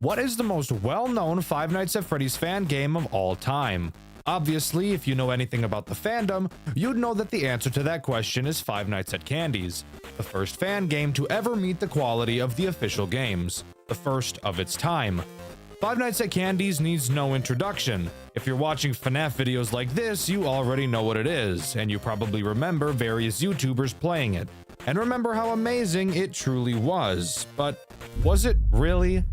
What is the most well-known Five Nights at Freddy's fan game of all time? Obviously, if you know anything about the fandom, you'd know that the answer to that question is Five Nights at Candies, the first fan game to ever meet the quality of the official games, the first of its time. Five Nights at Candies needs no introduction. If you're watching FNAF videos like this, you already know what it is, and you probably remember various YouTubers playing it, and remember how amazing it truly was. But was it really?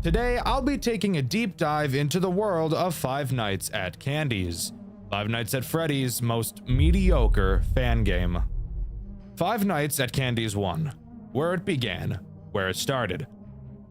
Today, I'll be taking a deep dive into the world of Five Nights at Candies, Five Nights at Freddy's most mediocre fan game. Five Nights at Candies 1. Where it began, where it started.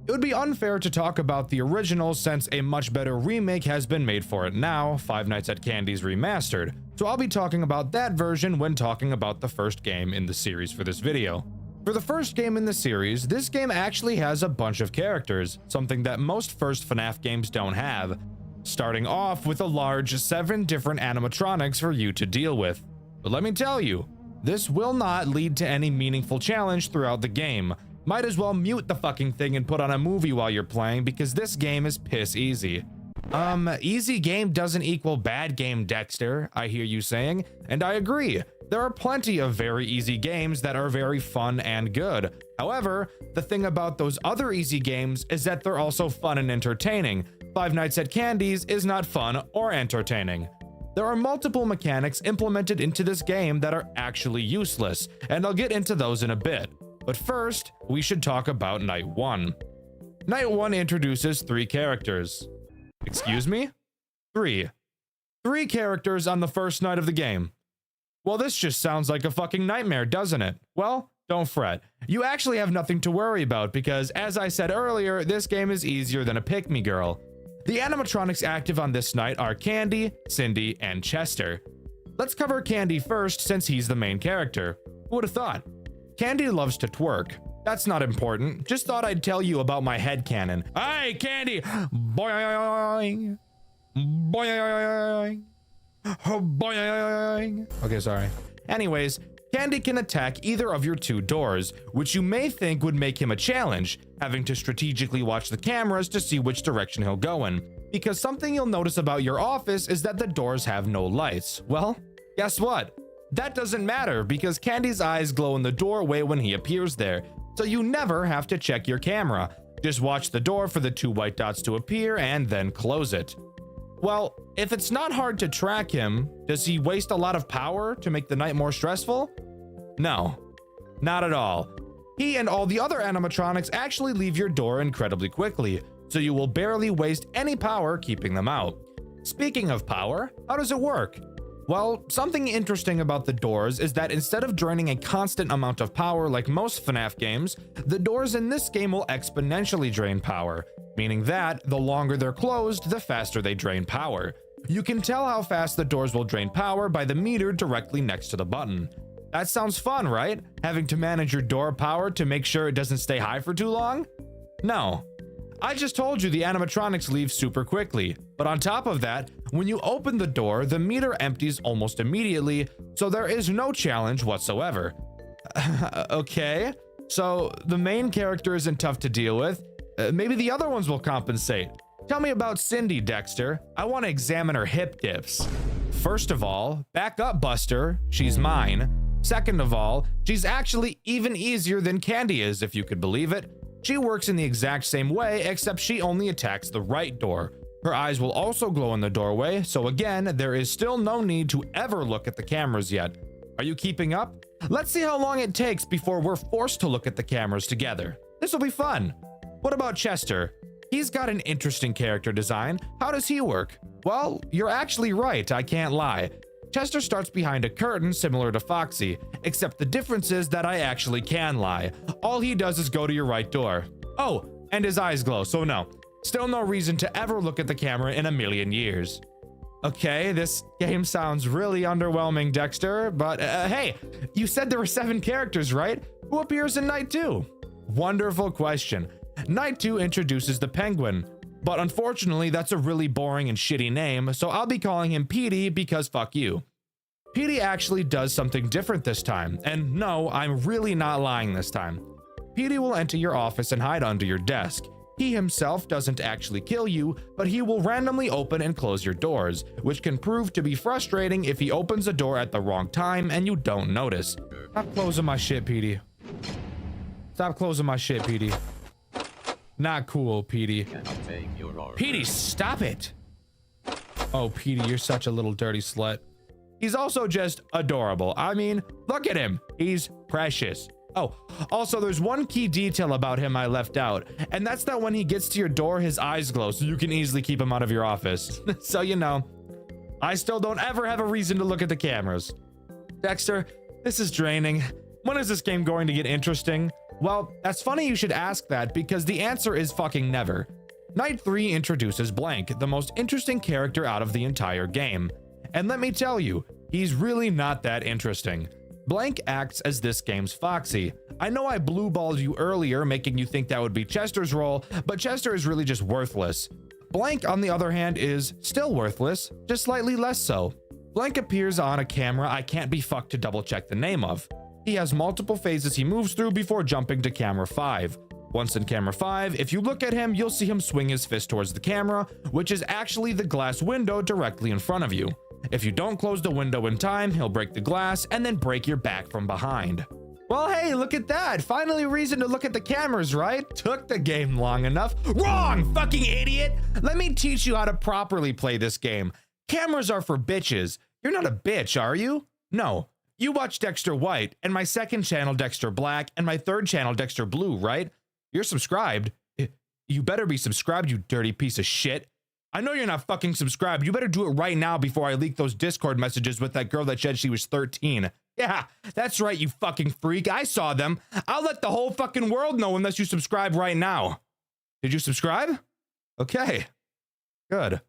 It would be unfair to talk about the original since a much better remake has been made for it now, Five Nights at Candies Remastered, so I'll be talking about that version when talking about the first game in the series for this video. For the first game in the series, this game actually has a bunch of characters, something that most first FNAF games don't have, starting off with a large 7 different animatronics for you to deal with. But let me tell you, this will not lead to any meaningful challenge throughout the game. Might as well mute the fucking thing and put on a movie while you're playing because this game is piss easy. Easy game doesn't equal bad game, Dxtr, I hear you saying, and I agree. There are plenty of very easy games that are very fun and good. However, the thing about those other easy games is that they're also fun and entertaining. Five Nights at Candies is not fun or entertaining. There are multiple mechanics implemented into this game that are actually useless, and I'll get into those in a bit. But first, we should talk about Night 1. Night 1 introduces 3 characters. Excuse me? 3. 3 characters on the first night of the game. Well, this just sounds like a fucking nightmare, doesn't it? Well, don't fret. You actually have nothing to worry about because, as I said earlier, this game is easier than a pick-me-girl. The animatronics active on this night are Candy, Cindy, and Chester. Let's cover Candy first since he's the main character. Who would have thought? Candy loves to twerk. That's not important. Just thought I'd tell you about my headcanon. Hey, Candy! Boing! Boing! Boing! Okay, sorry. Anyways, Candy can attack either of your 2 doors, which you may think would make him a challenge, having to strategically watch the cameras to see which direction he'll go in. Because something you'll notice about your office is that the doors have no lights. Well, guess what? That doesn't matter because Candy's eyes glow in the doorway when he appears there, so you never have to check your camera. Just watch the door for the 2 white dots to appear and then close it. Well, if it's not hard to track him, does he waste a lot of power to make the night more stressful? No, not at all. He and all the other animatronics actually leave your door incredibly quickly, so you will barely waste any power keeping them out. Speaking of power, how does it work? Well, something interesting about the doors is that instead of draining a constant amount of power like most FNAF games, the doors in this game will exponentially drain power, meaning that the longer they're closed, the faster they drain power. You can tell how fast the doors will drain power by the meter directly next to the button. That sounds fun, right? Having to manage your door power to make sure it doesn't stay high for too long? No. I just told you the animatronics leave super quickly, but on top of that, when you open the door, the meter empties almost immediately, so there is no challenge whatsoever. Okay, so the main character isn't tough to deal with. Maybe the other ones will compensate. Tell me about Cindy, Dxtr. I want to examine her hip dips. First of all, back up, Buster. She's mine. Second of all, she's actually even easier than Candy is, if you could believe it. She works in the exact same way, except she only attacks the right door. Her eyes will also glow in the doorway, so again, there is still no need to ever look at the cameras yet. Are you keeping up? Let's see how long it takes before we're forced to look at the cameras together. This will be fun. What about Chester? He's got an interesting character design. How does he work? Well, you're actually right, I can't lie. Chester starts behind a curtain similar to Foxy, except the difference is that I actually can lie. All he does is go to your right door. Oh, and his eyes glow, so no. Still no reason to ever look at the camera in a million years. Okay, this game sounds really underwhelming, Dxtr, but hey, you said there were 7 characters, right? Who appears in Night 2? Wonderful question. Night 2 introduces the Penguin, but unfortunately that's a really boring and shitty name, so I'll be calling him Petey because fuck you. Petey actually does something different this time, and no, I'm really not lying this time. Petey will enter your office and hide under your desk. He himself doesn't actually kill you, but he will randomly open and close your doors, which can prove to be frustrating if he opens a door at the wrong time and you don't notice. Stop closing my shit, Petey. Stop closing my shit, Petey. Not cool, Petey. Petey, stop it. Oh, Petey, you're such a little dirty slut. He's also just adorable. I mean, look at him. He's precious. Oh, also there's one key detail about him I left out, and that's that when he gets to your door, his eyes glow, so you can easily keep him out of your office. So you know, I still don't ever have a reason to look at the cameras. Dexter, this is draining. When is this game going to get interesting? Well, that's funny you should ask that, because the answer is fucking never. Night 3 introduces Blank, the most interesting character out of the entire game. And let me tell you, he's really not that interesting. Blank acts as this game's Foxy. I know I blue-balled you earlier, making you think that would be Chester's role, but Chester is really just worthless. Blank, on the other hand, is still worthless, just slightly less so. Blank appears on a camera I can't be fucked to double-check the name of. He has multiple phases he moves through before jumping to camera 5. Once in camera 5, if you look at him, you'll see him swing his fist towards the camera, which is actually the glass window directly in front of you. If you don't close the window in time, he'll break the glass and then break your back from behind. Well, hey, look at that. Finally a reason to look at the cameras, right? Took the game long enough. Wrong, fucking idiot. Let me teach you how to properly play this game. Cameras are for bitches. You're not a bitch, are you? No. You watch Dxtr White, and my second channel, Dxtr Black, and my third channel, Dxtr Blue, right? You're subscribed. You better be subscribed, you dirty piece of shit. I know you're not fucking subscribed. You better do it right now before I leak those Discord messages with that girl that said she was 13. Yeah, that's right, you fucking freak. I saw them. I'll let the whole fucking world know unless you subscribe right now. Did you subscribe? Okay, good.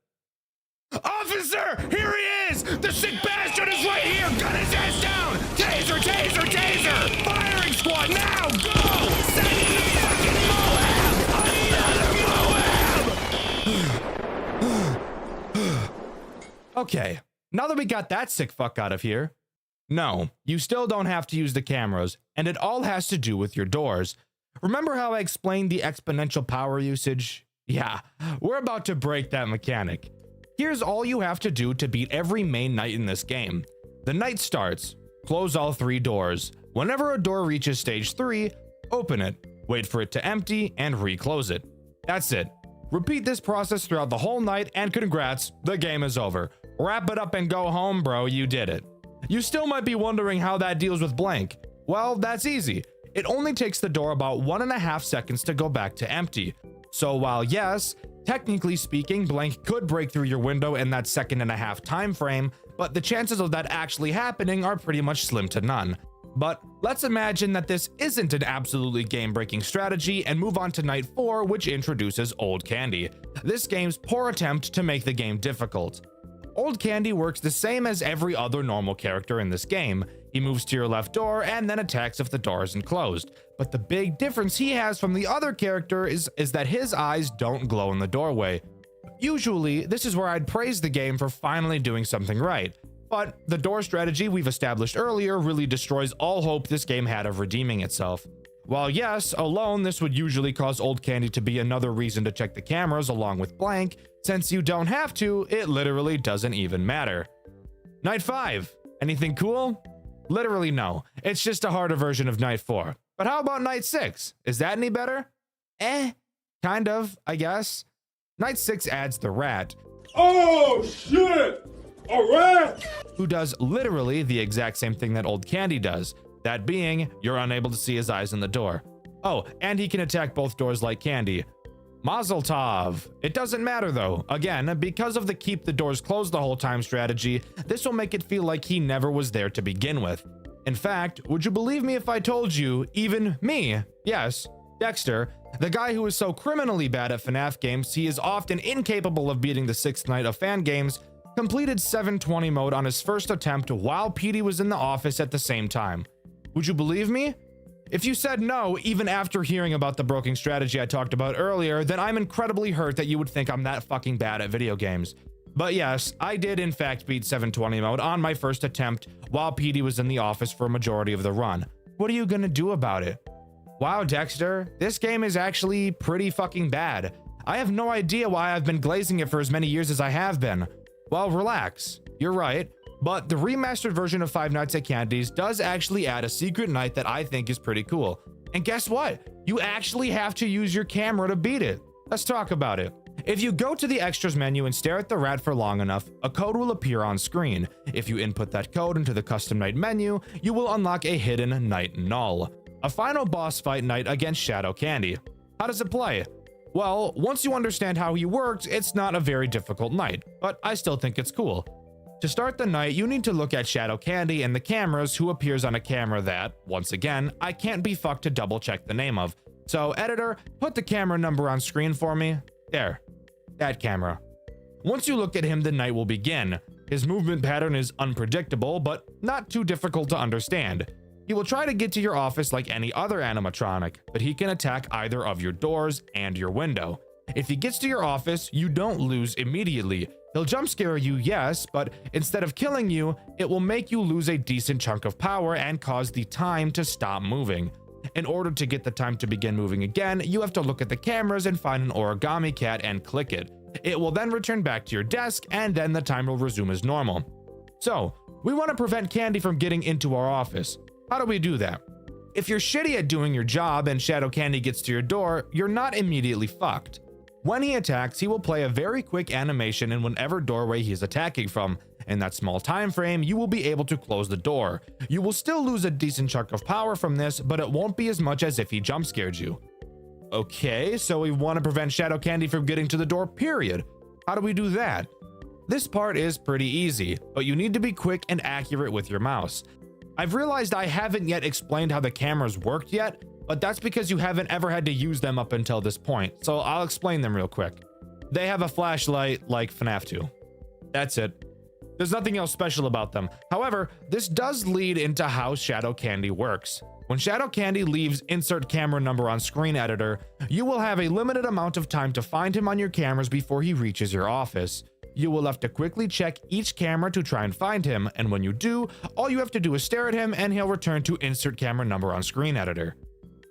Officer, here he is! The sick bastard is right here! Gun his ass down! Taser, taser, taser! Firing squad, now, go! Send in the fucking Moab! Another Moab! Okay, now that we got that sick fuck out of here, no, you still don't have to use the cameras, and it all has to do with your doors. Remember how I explained the exponential power usage? Yeah, we're about to break that mechanic. Here's all you have to do to beat every main night in this game. The night starts, close all 3 doors. Whenever a door reaches stage 3, open it, wait for it to empty, and re-close it. That's it. Repeat this process throughout the whole night, and congrats, the game is over. Wrap it up and go home, bro, you did it. You still might be wondering how that deals with Blank. Well, that's easy. It only takes the door about 1.5 seconds to go back to empty. So while yes, technically speaking, Blank could break through your window in that 1.5-second time frame, but the chances of that actually happening are pretty much slim to none. But let's imagine that this isn't an absolutely game-breaking strategy and move on to night 4, which introduces Old Candy, this game's poor attempt to make the game difficult. Old Candy works the same as every other normal character in this game. He moves to your left door and then attacks if the door isn't closed. But the big difference he has from the other character is that his eyes don't glow in the doorway. Usually, this is where I'd praise the game for finally doing something right. But the door strategy we've established earlier really destroys all hope this game had of redeeming itself. While yes, alone this would usually cause Old Candy to be another reason to check the cameras along with Blank, since you don't have to, it literally doesn't even matter. Night 5. Anything cool? Literally no. It's just a harder version of Night 4. But how about Night 6? Is that any better? Kind of, I guess. Night 6 adds the Rat. Oh shit! A rat! Who does literally the exact same thing that Old Candy does. That being, you're unable to see his eyes in the door. Oh, and he can attack both doors like Candy. Mazel tov. It doesn't matter though. Again, because of the keep the doors closed the whole time strategy, this will make it feel like he never was there to begin with. In fact, would you believe me if I told you, even me, yes, Dxtr, the guy who is so criminally bad at FNAF games he is often incapable of beating the 6th night of fan games, completed 720 mode on his first attempt while Petey was in the office at the same time. Would you believe me? If you said no, even after hearing about the broken strategy I talked about earlier, then I'm incredibly hurt that you would think I'm that fucking bad at video games. But yes, I did in fact beat 720 mode on my first attempt while Petey was in the office for a majority of the run. What are you gonna do about it? Wow, Dexter, this game is actually pretty fucking bad. I have no idea why I've been glazing it for as many years as I have been. Well, relax. You're right. But the remastered version of Five Nights at Candy's does actually add a secret night that I think is pretty cool. And guess what? You actually have to use your camera to beat it. Let's talk about it. If you go to the extras menu and stare at the rat for long enough, a code will appear on screen. If you input that code into the custom night menu, you will unlock a hidden night null, a final boss fight night against Shadow Candy. How does it play? Well, once you understand how he works, it's not a very difficult night, but I still think it's cool. To start the night, you need to look at Shadow Candy and the cameras, who appears on a camera that, once again, I can't be fucked to double check the name of. So editor, put the camera number on screen for me. There, that camera. Once you look at him, the night will begin. His movement pattern is unpredictable, but not too difficult to understand. He will try to get to your office like any other animatronic, but he can attack either of your doors and your window. If he gets to your office, you don't lose immediately. He'll jump scare you, yes, but instead of killing you, it will make you lose a decent chunk of power and cause the time to stop moving. In order to get the time to begin moving again, you have to look at the cameras and find an origami cat and click it. It will then return back to your desk, and then the time will resume as normal. So, we want to prevent Candy from getting into our office. How do we do that? If you're shitty at doing your job and Shadow Candy gets to your door, you're not immediately fucked. When he attacks, he will play a very quick animation in whatever doorway he's attacking from. In that small time frame, you will be able to close the door. You will still lose a decent chunk of power from this, but it won't be as much as if he jump scared you. Okay, so we want to prevent Shadow Candy from getting to the door, period. How do we do that? This part is pretty easy, but you need to be quick and accurate with your mouse. I've realized I haven't yet explained how the cameras worked yet, but that's because you haven't ever had to use them up until this point, so I'll explain them real quick. They have a flashlight like FNAF 2. That's it. There's nothing else special about them. However, this does lead into how Shadow Candy works. When Shadow Candy leaves insert camera number on screen editor, you will have a limited amount of time to find him on your cameras before he reaches your office. You will have to quickly check each camera to try and find him, and when you do, all you have to do is stare at him and he'll return to insert camera number on screen editor.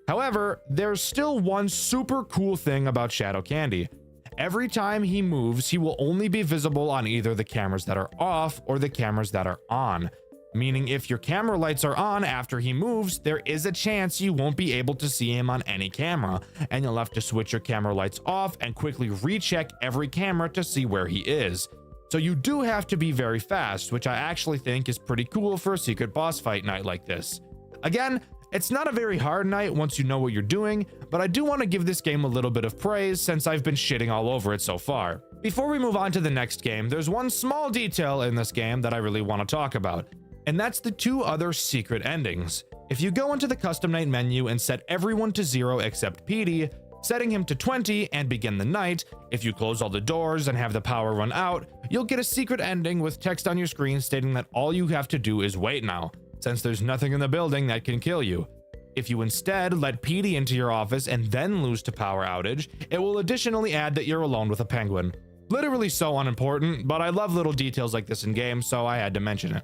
However, there's still one super cool thing about Shadow Candy. Every time he moves, he will only be visible on either the cameras that are off or the cameras that are on. Meaning if your camera lights are on after he moves, there is a chance you won't be able to see him on any camera, and you'll have to switch your camera lights off and quickly recheck every camera to see where he is. So you do have to be very fast, which I actually think is pretty cool for a secret boss fight night like this. Again, it's not a very hard night once you know what you're doing, but I do want to give this game a little bit of praise since I've been shitting all over it so far. Before we move on to the next game, there's one small detail in this game that I really want to talk about, and that's the two other secret endings. If you go into the custom night menu and set everyone to 0 except Petey, setting him to 20 and begin the night, if you close all the doors and have the power run out, you'll get a secret ending with text on your screen stating that all you have to do is wait now, since there's nothing in the building that can kill you. If you instead let Petey into your office and then lose to power outage, it will additionally add that you're alone with a penguin. Literally so unimportant, but I love little details like this in games, so I had to mention it.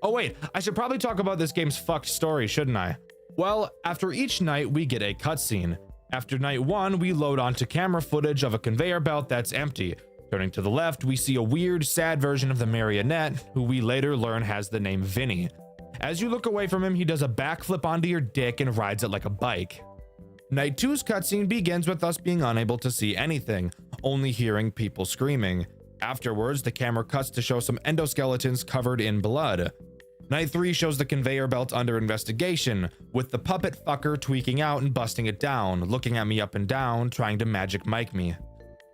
Oh wait, I should probably talk about this game's fucked story, shouldn't I? Well, after each night, we get a cutscene. After night 1, we load onto camera footage of a conveyor belt that's empty. Turning to the left, we see a weird, sad version of the marionette, who we later learn has the name Vinny. As you look away from him, he does a backflip onto your dick and rides it like a bike. Night 2's cutscene begins with us being unable to see anything, only hearing people screaming. Afterwards, the camera cuts to show some endoskeletons covered in blood. Night 3 shows the conveyor belt under investigation, with the puppet fucker tweaking out and busting it down, looking at me up and down, trying to magic mic me.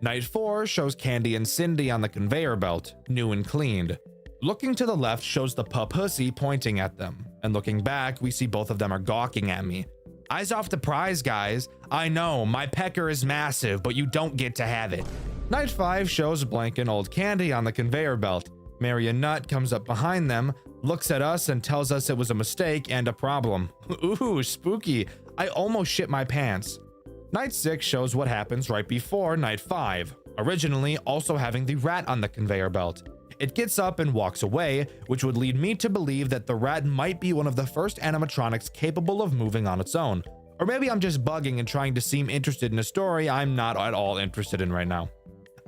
Night 4 shows Candy and Cindy on the conveyor belt, new and cleaned. Looking to the left shows the pussy pointing at them, and looking back, we see both of them are gawking at me. Eyes off the prize, guys. I know, my pecker is massive, but you don't get to have it. Night 5 shows Blank and Old Candy on the conveyor belt. Marionette comes up behind them, looks at us and tells us it was a mistake and a problem. Ooh, spooky. I almost shit my pants. Night 6 shows what happens right before Night 5, originally also having the rat on the conveyor belt. It gets up and walks away, which would lead me to believe that the rat might be one of the first animatronics capable of moving on its own, Or maybe I'm just bugging and trying to seem interested in a story I'm not at all interested in right now.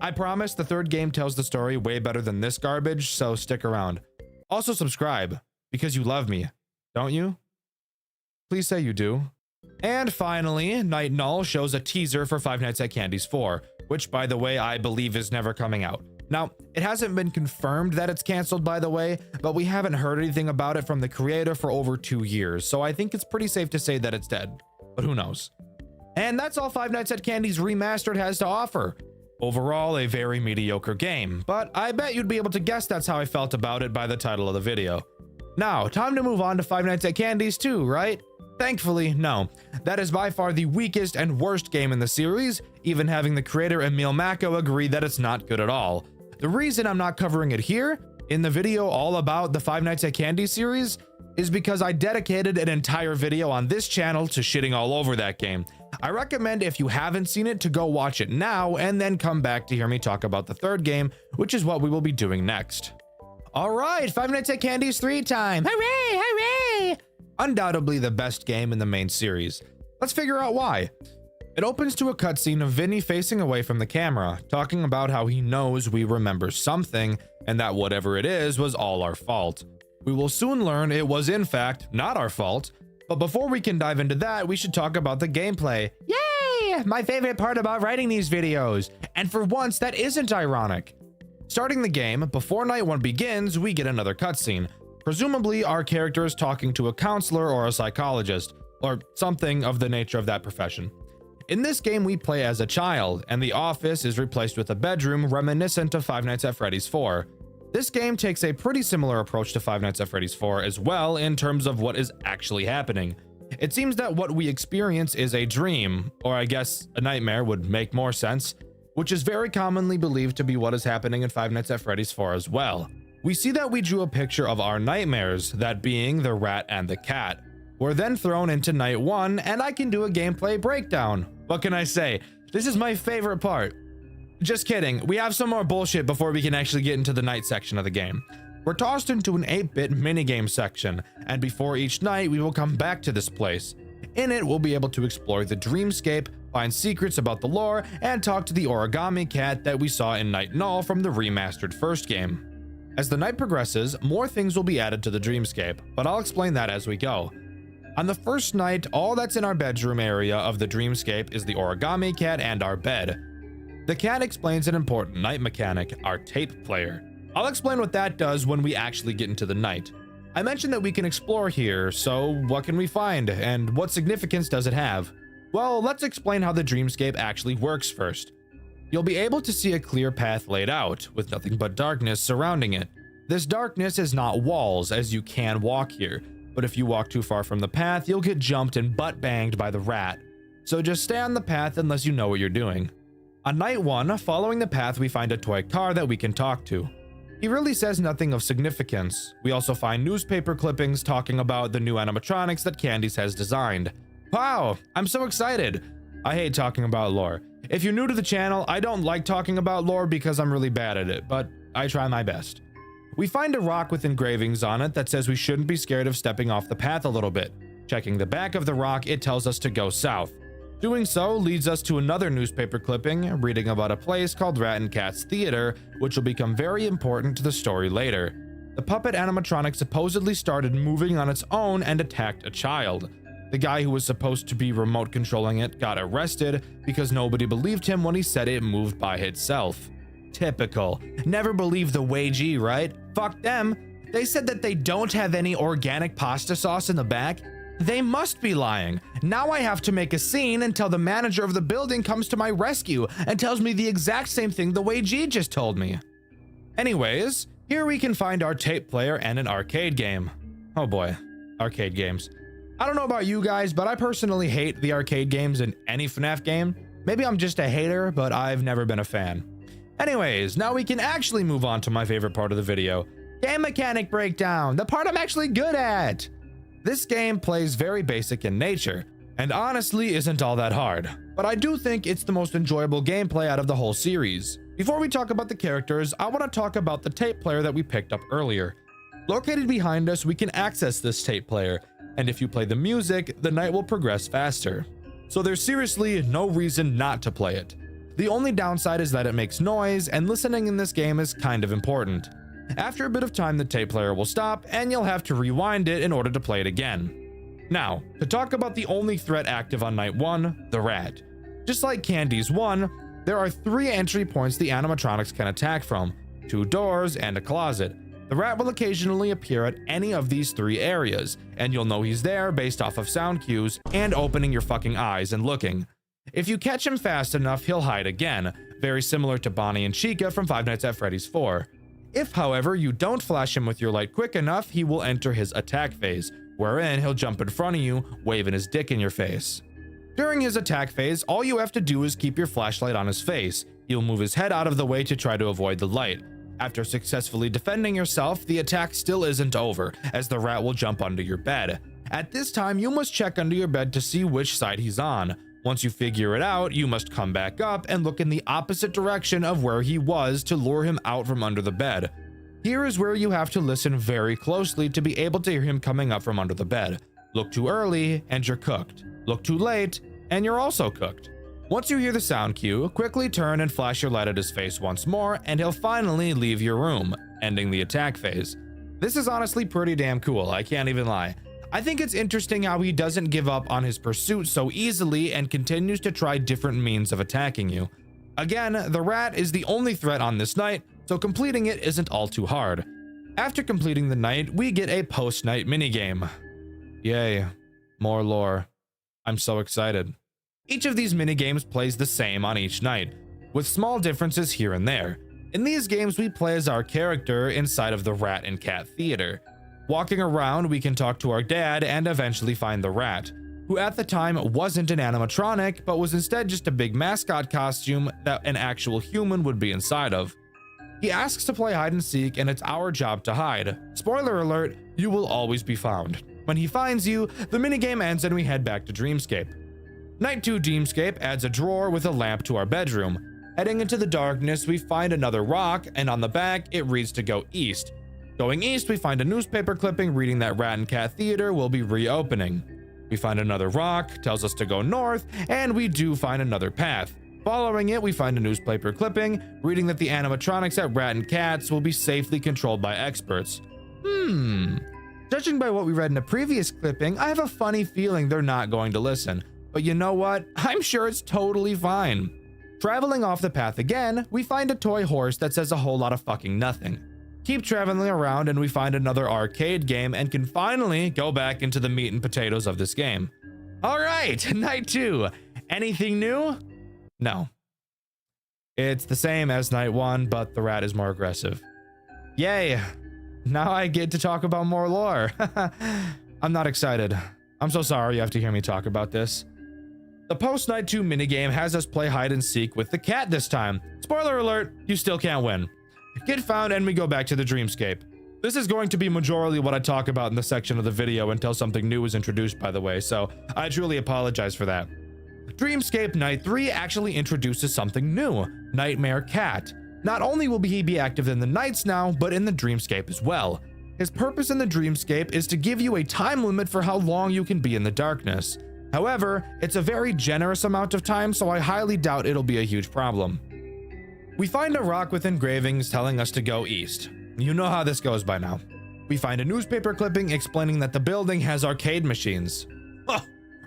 I promise the third game tells the story way better than this garbage, so stick around. Also subscribe, because you love me, don't you? Please say you do. And finally, Night Null shows a teaser for Five Nights at Candy's 4, which by the way, I believe is never coming out. Now, it hasn't been confirmed that it's canceled by the way, but we haven't heard anything about it from the creator for over 2 years, so I think it's pretty safe to say that it's dead, but who knows. And that's all Five Nights at Candy's Remastered has to offer. Overall, a very mediocre game, but I bet you'd be able to guess that's how I felt about it by the title of the video. Now, time to move on to Five Nights at Candy's 2, right? Thankfully, no. That is by far the weakest and worst game in the series, even having the creator Emil Mako agree that it's not good at all. The reason I'm not covering it here, in the video all about the Five Nights at Candy series, is because I dedicated an entire video on this channel to shitting all over that game. I recommend if you haven't seen it to go watch it now and then come back to hear me talk about the third game, which is what we will be doing next. Alright, Five Nights at Candy's 3 time! Hooray! Hooray! Undoubtedly the best game in the main series. Let's figure out why. It opens to a cutscene of Vinny facing away from the camera, talking about how he knows we remember something, and that whatever it is was all our fault. We will soon learn it was in fact not our fault, but before we can dive into that, we should talk about the gameplay. Yay! My favorite part about writing these videos, and for once that isn't ironic. Starting the game, before night 1 begins, we get another cutscene. Presumably, our character is talking to a counselor or a psychologist, or something of the nature of that profession. In this game, we play as a child, and the office is replaced with a bedroom reminiscent of Five Nights at Freddy's 4. This game takes a pretty similar approach to Five Nights at Freddy's 4 as well in terms of what is actually happening. It seems that what we experience is a dream, or I guess a nightmare would make more sense, which is very commonly believed to be what is happening in Five Nights at Freddy's 4 as well. We see that we drew a picture of our nightmares, that being the rat and the cat. We're then thrown into night 1 and I can do a gameplay breakdown. What can I say? This is my favorite part. Just kidding, we have some more bullshit before we can actually get into the night section of the game. We're tossed into an 8-bit minigame section, and before each night we will come back to this place. In it, we'll be able to explore the dreamscape, find secrets about the lore, and talk to the origami cat that we saw in Night Null from the remastered first game. As the night progresses, more things will be added to the dreamscape, but I'll explain that as we go. On the first night, all that's in our bedroom area of the dreamscape is the origami cat and our bed. The cat explains an important night mechanic, our tape player. I'll explain what that does when we actually get into the night. I mentioned that we can explore here, so what can we find, and what significance does it have? Well, let's explain how the dreamscape actually works first. You'll be able to see a clear path laid out, with nothing but darkness surrounding it. This darkness is not walls, as you can walk here, but if you walk too far from the path, you'll get jumped and butt-banged by the rat. So just stay on the path unless you know what you're doing. On night 1, following the path, we find a toy car that we can talk to. He really says nothing of significance. We also find newspaper clippings talking about the new animatronics that Candies has designed. Wow, I'm so excited. I hate talking about lore. If you're new to the channel, I don't like talking about lore because I'm really bad at it, but I try my best. We find a rock with engravings on it that says we shouldn't be scared of stepping off the path a little bit. Checking the back of the rock, it tells us to go south. Doing so leads us to another newspaper clipping, reading about a place called Rat and Cat's Theater, which will become very important to the story later. The puppet animatronic supposedly started moving on its own and attacked a child. The guy who was supposed to be remote controlling it got arrested because nobody believed him when he said it moved by itself. Typical. Never believe the wagee, right? Fuck them. They said that they don't have any organic pasta sauce in the back. They must be lying. Now I have to make a scene until the manager of the building comes to my rescue and tells me the exact same thing the wagee just told me. Anyways, here we can find our tape player and an arcade game. Oh boy, arcade games. I don't know about you guys, but I personally hate the arcade games in any FNAF game. Maybe I'm just a hater, but I've never been a fan. Anyways, now we can actually move on to my favorite part of the video. Game mechanic breakdown, the part I'm actually good at. This game plays very basic in nature, and honestly isn't all that hard, but I do think it's the most enjoyable gameplay out of the whole series. Before we talk about the characters, I want to talk about the tape player that we picked up earlier. Located behind us, we can access this tape player, and if you play the music, the night will progress faster. So there's seriously no reason not to play it. The only downside is that it makes noise, and listening in this game is kind of important. After a bit of time, the tape player will stop, and you'll have to rewind it in order to play it again. Now, to talk about the only threat active on night 1, the rat. Just like Candies 1, there are 3 entry points the animatronics can attack from, 2 doors and a closet. The rat will occasionally appear at any of these 3 areas, and you'll know he's there based off of sound cues and opening your fucking eyes and looking. If you catch him fast enough, he'll hide again, very similar to Bonnie and Chica from Five Nights at Freddy's 4. If, however, you don't flash him with your light quick enough, he will enter his attack phase, wherein he'll jump in front of you, waving his dick in your face. During his attack phase, all you have to do is keep your flashlight on his face. He'll move his head out of the way to try to avoid the light. After successfully defending yourself, the attack still isn't over, as the rat will jump under your bed. At this time, you must check under your bed to see which side he's on. Once you figure it out, you must come back up and look in the opposite direction of where he was to lure him out from under the bed. Here is where you have to listen very closely to be able to hear him coming up from under the bed. Look too early and you're cooked. Look too late and you're also cooked. Once you hear the sound cue, quickly turn and flash your light at his face once more and he'll finally leave your room, ending the attack phase. This is honestly pretty damn cool, I can't even lie. I think it's interesting how he doesn't give up on his pursuit so easily and continues to try different means of attacking you. Again, the rat is the only threat on this night, so completing it isn't all too hard. After completing the night, we get a post-night minigame. Yay, more lore. I'm so excited. Each of these minigames plays the same on each night, with small differences here and there. In these games, we play as our character inside of the rat and cat theater. Walking around, we can talk to our dad and eventually find the rat, who at the time wasn't an animatronic, but was instead just a big mascot costume that an actual human would be inside of. He asks to play hide and seek, and it's our job to hide. Spoiler alert, you will always be found. When he finds you, the minigame ends and we head back to Dreamscape. Night 2 Dreamscape adds a drawer with a lamp to our bedroom. Heading into the darkness, we find another rock, and on the back, it reads to go east. Going east, we find a newspaper clipping reading that Rat and Cat Theater will be reopening. We find another rock, tells us to go north, and we do find another path. Following it, we find a newspaper clipping reading that the animatronics at Rat and Cats will be safely controlled by experts. Judging by what we read in a previous clipping, I have a funny feeling they're not going to listen. But you know what? I'm sure it's totally fine. Traveling off the path again, we find a toy horse that says a whole lot of fucking nothing. Keep traveling around and we find another arcade game and can finally go back into the meat and potatoes of this game. All right, night 2. Anything new? No. It's the same as night 1, but the rat is more aggressive. Yay. Now I get to talk about more lore. I'm not excited. I'm so sorry you have to hear me talk about this. The post-night 2 minigame has us play hide and seek with the cat this time. Spoiler alert, you still can't win. Get found and we go back to the Dreamscape. This is going to be majorly what I talk about in the section of the video until something new is introduced, by the way, so I truly apologize for that. Dreamscape Night 3 actually introduces something new, Nightmare Cat. Not only will he be active in the nights now, but in the Dreamscape as well. His purpose in the Dreamscape is to give you a time limit for how long you can be in the darkness. However, it's a very generous amount of time, so I highly doubt it'll be a huge problem. We find a rock with engravings telling us to go east. You know how this goes by now. We find a newspaper clipping explaining that the building has arcade machines. Huh,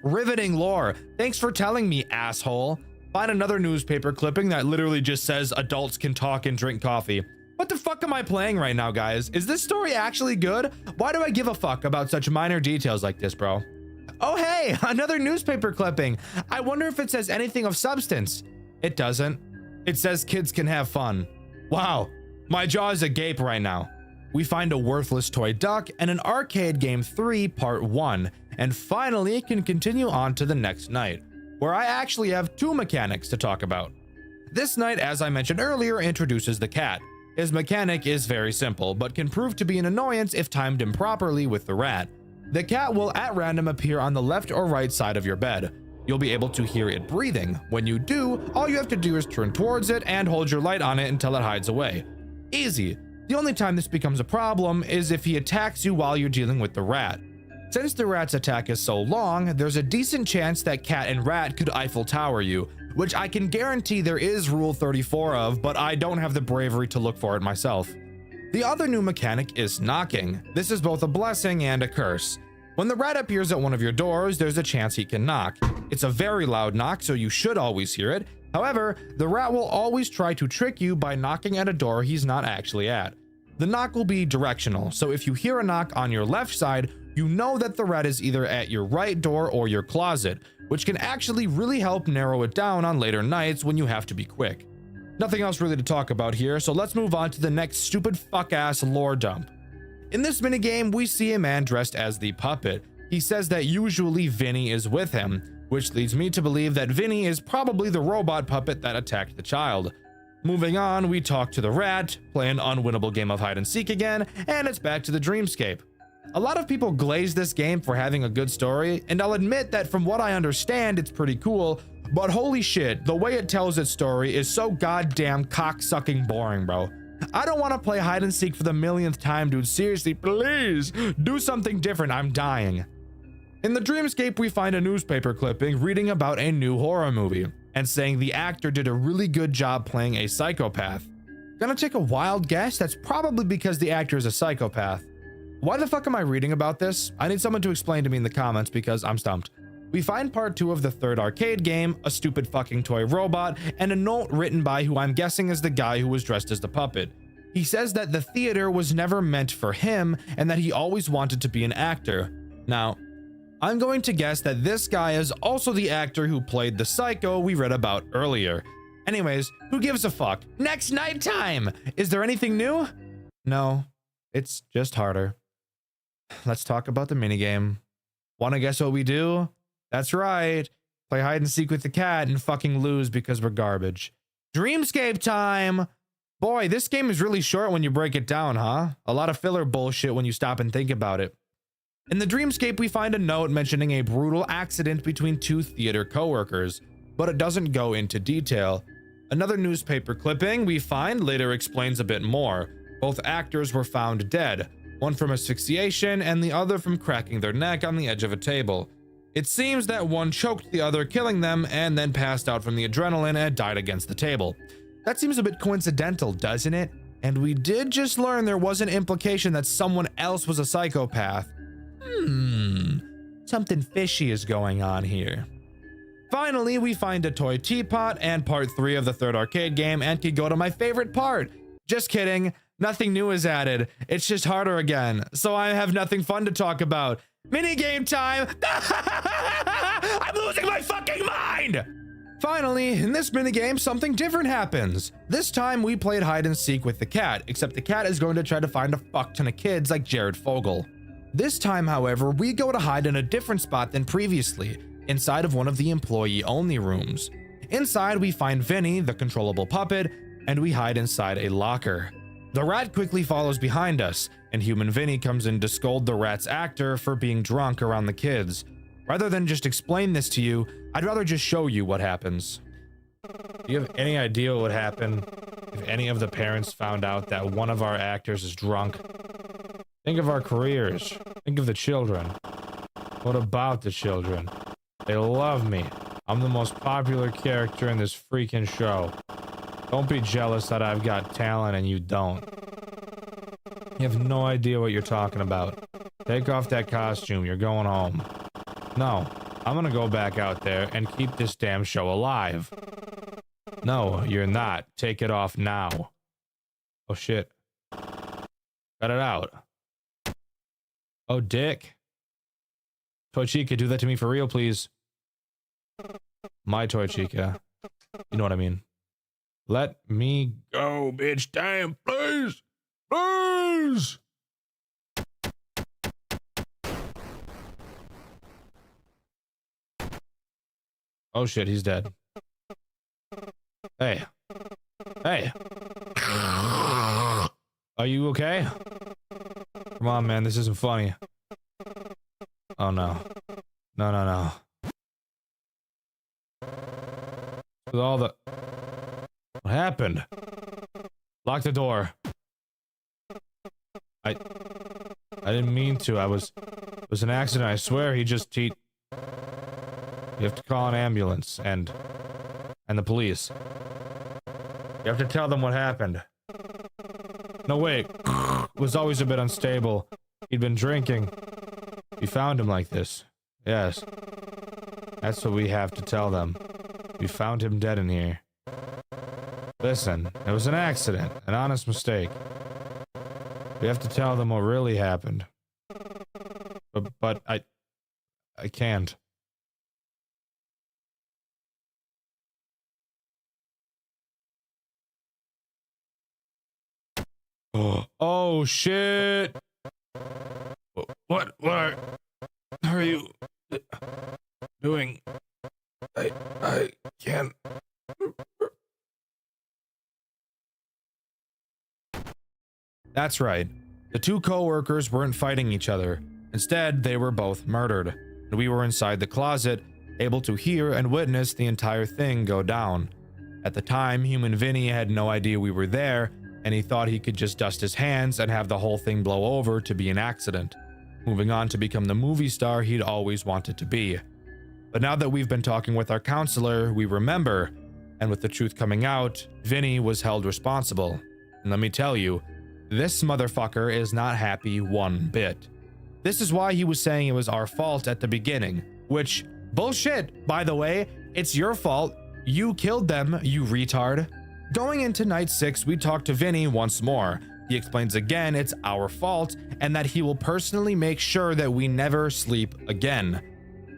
riveting lore. Thanks for telling me, asshole. Find another newspaper clipping that literally just says adults can talk and drink coffee. What the fuck am I playing right now, guys? Is this story actually good? Why do I give a fuck about such minor details like this, bro? Oh hey, another newspaper clipping. I wonder if it says anything of substance. It doesn't. It says kids can have fun. Wow, my jaw is agape right now. We find a worthless toy duck and an arcade game 3 part 1, and finally can continue on to the next night, where I actually have 2 mechanics to talk about. This night, as I mentioned earlier, introduces the cat. His mechanic is very simple, but can prove to be an annoyance if timed improperly with the rat. The cat will at random appear on the left or right side of your bed. You'll be able to hear it breathing. When you do, all you have to do is turn towards it and hold your light on it until it hides away. Easy. The only time this becomes a problem is if he attacks you while you're dealing with the rat. Since the rat's attack is so long, there's a decent chance that cat and rat could Eiffel Tower you, which I can guarantee there is rule 34 of, but I don't have the bravery to look for it myself. The other new mechanic is knocking. This is both a blessing and a curse. When the rat appears at one of your doors, there's a chance he can knock. It's a very loud knock, so you should always hear it. However, the rat will always try to trick you by knocking at a door he's not actually at. The knock will be directional, so if you hear a knock on your left side, you know that the rat is either at your right door or your closet, which can actually really help narrow it down on later nights when you have to be quick. Nothing else really to talk about here, so let's move on to the next stupid fuck-ass lore dump. In this minigame, we see a man dressed as the puppet. He says that usually Vinny is with him, which leads me to believe that Vinny is probably the robot puppet that attacked the child. Moving on, we talk to the rat, play an unwinnable game of hide and seek again, and it's back to the dreamscape. A lot of people glaze this game for having a good story, and I'll admit that from what I understand, it's pretty cool, but holy shit, the way it tells its story is so goddamn cock-sucking boring, bro. I don't want to play hide and seek for the millionth time, dude. Seriously, please, do something different, I'm dying. In the dreamscape, we find a newspaper clipping reading about a new horror movie, and saying the actor did a really good job playing a psychopath. Gonna take a wild guess, that's probably because the actor is a psychopath. Why the fuck am I reading about this? I need someone to explain to me in the comments because I'm stumped. We find part 2 of the third arcade game, a stupid fucking toy robot, and a note written by who I'm guessing is the guy who was dressed as the puppet. He says that the theater was never meant for him and that he always wanted to be an actor. Now, I'm going to guess that this guy is also the actor who played the psycho we read about earlier. Anyways, who gives a fuck? Next nighttime! Is there anything new? No, it's just harder. Let's talk about the minigame. Wanna guess what we do? That's right. Play hide and seek with the cat and fucking lose because we're garbage. Dreamscape time! Boy, this game is really short when you break it down, huh? A lot of filler bullshit when you stop and think about it. In the dreamscape, we find a note mentioning a brutal accident between 2 theater coworkers, but it doesn't go into detail. Another newspaper clipping we find later explains a bit more. Both actors were found dead, one from asphyxiation and the other from cracking their neck on the edge of a table. It seems that one choked the other, killing them, and then passed out from the adrenaline and died against the table. That seems a bit coincidental, doesn't it? And we did just learn there was an implication that someone else was a psychopath. Something fishy is going on here. Finally, we find a toy teapot and part 3 of the third arcade game and can go to my favorite part. Just kidding, nothing new is added. It's just harder again, so I have nothing fun to talk about. Minigame time! I'm losing my fucking mind! Finally, in this minigame, something different happens. This time, we played hide and seek with the cat, except the cat is going to try to find a fuck ton of kids like Jared Fogle. This time, however, we go to hide in a different spot than previously, inside of one of the employee-only rooms. Inside, we find Vinny, the controllable puppet, and we hide inside a locker. The rat quickly follows behind us, and human Vinny comes in to scold the rat's actor for being drunk around the kids. Rather than just explain this to you, I'd rather just show you what happens. Do you have any idea what would happen if any of the parents found out that one of our actors is drunk? Think of our careers. Think of the children. What about the children? They love me. I'm the most popular character in this freaking show. Don't be jealous that I've got talent and you don't. You have no idea what you're talking about. Take off that costume. You're going home. No, I'm gonna go back out there and keep this damn show alive. No, you're not. Take it off now. Oh shit. Cut it out. Oh, dick. Toy Chica, do that to me for real, please. My Toy Chica. You know what I mean. Let me go, bitch. Damn, please. Please. Oh shit, he's dead. Hey. Hey. Are you okay? Come on, man, this isn't funny. Oh no. No, no, no. With all the... What happened? Lock the door. I didn't mean to. I was was an accident, I swear. He just, You have to call an ambulance and the police. You have to tell them what happened. No, wait. Was always a bit unstable. He'd been drinking. We found him like this. Yes. That's what we have to tell them. We found him dead in here. Listen, it was an accident, an honest mistake. We have to tell them what really happened. But I can't. Oh shit! What are you doing? I can't. That's right. The two co-workers weren't fighting each other. Instead, they were both murdered, and we were inside the closet, able to hear and witness the entire thing go down. At the time, human Vinny had no idea we were there, and he thought he could just dust his hands and have the whole thing blow over to be an accident, moving on to become the movie star he'd always wanted to be. But now that we've been talking with our counselor, we remember, and with the truth coming out, Vinny was held responsible. And let me tell you, this motherfucker is not happy one bit. This is why he was saying it was our fault at the beginning, which, bullshit, by the way. It's your fault. You killed them, you retard. Going into night 6, we talked to Vinny once more. He explains again it's our fault and that he will personally make sure that we never sleep again.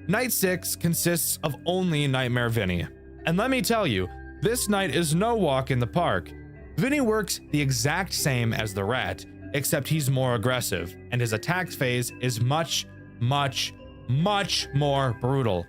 Night 6 consists of only Nightmare Vinny. And let me tell you, this night is no walk in the park. Vinny works the exact same as the rat, except he's more aggressive, and his attack phase is much more brutal.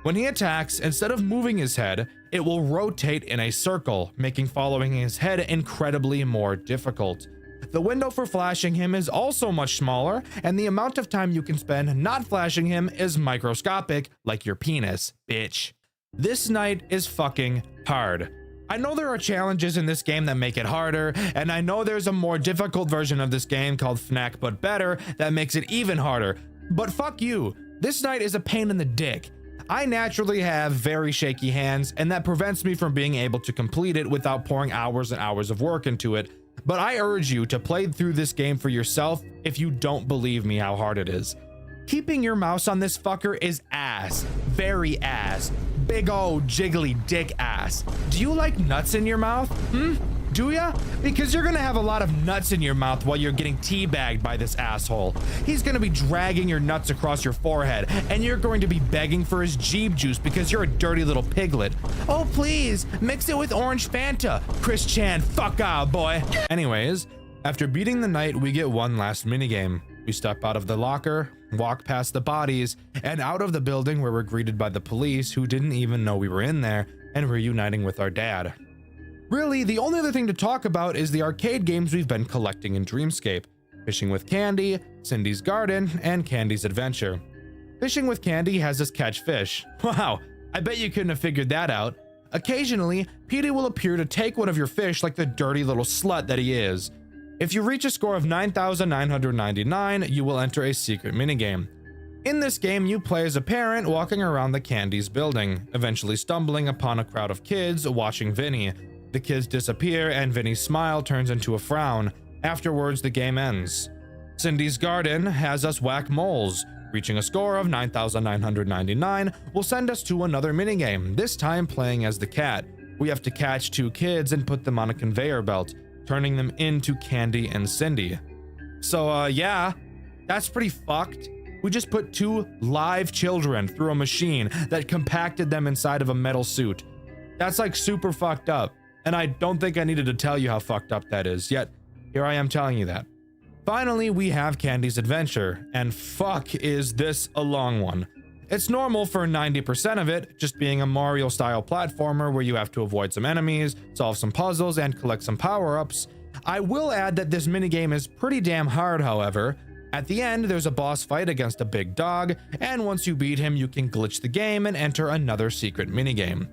When he attacks, instead of moving his head, it will rotate in a circle, making following his head incredibly more difficult. The window for flashing him is also much smaller, and the amount of time you can spend not flashing him is microscopic, like your penis, bitch. This night is fucking hard. I know there are challenges in this game that make it harder, and I know there's a more difficult version of this game called FNAC But Better that makes it even harder, but fuck you. This night is a pain in the dick. I naturally have very shaky hands, and that prevents me from being able to complete it without pouring hours and hours of work into it, but I urge you to play through this game for yourself if you don't believe me how hard it is. Keeping your mouse on this fucker is ass. Very ass. Big ol' jiggly dick ass. Do you like nuts in your mouth? Do ya? Because you're gonna have a lot of nuts in your mouth while you're getting teabagged by this asshole. He's gonna be dragging your nuts across your forehead, and you're going to be begging for his Jeeb juice because you're a dirty little piglet. Oh please, mix it with orange Fanta. Chris Chan, fuck off, boy. Anyways, after beating the night, we get one last minigame. We step out of the locker, walk past the bodies, and out of the building where we're greeted by the police who didn't even know we were in there, and reuniting with our dad. Really, the only other thing to talk about is the arcade games we've been collecting in Dreamscape. Fishing with Candy, Cindy's Garden, and Candy's Adventure. Fishing with Candy has us catch fish. Wow, I bet you couldn't have figured that out. Occasionally, Petey will appear to take one of your fish like the dirty little slut that he is. If you reach a score of 9,999, you will enter a secret minigame. In this game, you play as a parent walking around the Candy's building, eventually stumbling upon a crowd of kids watching Vinny. The kids disappear and Vinny's smile turns into a frown. Afterwards, the game ends. Cindy's Garden has us whack moles. Reaching a score of 9,999 will send us to another minigame, this time playing as the cat. We have to catch 2 kids and put them on a conveyor belt, turning them into Candy and Cindy. So yeah, that's pretty fucked. We just put 2 live children through a machine that compacted them inside of a metal suit. That's like super fucked up. And I don't think I needed to tell you how fucked up that is, yet here I am telling you that. Finally, we have Candy's Adventure, and fuck is this a long one. It's normal for 90% of it, just being a Mario-style platformer where you have to avoid some enemies, solve some puzzles, and collect some power-ups. I will add that this minigame is pretty damn hard, however. At the end, there's a boss fight against a big dog, and once you beat him, you can glitch the game and enter another secret minigame.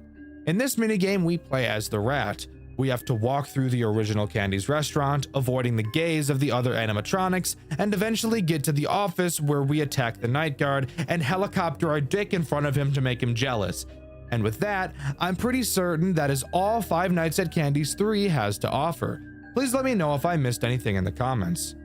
In this minigame, we play as the rat. We have to walk through the original Candy's restaurant, avoiding the gaze of the other animatronics, and eventually get to the office where we attack the night guard and helicopter our dick in front of him to make him jealous. And with that, I'm pretty certain that is all Five Nights at Candy's 3 has to offer. Please let me know if I missed anything in the comments.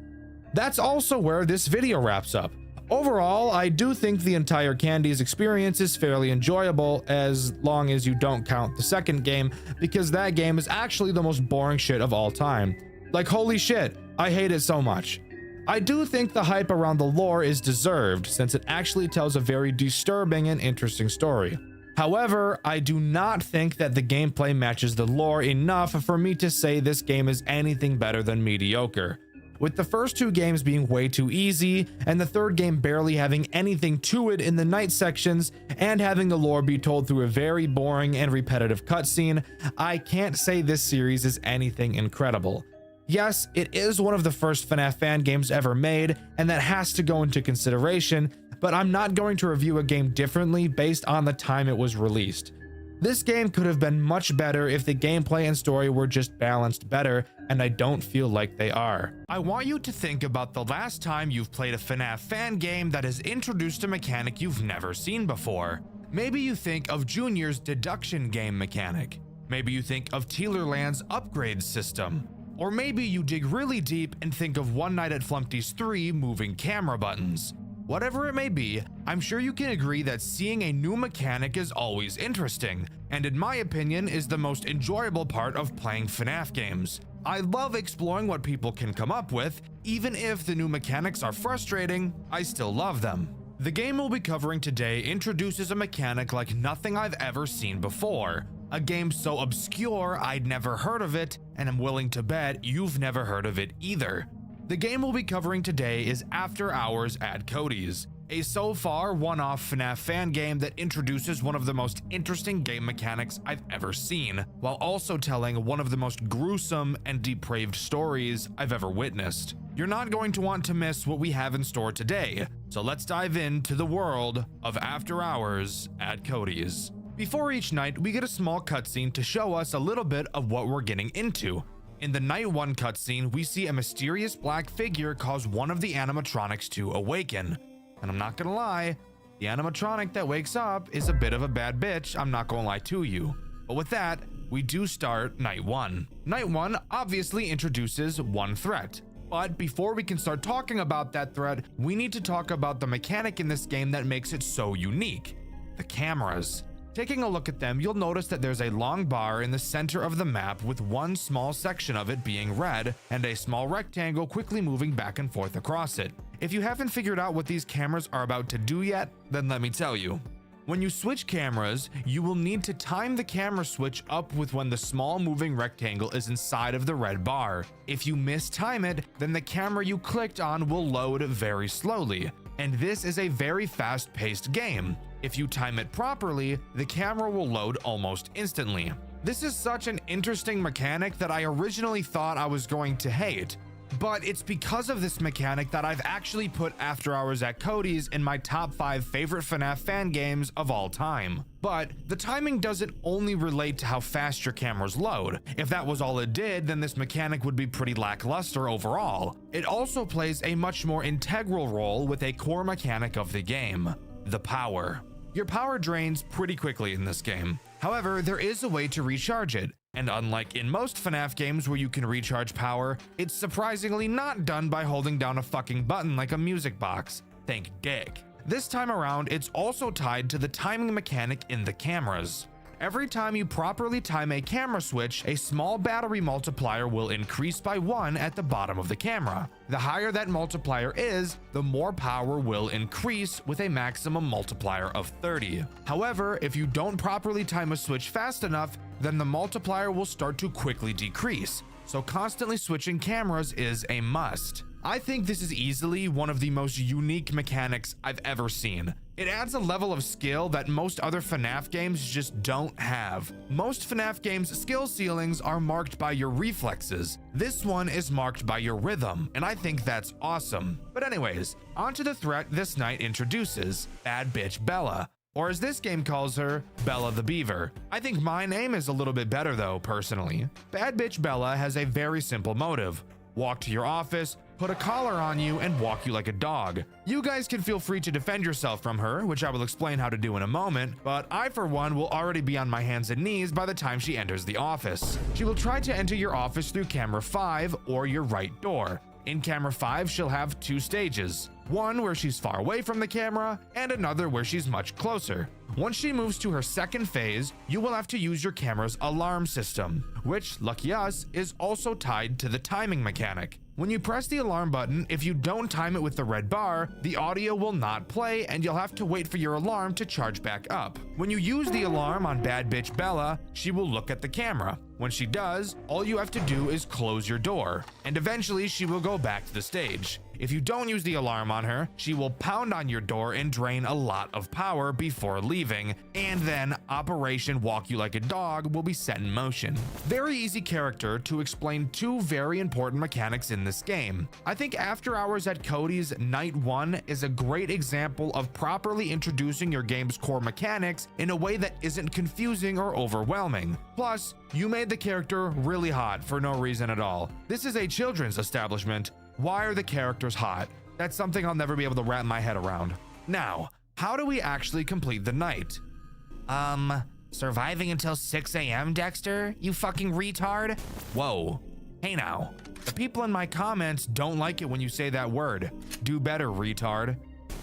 That's also where this video wraps up. Overall, I do think the entire Candy's experience is fairly enjoyable as long as you don't count the second game, because that game is actually the most boring shit of all time. Like, holy shit, I hate it so much. I do think the hype around the lore is deserved, since it actually tells a very disturbing and interesting story. However, I do not think that the gameplay matches the lore enough for me to say this game is anything better than mediocre. With the first two games being way too easy, and the third game barely having anything to it in the night sections, and having the lore be told through a very boring and repetitive cutscene, I can't say this series is anything incredible. Yes, it is one of the first FNAF fan games ever made, and that has to go into consideration, but I'm not going to review a game differently based on the time it was released. This game could have been much better if the gameplay and story were just balanced better, and I don't feel like they are. I want you to think about the last time you've played a FNAF fan game that has introduced a mechanic you've never seen before. Maybe you think of Junior's deduction game mechanic. Maybe you think of Teelerland's upgrade system. Or maybe you dig really deep and think of One Night at Flumpty's 3 moving camera buttons. Whatever it may be, I'm sure you can agree that seeing a new mechanic is always interesting, and in my opinion is the most enjoyable part of playing FNAF games. I love exploring what people can come up with. Even if the new mechanics are frustrating, I still love them. The game we'll be covering today introduces a mechanic like nothing I've ever seen before. A game so obscure I'd never heard of it, and I'm willing to bet you've never heard of it either. The game we'll be covering today is After Hours at Cody's, a so far one-off FNAF fan game that introduces one of the most interesting game mechanics I've ever seen, while also telling one of the most gruesome and depraved stories I've ever witnessed. You're not going to want to miss what we have in store today, so let's dive into the world of After Hours at Cody's. Before each night, we get a small cutscene to show us a little bit of what we're getting into. In the Night 1 cutscene, we see a mysterious black figure cause one of the animatronics to awaken. And I'm not gonna lie, the animatronic that wakes up is a bit of a bad bitch, I'm not gonna lie to you. But with that, we do start Night 1. Night 1 obviously introduces one threat. But before we can start talking about that threat, we need to talk about the mechanic in this game that makes it so unique: the cameras. Taking a look at them, you'll notice that there's a long bar in the center of the map with one small section of it being red and a small rectangle quickly moving back and forth across it. If you haven't figured out what these cameras are about to do yet, then let me tell you. When you switch cameras, you will need to time the camera switch up with when the small moving rectangle is inside of the red bar. If you mistime it, then the camera you clicked on will load very slowly. And this is a very fast-paced game. If you time it properly, the camera will load almost instantly. This is such an interesting mechanic that I originally thought I was going to hate, but it's because of this mechanic that I've actually put After Hours at Cody's in my top 5 favorite FNAF fan games of all time. But the timing doesn't only relate to how fast your cameras load. If that was all it did, then this mechanic would be pretty lackluster overall. It also plays a much more integral role with a core mechanic of the game: the power. Your power drains pretty quickly in this game. However, there is a way to recharge it, and unlike in most FNAF games where you can recharge power, it's surprisingly not done by holding down a fucking button like a music box. Thank dick. This time around, it's also tied to the timing mechanic in the cameras. Every time you properly time a camera switch, a small battery multiplier will increase by 1 at the bottom of the camera. The higher that multiplier is, the more power will increase, with a maximum multiplier of 30. However, if you don't properly time a switch fast enough, then the multiplier will start to quickly decrease. So constantly switching cameras is a must. I think this is easily one of the most unique mechanics I've ever seen. It adds a level of skill that most other FNAF games just don't have. Most FNAF games' skill ceilings are marked by your reflexes. This one is marked by your rhythm, and I think that's awesome. But anyways, onto the threat this night introduces: Bad Bitch Bella. or as this game calls her, Bella the Beaver. I think my name is a little bit better though, personally. Bad bitch Bella has a very simple motive. Walk to your office, put a collar on you, and walk you like a dog. You guys can feel free to defend yourself from her, which I will explain how to do in a moment, but I for one will already be on my hands and knees by the time she enters the office. She will try to enter your office through camera 5 or your right door. In camera 5, she'll have 2 stages. One where she's far away from the camera, and another where she's much closer. Once she moves to her second phase, you will have to use your camera's alarm system, which, lucky us, is also tied to the timing mechanic. When you press the alarm button, if you don't time it with the red bar, the audio will not play and you'll have to wait for your alarm to charge back up. When you use the alarm on Bad Bitch Bella, she will look at the camera. When she does, all you have to do is close your door, and eventually she will go back to the stage. If you don't use the alarm on her, she will pound on your door and drain a lot of power before leaving, and then Operation Walk You Like a Dog will be set in motion. Very easy character to explain 2 very important mechanics in this game. I think After Hours at Cody's Night 1 is a great example of properly introducing your game's core mechanics in a way that isn't confusing or overwhelming. Plus, you made the character really hot for no reason at all. This is a children's establishment. Why are the characters hot? That's something I'll never be able to wrap my head around. Now, how do we actually complete the night? Surviving until 6 a.m., Dxtr? You fucking retard? Whoa. Hey now. The people in my comments don't like it when you say that word. Do better, retard.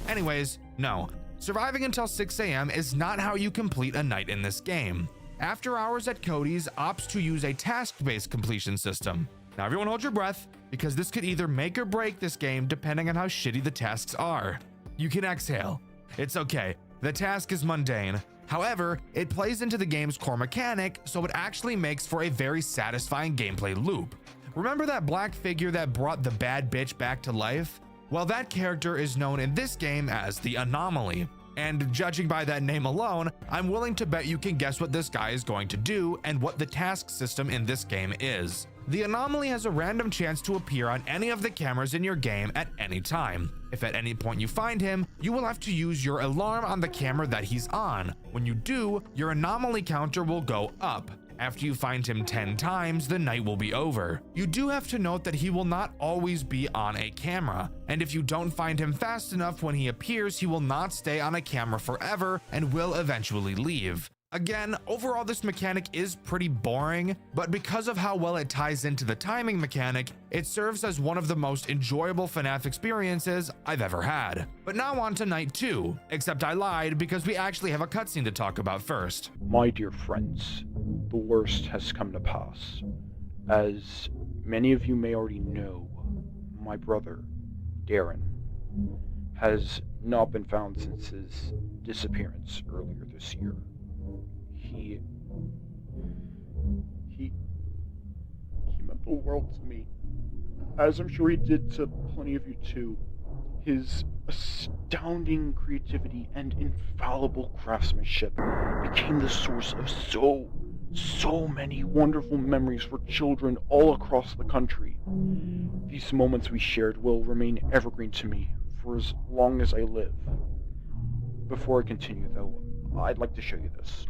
Anyways, no. Surviving until 6 a.m. is not how you complete a night in this game. After Hours at Cody's opts to use a task-based completion system. Now everyone hold your breath, because this could either make or break this game depending on how shitty the tasks are. You can exhale. It's okay. The task is mundane. However, it plays into the game's core mechanic, so it actually makes for a very satisfying gameplay loop. Remember that black figure that brought the bad bitch back to life? Well, that character is known in this game as the Anomaly. And judging by that name alone, I'm willing to bet you can guess what this guy is going to do and what the task system in this game is. The Anomaly has a random chance to appear on any of the cameras in your game at any time. If at any point you find him, you will have to use your alarm on the camera that he's on. When you do, your Anomaly counter will go up. After you find him 10 times, the night will be over. You do have to note that he will not always be on a camera, and if you don't find him fast enough when he appears, he will not stay on a camera forever and will eventually leave. Again, overall this mechanic is pretty boring, but because of how well it ties into the timing mechanic, it serves as one of the most enjoyable FNAF experiences I've ever had. But now on to night 2, except I lied because we actually have a cutscene to talk about first. My dear friends, the worst has come to pass. As many of you may already know, my brother, Darren, has not been found since his disappearance earlier this year. He meant the world to me, as I'm sure he did to plenty of you too. His astounding creativity and infallible craftsmanship became the source of so many wonderful memories for children all across the country. These moments we shared will remain evergreen to me for as long as I live. Before I continue though, I'd like to show you this.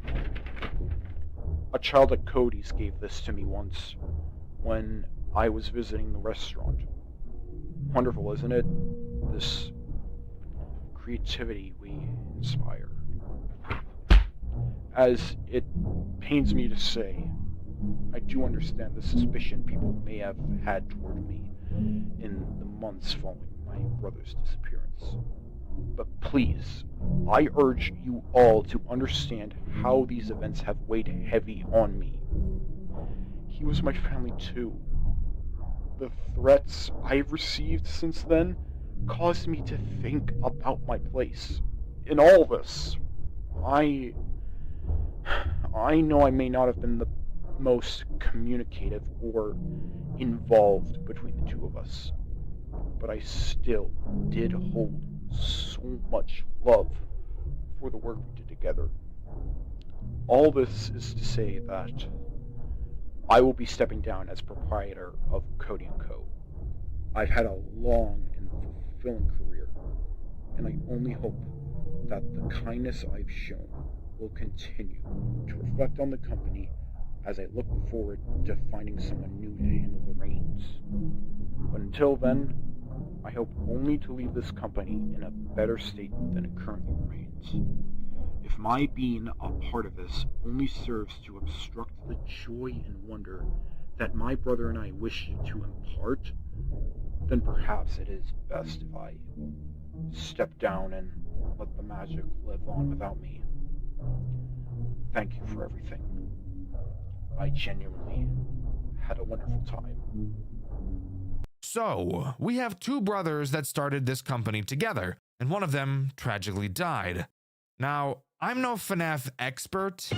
A child at Cody's gave this to me once when I was visiting the restaurant. Wonderful, isn't it? This creativity we inspire. As it pains me to say, I do understand the suspicion people may have had toward me in the months following my brother's disappearance. But please, I urge you all to understand how these events have weighed heavy on me. He was my family too. The threats I've received since then caused me to think about my place in all this. I know I may not have been the most communicative or involved between the two of us, but I still did hold so much love for the work we did together. All this is to say that I will be stepping down as proprietor of Cody & Co. I've had a long and fulfilling career, and I only hope that the kindness I've shown will continue to reflect on the company as I look forward to finding someone new to handle the reins. But until then, I hope only to leave this company in a better state than it currently remains. If my being a part of this only serves to obstruct the joy and wonder that my brother and I wish to impart, then perhaps it is best if I step down and let the magic live on without me. Thank you for everything. I genuinely had a wonderful time. So, we have two brothers that started this company together, and one of them tragically died. Now, I'm no FNAF expert.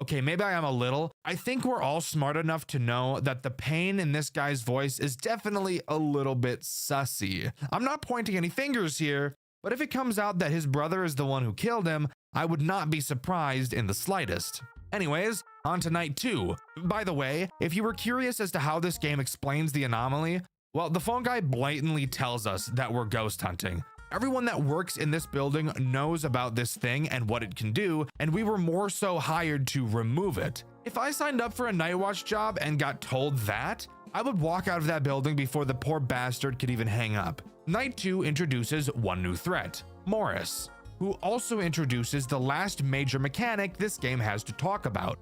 Okay, maybe I am a little. I think we're all smart enough to know that the pain in this guy's voice is definitely a little bit sussy. I'm not pointing any fingers here, but if it comes out that his brother is the one who killed him, I would not be surprised in the slightest. Anyways, on to night 2. By the way, if you were curious as to how this game explains the anomaly, well, the phone guy blatantly tells us that we're ghost hunting. Everyone that works in this building knows about this thing and what it can do, and we were more so hired to remove it. If I signed up for a night watch job and got told that, I would walk out of that building before the poor bastard could even hang up. Night 2 introduces one new threat, Morris, who also introduces the last major mechanic this game has to talk about,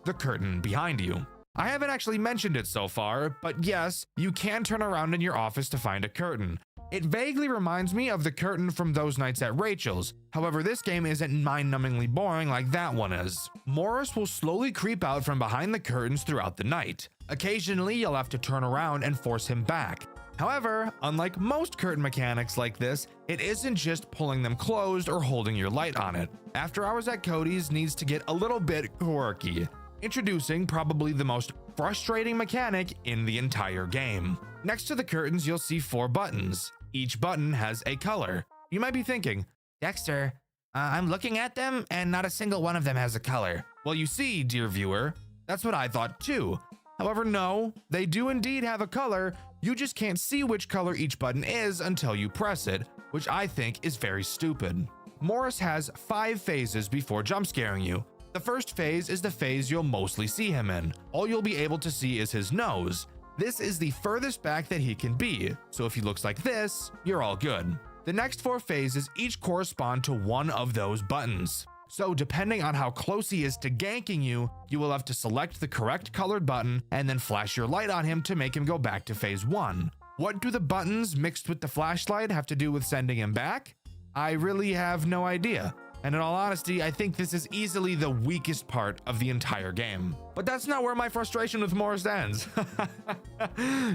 the curtain behind you. I haven't actually mentioned it so far, but yes, you can turn around in your office to find a curtain. It vaguely reminds me of the curtain from those nights at Rachel's. However, this game isn't mind-numbingly boring like that one is. Morris will slowly creep out from behind the curtains throughout the night. Occasionally, you'll have to turn around and force him back. However, unlike most curtain mechanics like this, it isn't just pulling them closed or holding your light on it. After Hours at Cody's needs to get a little bit quirky. Introducing probably the most frustrating mechanic in the entire game. Next to the curtains, you'll see 4 buttons. Each button has a color. You might be thinking, Dexter, I'm looking at them and not a single one of them has a color. Well, you see, dear viewer, that's what I thought too. However, no, they do indeed have a color. You just can't see which color each button is until you press it, which I think is very stupid. Morris has 5 phases before jump scaring you. The first phase is the phase you'll mostly see him in. All you'll be able to see is his nose. This is the furthest back that he can be, so if he looks like this, you're all good. The next 4 phases each correspond to one of those buttons. So depending on how close he is to ganking you, you will have to select the correct colored button and then flash your light on him to make him go back to phase 1. What do the buttons mixed with the flashlight have to do with sending him back? I really have no idea. And in all honesty, I think this is easily the weakest part of the entire game. But that's not where my frustration with Morris ends.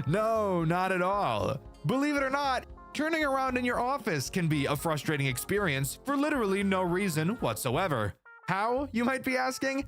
No, not at all. Believe it or not, turning around in your office can be a frustrating experience for literally no reason whatsoever. How, you might be asking?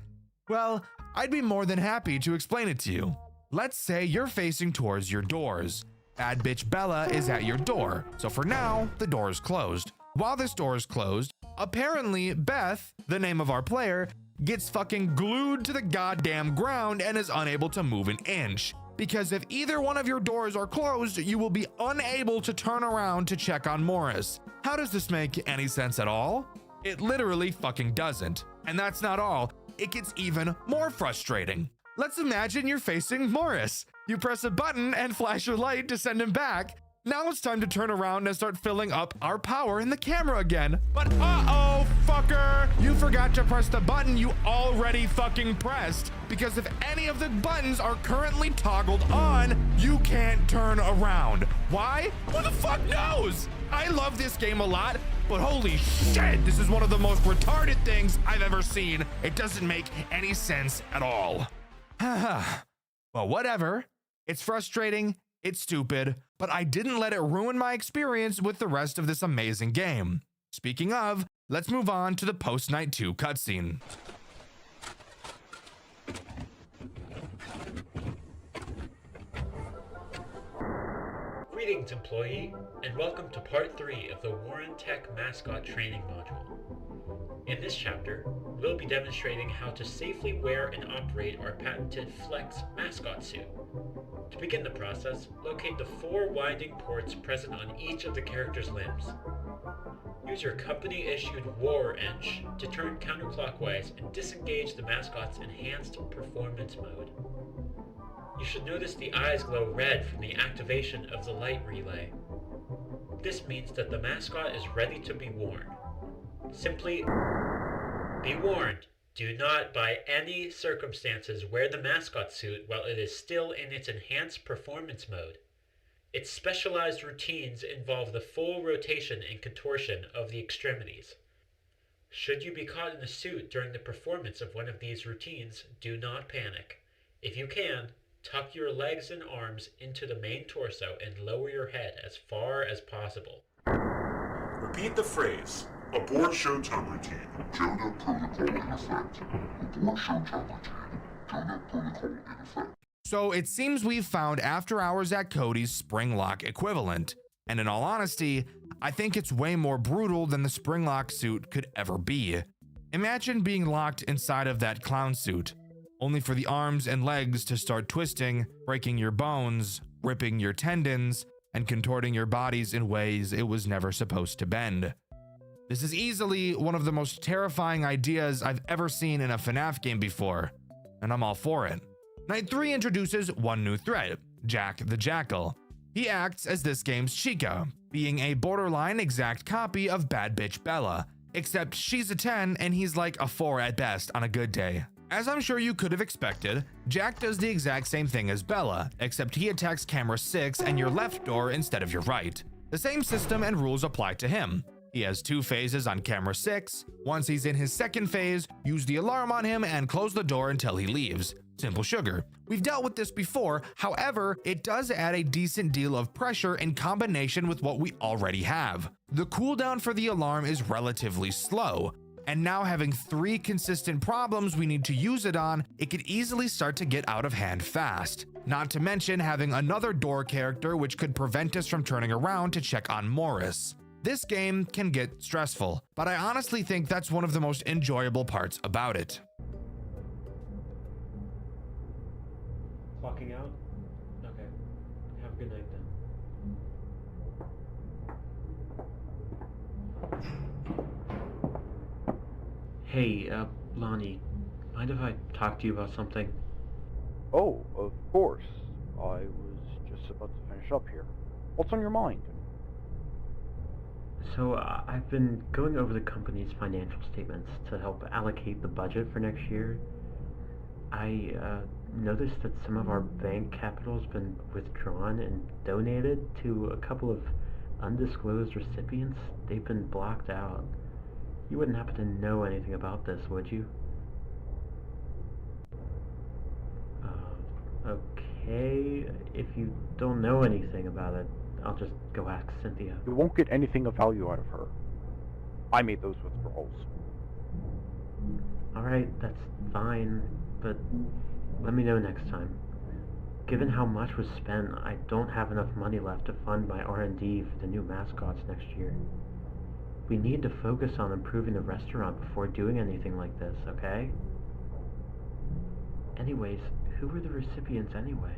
Well, I'd be more than happy to explain it to you. Let's say you're facing towards your doors. Bad bitch Bella is at your door, so for now, the door is closed. While this door is closed, apparently Beth, the name of our player, gets fucking glued to the goddamn ground and is unable to move an inch. Because if either one of your doors are closed, you will be unable to turn around to check on Morris. How does this make any sense at all? It literally fucking doesn't. And that's not all. It gets even more frustrating. Let's imagine you're facing Morris. You press a button and flash your light to send him back. Now it's time to turn around and start filling up our power in the camera again. But uh-oh, fucker! You forgot to press the button you already fucking pressed. Because if any of the buttons are currently toggled on, you can't turn around. Why? Who the fuck knows? I love this game a lot, but holy shit, this is one of the most retarded things I've ever seen. It doesn't make any sense at all. Well, whatever. It's frustrating. It's stupid, but I didn't let it ruin my experience with the rest of this amazing game. Speaking of, let's move on to the post-night 2 cutscene. Greetings, employee, and welcome to part 3 of the Warren Tech Mascot Training Module. In this chapter, we'll be demonstrating how to safely wear and operate our patented Flex mascot suit. To begin the process, locate the 4 winding ports present on each of the character's limbs. Use your company-issued war wrench to turn counterclockwise and disengage the mascot's enhanced performance mode. You should notice the eyes glow red from the activation of the light relay. This means that the mascot is ready to be worn. Simply be warned, do not by any circumstances wear the mascot suit while it is still in its enhanced performance mode. Its specialized routines involve the full rotation and contortion of the extremities. Should you be caught in a suit during the performance of one of these routines, do not panic. If you can, tuck your legs and arms into the main torso and lower your head as far as possible. Repeat the phrase. Abort Showtime routine. Jonah protocol in effect. Abort Showtime routine. Jonah protocol in effect. So it seems we've found After Hours at Cody's Spring Lock equivalent. And in all honesty, I think it's way more brutal than the Spring Lock suit could ever be. Imagine being locked inside of that clown suit, only for the arms and legs to start twisting, breaking your bones, ripping your tendons, and contorting your bodies in ways it was never supposed to bend. This is easily one of the most terrifying ideas I've ever seen in a FNAF game before, and I'm all for it. Night 3 introduces one new threat, Jack the Jackal. He acts as this game's Chica, being a borderline exact copy of Bad Bitch Bella, except she's a 10 and he's like a 4 at best on a good day. As I'm sure you could have expected, Jack does the exact same thing as Bella, except he attacks camera 6 and your left door instead of your right. The same system and rules apply to him. He has 2 phases on camera 6. Once he's in his second phase, use the alarm on him and close the door until he leaves. Simple sugar. We've dealt with this before, however, it does add a decent deal of pressure in combination with what we already have. The cooldown for the alarm is relatively slow, and now having 3 consistent problems we need to use it on, it could easily start to get out of hand fast. Not to mention having another door character which could prevent us from turning around to check on Morris. This game can get stressful, but I honestly think that's one of the most enjoyable parts about it. Clocking out? Okay. Have a good night then. Hey, Lonnie, mind if I talk to you about something? Oh, of course. I was just about to finish up here. What's on your mind? So, I've been going over the company's financial statements to help allocate the budget for next year. I noticed that some of our bank capital's been withdrawn and donated to a couple of undisclosed recipients. They've been blocked out. You wouldn't happen to know anything about this, would you? Okay, if you don't know anything about it, I'll just go ask Cynthia. You won't get anything of value out of her. I made those withdrawals. Alright, that's fine, but let me know next time. Given how much was spent, I don't have enough money left to fund my R&D for the new mascots next year. We need to focus on improving the restaurant before doing anything like this, okay? Anyways, who were the recipients anyway?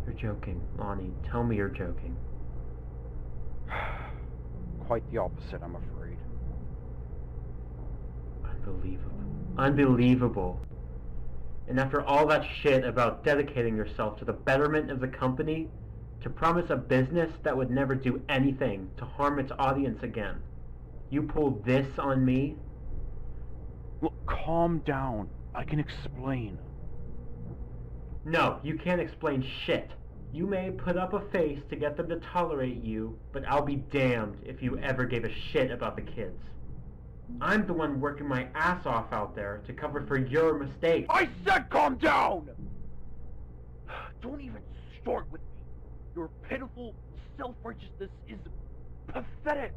You're joking, Lonnie. Tell me you're joking. Quite the opposite, I'm afraid. Unbelievable. Unbelievable. And after all that shit about dedicating yourself to the betterment of the company, to promise a business that would never do anything to harm its audience again, you pulled this on me? Look, calm down. I can explain. No, you can't explain shit. You may put up a face to get them to tolerate you, but I'll be damned if you ever gave a shit about the kids. I'm the one working my ass off out there to cover for your mistakes. I said calm down! Don't even start with me. Your pitiful self-righteousness is pathetic.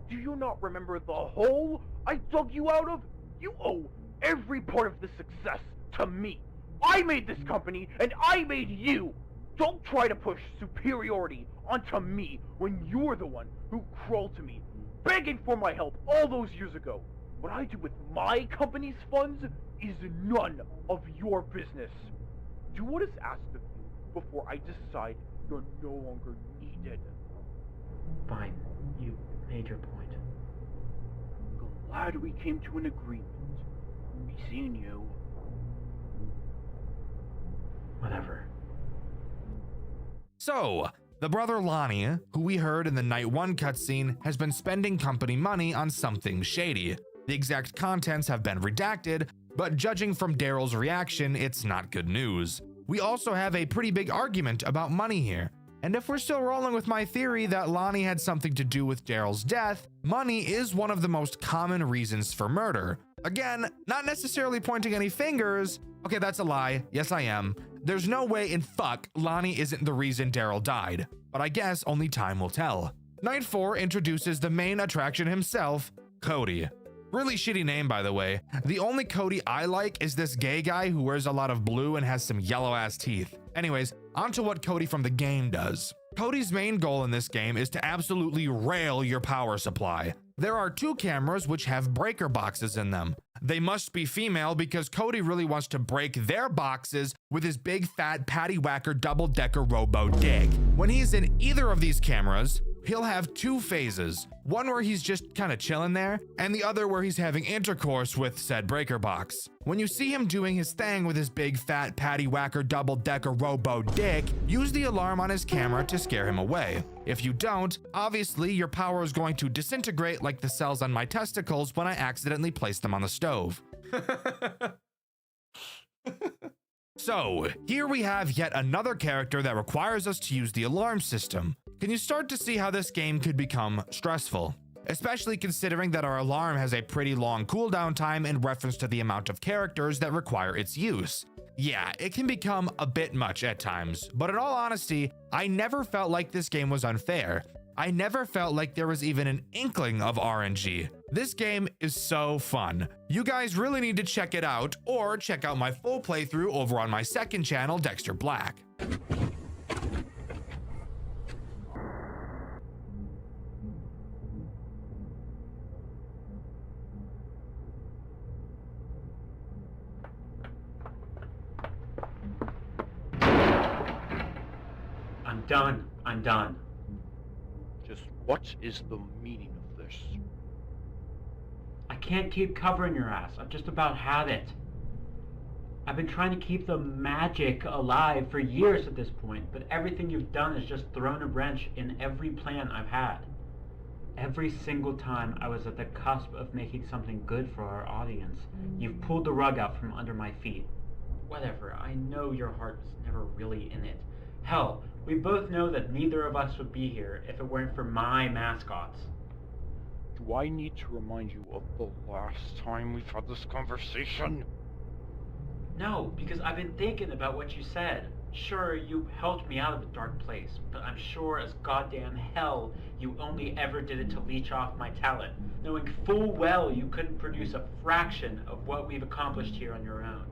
Do you not remember the hole I dug you out of? You owe every part of the success to me. I made this company, and I made you. Don't try to push superiority onto me when you're the one who crawled to me, begging for my help all those years ago. What I do with my company's funds is none of your business. Do what is asked of you before I decide you're no longer needed. Fine. You made your point. Glad we came to an agreement. Be seeing you. Whatever. So, the brother Lonnie, who we heard in the Night 1 cutscene, has been spending company money on something shady. The exact contents have been redacted, but judging from Daryl's reaction, it's not good news. We also have a pretty big argument about money here. And if we're still rolling with my theory that Lonnie had something to do with Daryl's death, money is one of the most common reasons for murder. Again, not necessarily pointing any fingers. Okay, that's a lie. Yes, I am. There's no way in fuck Lonnie isn't the reason Daryl died, but I guess only time will tell. Night 4 introduces the main attraction himself, Cody. Really shitty name, by the way. The only Cody I like is this gay guy who wears a lot of blue and has some yellow ass teeth. Anyways, onto what Cody from the game does. Cody's main goal in this game is to absolutely rail your power supply. There are 2 cameras which have breaker boxes in them. They must be female because Cody really wants to break their boxes with his big fat patty whacker double-decker robo dig. When he's in either of these cameras, he'll have 2 phases. One where he's just kind of chilling there, and the other where he's having intercourse with said breaker box. When you see him doing his thing with his big fat patty whacker double-decker robo dick, use the alarm on his camera to scare him away. If you don't, obviously your power is going to disintegrate like the cells on my testicles when I accidentally place them on the stove. So, here we have yet another character that requires us to use the alarm system. Can you start to see how this game could become stressful? Especially considering that our alarm has a pretty long cooldown time in reference to the amount of characters that require its use. Yeah, it can become a bit much at times, but in all honesty, I never felt like this game was unfair. I never felt like there was even an inkling of RNG. This game is so fun. You guys really need to check it out, or check out my full playthrough over on my second channel, Dxtr Black. I'm done. Just what is the meaning of this? I can't keep covering your ass. I've just about had it. I've been trying to keep the magic alive for years at this point, but everything you've done has just thrown a wrench in every plan I've had. Every single time I was at the cusp of making something good for our audience, you've pulled the rug out from under my feet. Whatever, I know your heart was never really in it. Hell, we both know that neither of us would be here if it weren't for my mascots. Do I need to remind you of the last time we've had this conversation? No, because I've been thinking about what you said. Sure, you helped me out of a dark place, but I'm sure as goddamn hell you only ever did it to leech off my talent, knowing full well you couldn't produce a fraction of what we've accomplished here on your own.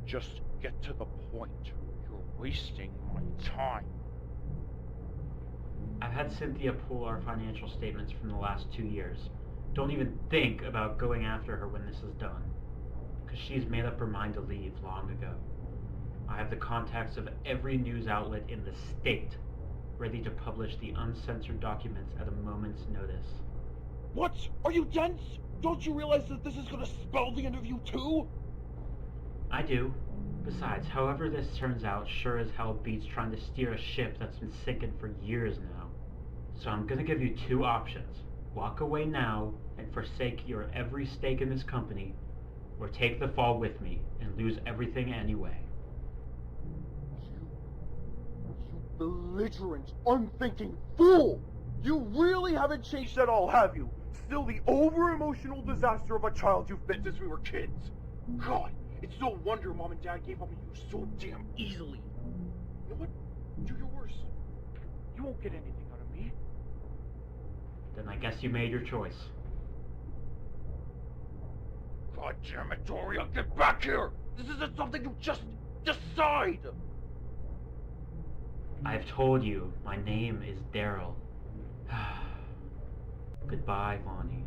Just get to the point. You're wasting my time. I've had Cynthia pull our financial statements from the last 2 years. Don't even think about going after her when this is done, because she's made up her mind to leave long ago. I have the contacts of every news outlet in the state, ready to publish the uncensored documents at a moment's notice. What? Are you dense? Don't you realize that this is gonna spell the end of you too? I do. Besides, however this turns out sure as hell beats trying to steer a ship that's been sinking for years now. So I'm gonna give you 2 options. Walk away now and forsake your every stake in this company, or take the fall with me and lose everything anyway. You belligerent, unthinking fool! You really haven't changed at all, have you? Still the over-emotional disaster of a child you've been since we were kids. God, it's no wonder Mom and Dad gave up on you so damn easily. You know what? Do your worst. You won't get anything out of me. Then I guess you made your choice. God damn it, Doria, get back here! This isn't something you just decide! I've told you, my name is Daryl. Goodbye, Vonnie.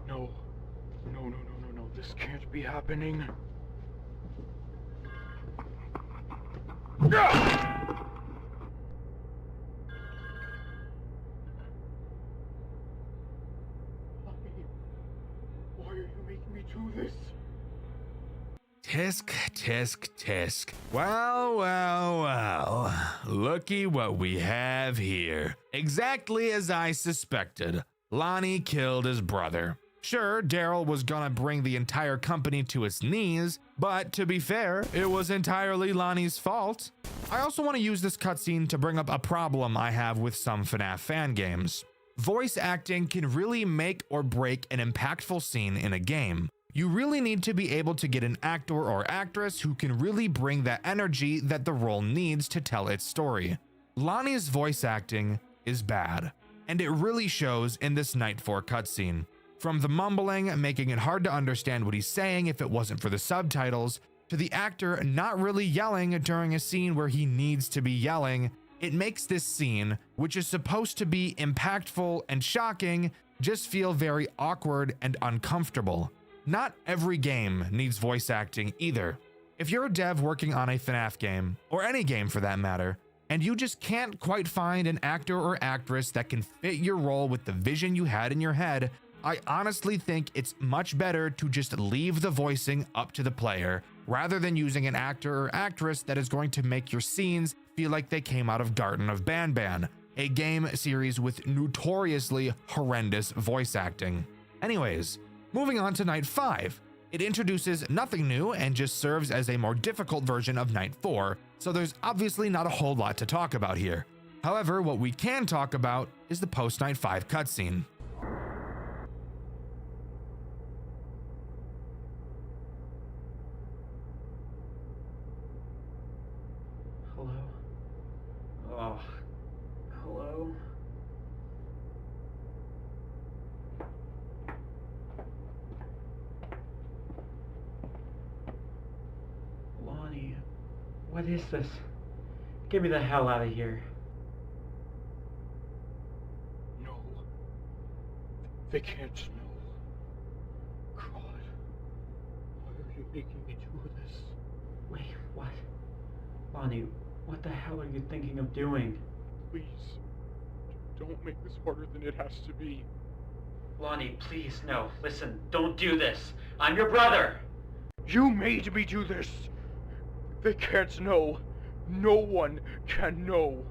No. No, this can't be happening. Why are you making me do this? Tisk, tisk, tisk. Well. Looky what we have here. Exactly as I suspected. Lonnie killed his brother. Sure, Daryl was gonna bring the entire company to its knees, but to be fair, it was entirely Lonnie's fault. I also want to use this cutscene to bring up a problem I have with some FNAF fan games. Voice acting can really make or break an impactful scene in a game. You really need to be able to get an actor or actress who can really bring that energy that the role needs to tell its story. Lonnie's voice acting is bad, and it really shows in this Night 4 cutscene. From the mumbling, making it hard to understand what he's saying if it wasn't for the subtitles, to the actor not really yelling during a scene where he needs to be yelling, it makes this scene, which is supposed to be impactful and shocking, just feel very awkward and uncomfortable. Not every game needs voice acting either. If you're a dev working on a FNAF game, or any game for that matter, and you just can't quite find an actor or actress that can fit your role with the vision you had in your head, I honestly think it's much better to just leave the voicing up to the player, rather than using an actor or actress that is going to make your scenes feel like they came out of Garden of Banban, a game series with notoriously horrendous voice acting. Anyways, moving on to Night 5. It introduces nothing new and just serves as a more difficult version of Night 4, so there's obviously not a whole lot to talk about here. However, what we can talk about is the post-Night 5 cutscene. Hello? Oh, hello? Lonnie, what is this? Get me the hell out of here. No. They can't know. God. Why are you making me do this? Wait, what? Lonnie, what the hell are you thinking of doing? Please, don't make this harder than it has to be. Lonnie, please, no. Listen, don't do this. I'm your brother! You made me do this! They can't know. No one can know.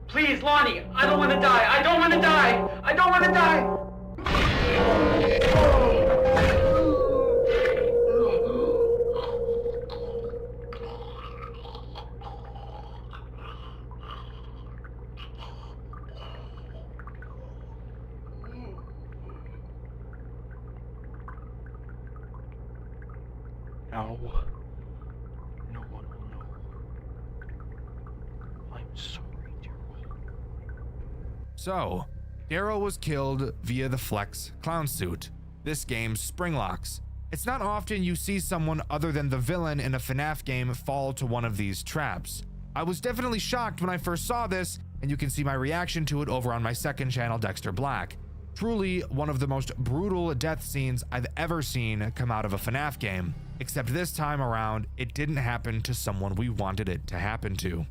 Please, Lonnie! I don't want to die! I don't want to die! I don't want to die! Now, no one will know. I'm sorry, Daryl. So, Daryl was killed via the Flex clown suit, this game's Springlocks. It's not often you see someone other than the villain in a FNAF game fall to one of these traps. I was definitely shocked when I first saw this, and you can see my reaction to it over on my second channel, Dxtr Black. Truly one of the most brutal death scenes I've ever seen come out of a FNAF game, except this time around, it didn't happen to someone we wanted it to happen to.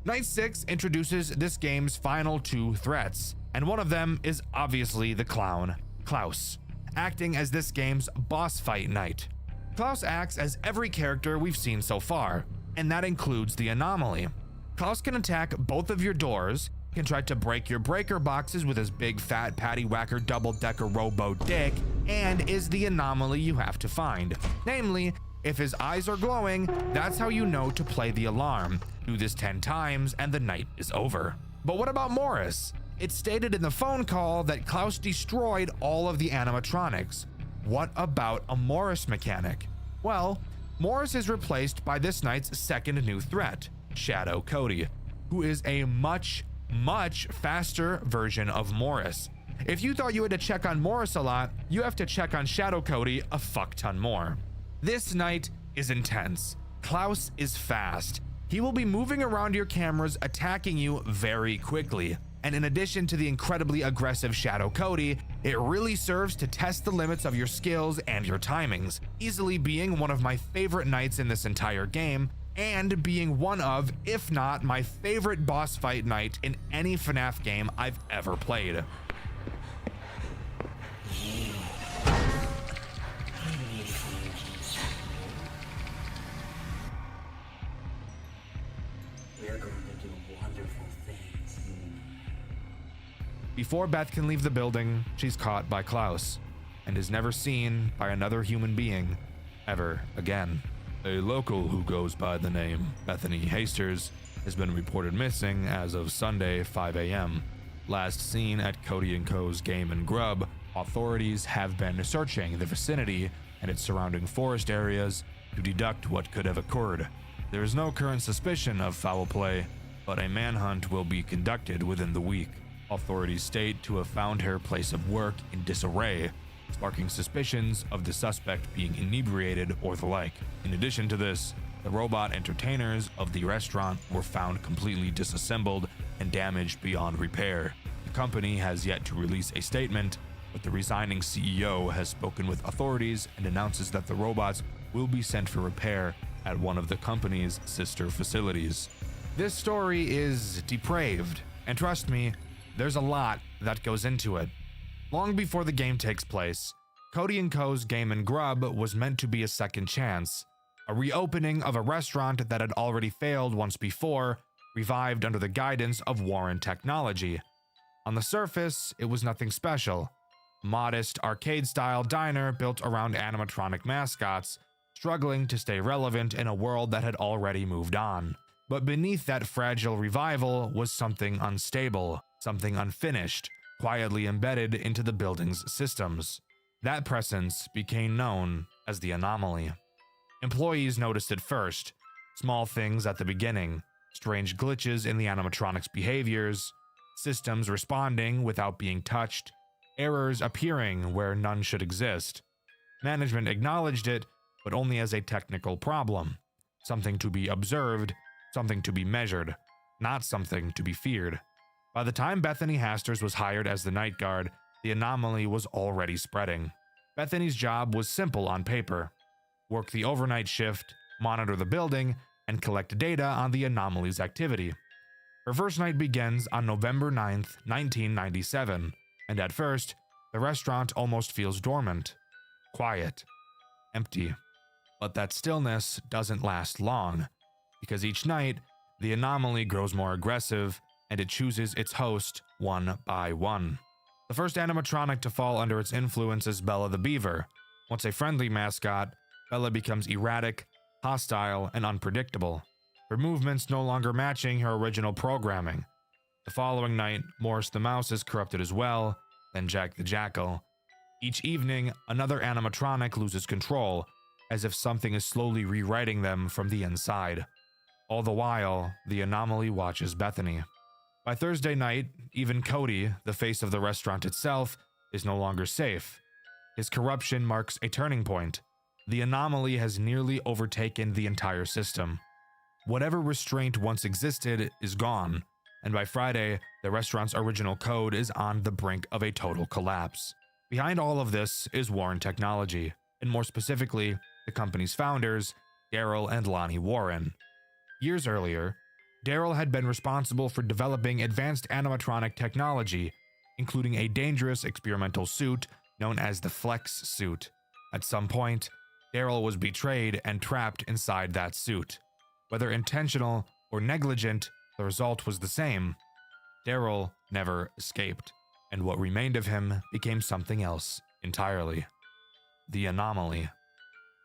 Night 6 introduces this game's final 2 threats, and one of them is obviously the clown, Klaus, acting as this game's boss fight night. Klaus acts as every character we've seen so far, and that includes the anomaly. Klaus can attack both of your doors, can try to break your breaker boxes with his big fat patty whacker double-decker robo dick, and is the anomaly you have to find. Namely, if his eyes are glowing, that's how you know to play the alarm. Do this 10 times and the night is over. But what about Morris? It's stated in the phone call that Klaus destroyed all of the animatronics. What about a Morris mechanic? Well, Morris is replaced by this night's second new threat, Shadow Cody, who is a much faster version of Morris. If you thought you had to check on Morris a lot, you have to check on Shadow Cody a fuck ton more. This night is intense. Klaus is fast. He will be moving around your cameras, attacking you very quickly. And in addition to the incredibly aggressive Shadow Cody, it really serves to test the limits of your skills and your timings, easily being one of my favorite nights in this entire game, and being one of, if not my favorite boss fight night in any FNAF game I've ever played. We're going to do wonderful things. Before Beth can leave the building, she's caught by Klaus and is never seen by another human being ever again. A local who goes by the name Bethany Hasters has been reported missing as of Sunday 5 a.m. Last seen at Cody & Co.'s Game and Grub, authorities have been searching the vicinity and its surrounding forest areas to deduct what could have occurred. There is no current suspicion of foul play, but a manhunt will be conducted within the week. Authorities state to have found her place of work in disarray, sparking suspicions of the suspect being inebriated or the like. In addition to this, the robot entertainers of the restaurant were found completely disassembled and damaged beyond repair. The company has yet to release a statement, but the resigning CEO has spoken with authorities and announces that the robots will be sent for repair at one of the company's sister facilities. This story is depraved, and trust me, there's a lot that goes into it. Long before the game takes place, Cody & Co.'s Game and Grub was meant to be a second chance, a reopening of a restaurant that had already failed once before, revived under the guidance of Warren Technology. On the surface, it was nothing special. A modest arcade-style diner built around animatronic mascots, struggling to stay relevant in a world that had already moved on. But beneath that fragile revival was something unstable, something unfinished, quietly embedded into the building's systems. That presence became known as the anomaly. Employees noticed it first, small things at the beginning, strange glitches in the animatronics' behaviors, systems responding without being touched, errors appearing where none should exist. Management acknowledged it, but only as a technical problem, something to be observed, something to be measured, not something to be feared. By the time Bethany Hasters was hired as the night guard, the anomaly was already spreading. Bethany's job was simple on paper: work the overnight shift, monitor the building, and collect data on the anomaly's activity. Her first night begins on November 9th, 1997, and at first, the restaurant almost feels dormant, quiet, empty. But that stillness doesn't last long, because each night, the anomaly grows more aggressive, and it chooses its host one by one. The first animatronic to fall under its influence is Bella the Beaver. Once a friendly mascot, Bella becomes erratic, hostile, and unpredictable, her movements no longer matching her original programming. The following night, Morris the Mouse is corrupted as well, then Jack the Jackal. Each evening, another animatronic loses control, as if something is slowly rewriting them from the inside. All the while, the anomaly watches Bethany. By Thursday night, even Cody, the face of the restaurant itself, is no longer safe. His corruption marks a turning point. The anomaly has nearly overtaken the entire system. Whatever restraint once existed is gone, and by Friday, the restaurant's original code is on the brink of a total collapse. Behind all of this is Warren Technology, and more specifically, the company's founders, Daryl and Lonnie Warren. Years earlier, Daryl had been responsible for developing advanced animatronic technology, including a dangerous experimental suit known as the Flex suit. At some point, Daryl was betrayed and trapped inside that suit. Whether intentional or negligent, the result was the same. Daryl never escaped, and what remained of him became something else entirely. The anomaly.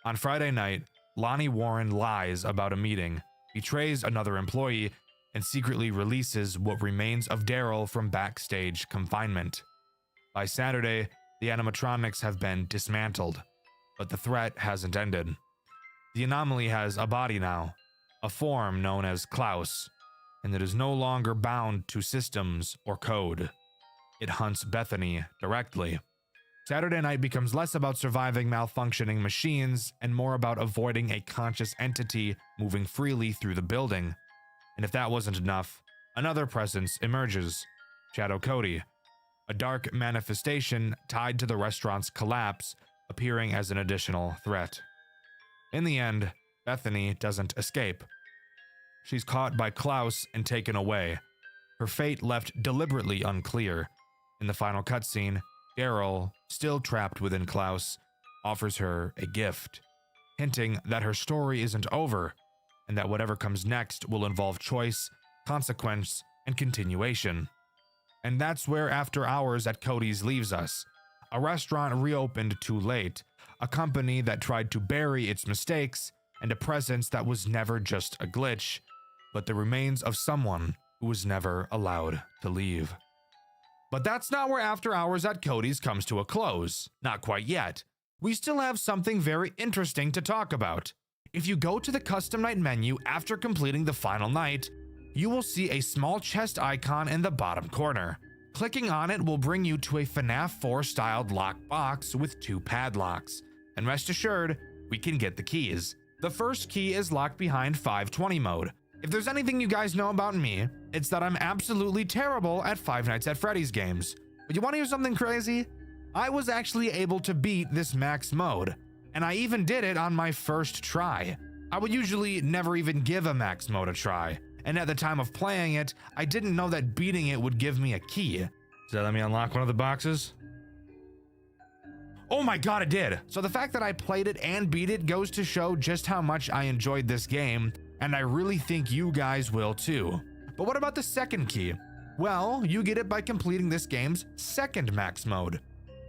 On Friday night, Lonnie Warren lies about a meeting, betrays another employee, and secretly releases what remains of Daryl from backstage confinement. By Saturday, the animatronics have been dismantled, but the threat hasn't ended. The anomaly has a body now, a form known as Klaus, and it is no longer bound to systems or code. It hunts Bethany directly. Saturday night becomes less about surviving malfunctioning machines and more about avoiding a conscious entity moving freely through the building. And if that wasn't enough, another presence emerges: Shadow Cody, a dark manifestation tied to the restaurant's collapse, appearing as an additional threat. In the end, Bethany doesn't escape. she's caught by Klaus and taken away. Her fate left deliberately unclear. In the final cutscene, Daryl, still trapped within Klaus, offers her a gift, hinting that her story isn't over and that whatever comes next will involve choice, consequence, and continuation. And that's where After Hours at Cody's leaves us. A restaurant reopened too late, a company that tried to bury its mistakes, and a presence that was never just a glitch, but the remains of someone who was never allowed to leave. But that's not where After Hours at Cody's comes to a close. Not quite yet. We still have something very interesting to talk about. If you go to the custom night menu after completing the final night, you will see a small chest icon in the bottom corner. Clicking on it will bring you to a FNAF 4 styled lock box with 2 padlocks. And rest assured, we can get the keys. The first key is locked behind 520 mode. If there's anything you guys know about me, it's that I'm absolutely terrible at Five Nights at Freddy's games. But you want to hear something crazy? I was actually able to beat this max mode, and I even did it on my first try. I would usually never even give a max mode a try, and at the time of playing it, I didn't know that beating it would give me a key. Does that let me unlock one of the boxes? Oh my god, it did! So the fact that I played it and beat it goes to show just how much I enjoyed this game, and I really think you guys will too. But what about the second key? Well, you get it by completing this game's second max mode,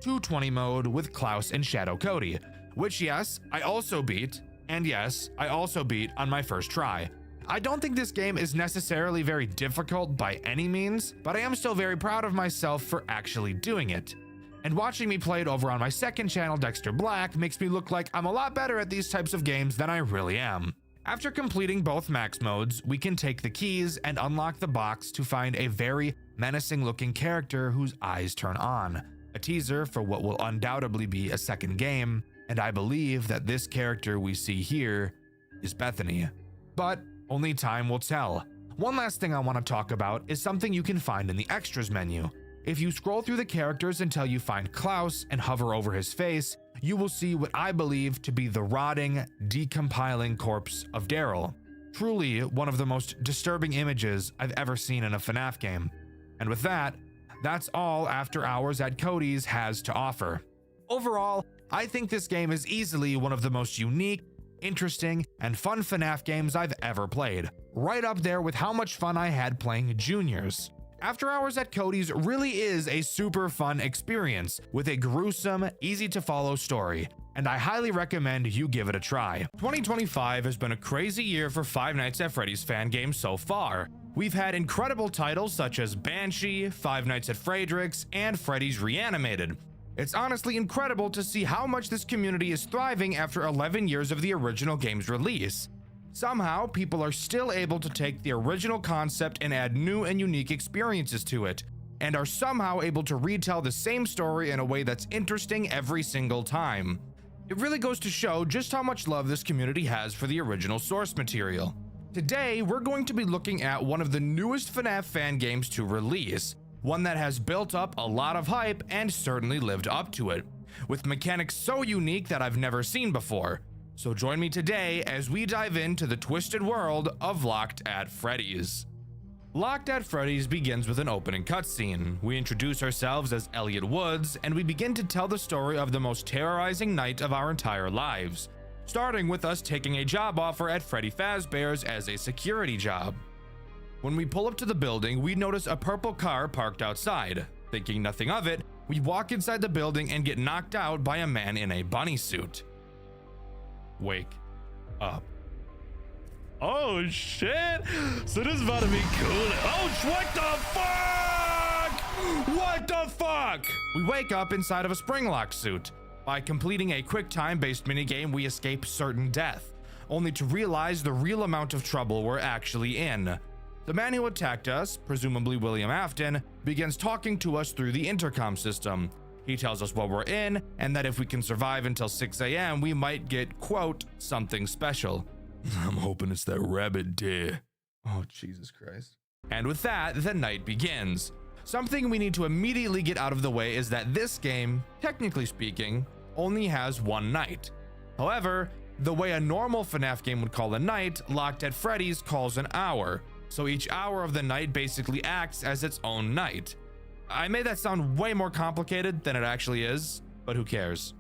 220 mode with Klaus and Shadow Cody, which yes, I also beat, and yes, I also beat on my first try. I don't think this game is necessarily very difficult by any means, but I am still very proud of myself for actually doing it. And watching me play it over on my second channel, Dxtr Black, makes me look like I'm a lot better at these types of games than I really am. After completing both max modes, we can take the keys and unlock the box to find a very menacing looking character whose eyes turn on, a teaser for what will undoubtedly be a second game, and I believe that this character we see here is Bethany. But only time will tell. One last thing I want to talk about is something you can find in the extras menu. If you scroll through the characters until you find Klaus and hover over his face, you will see what I believe to be the rotting, decompiling corpse of Daryl. Truly one of the most disturbing images I've ever seen in a FNAF game. And with that, that's all After Hours at Cody's has to offer. Overall, I think this game is easily one of the most unique, interesting, and fun FNAF games I've ever played. Right up there with how much fun I had playing Juniors. After Hours at Cody's really is a super fun experience with a gruesome, easy to follow story, and I highly recommend you give it a try. 2025 has been a crazy year for Five Nights at Freddy's fan games so far. We've had incredible titles such as Banshee, Five Nights at Frederick's, and Freddy's Reanimated. It's honestly incredible to see how much this community is thriving after 11 years of the original game's release. Somehow, people are still able to take the original concept and add new and unique experiences to it, and are somehow able to retell the same story in a way that's interesting every single time. It really goes to show just how much love this community has for the original source material. Today, we're going to be looking at one of the newest FNAF fan games to release, one that has built up a lot of hype and certainly lived up to it, with mechanics so unique that I've never seen before. So join me today as we dive into the twisted world of Locked at Freddy's. Locked at Freddy's begins with an opening cutscene. We introduce ourselves as Elliot Woods, and we begin to tell the story of the most terrorizing night of our entire lives, starting with us taking a job offer at Freddy Fazbear's as a security job. When we pull up to the building, we notice a purple car parked outside. Thinking nothing of it, we walk inside the building and get knocked out by a man in a bunny suit. Wake up. Oh shit! So this is about to be cool. Oh, what the fuck? What the fuck? We wake up inside of a Springlock suit. By completing a quick time-based minigame, we escape certain death, only to realize the real amount of trouble we're actually in. The man who attacked us, presumably William Afton, begins talking to us through the intercom system. He tells us what we're in, and that if we can survive until 6 a.m., we might get, quote, something special. I'm hoping it's that rabbit deer. Oh, Jesus Christ. And with that, the night begins. Something we need to immediately get out of the way is that this game, technically speaking, only has one night. However, The way a normal FNAF game would call a night, Locked at Freddy's calls an hour. So each hour of the night basically acts as its own night. I made that sound way more complicated than it actually is, but who cares?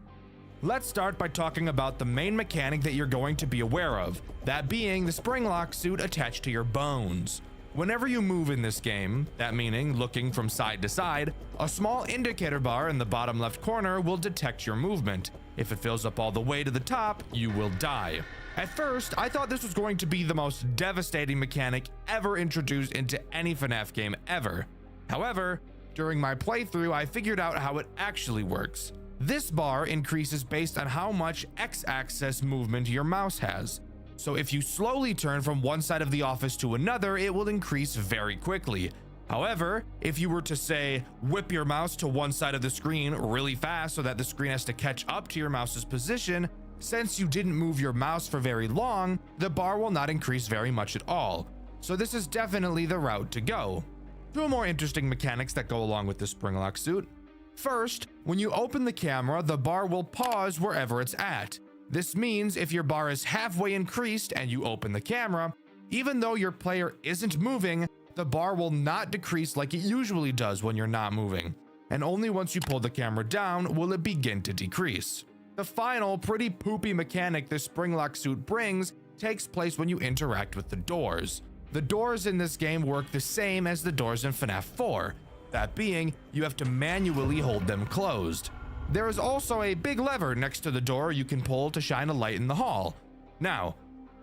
Let's start by talking about the main mechanic that you're going to be aware of, that being the spring lock suit attached to your bones. Whenever you move in this game, that meaning looking from side to side, a small indicator bar in the bottom left corner will detect your movement. If it fills up all the way to the top, you will die. At first, I thought this was going to be the most devastating mechanic ever introduced into any FNAF game ever. However, during my playthrough, I figured out how it actually works. This bar increases based on how much X-axis movement your mouse has. So if you slowly turn from one side of the office to another, it will increase very quickly. However, if you were to say, whip your mouse to one side of the screen really fast so that the screen has to catch up to your mouse's position, since you didn't move your mouse for very long, the bar will not increase very much at all. So this is definitely the route to go. Two more interesting mechanics that go along with the spring lock suit. First, when you open the camera, the bar will pause wherever it's at. This means if your bar is halfway increased and you open the camera, even though your player isn't moving, the bar will not decrease like it usually does when you're not moving. And only once you pull the camera down will it begin to decrease. The final pretty poopy mechanic this spring lock suit brings takes place when you interact with the doors. The doors in this game work the same as the doors in FNAF 4. That being, you have to manually hold them closed. There is also a big lever next to the door you can pull to shine a light in the hall. Now,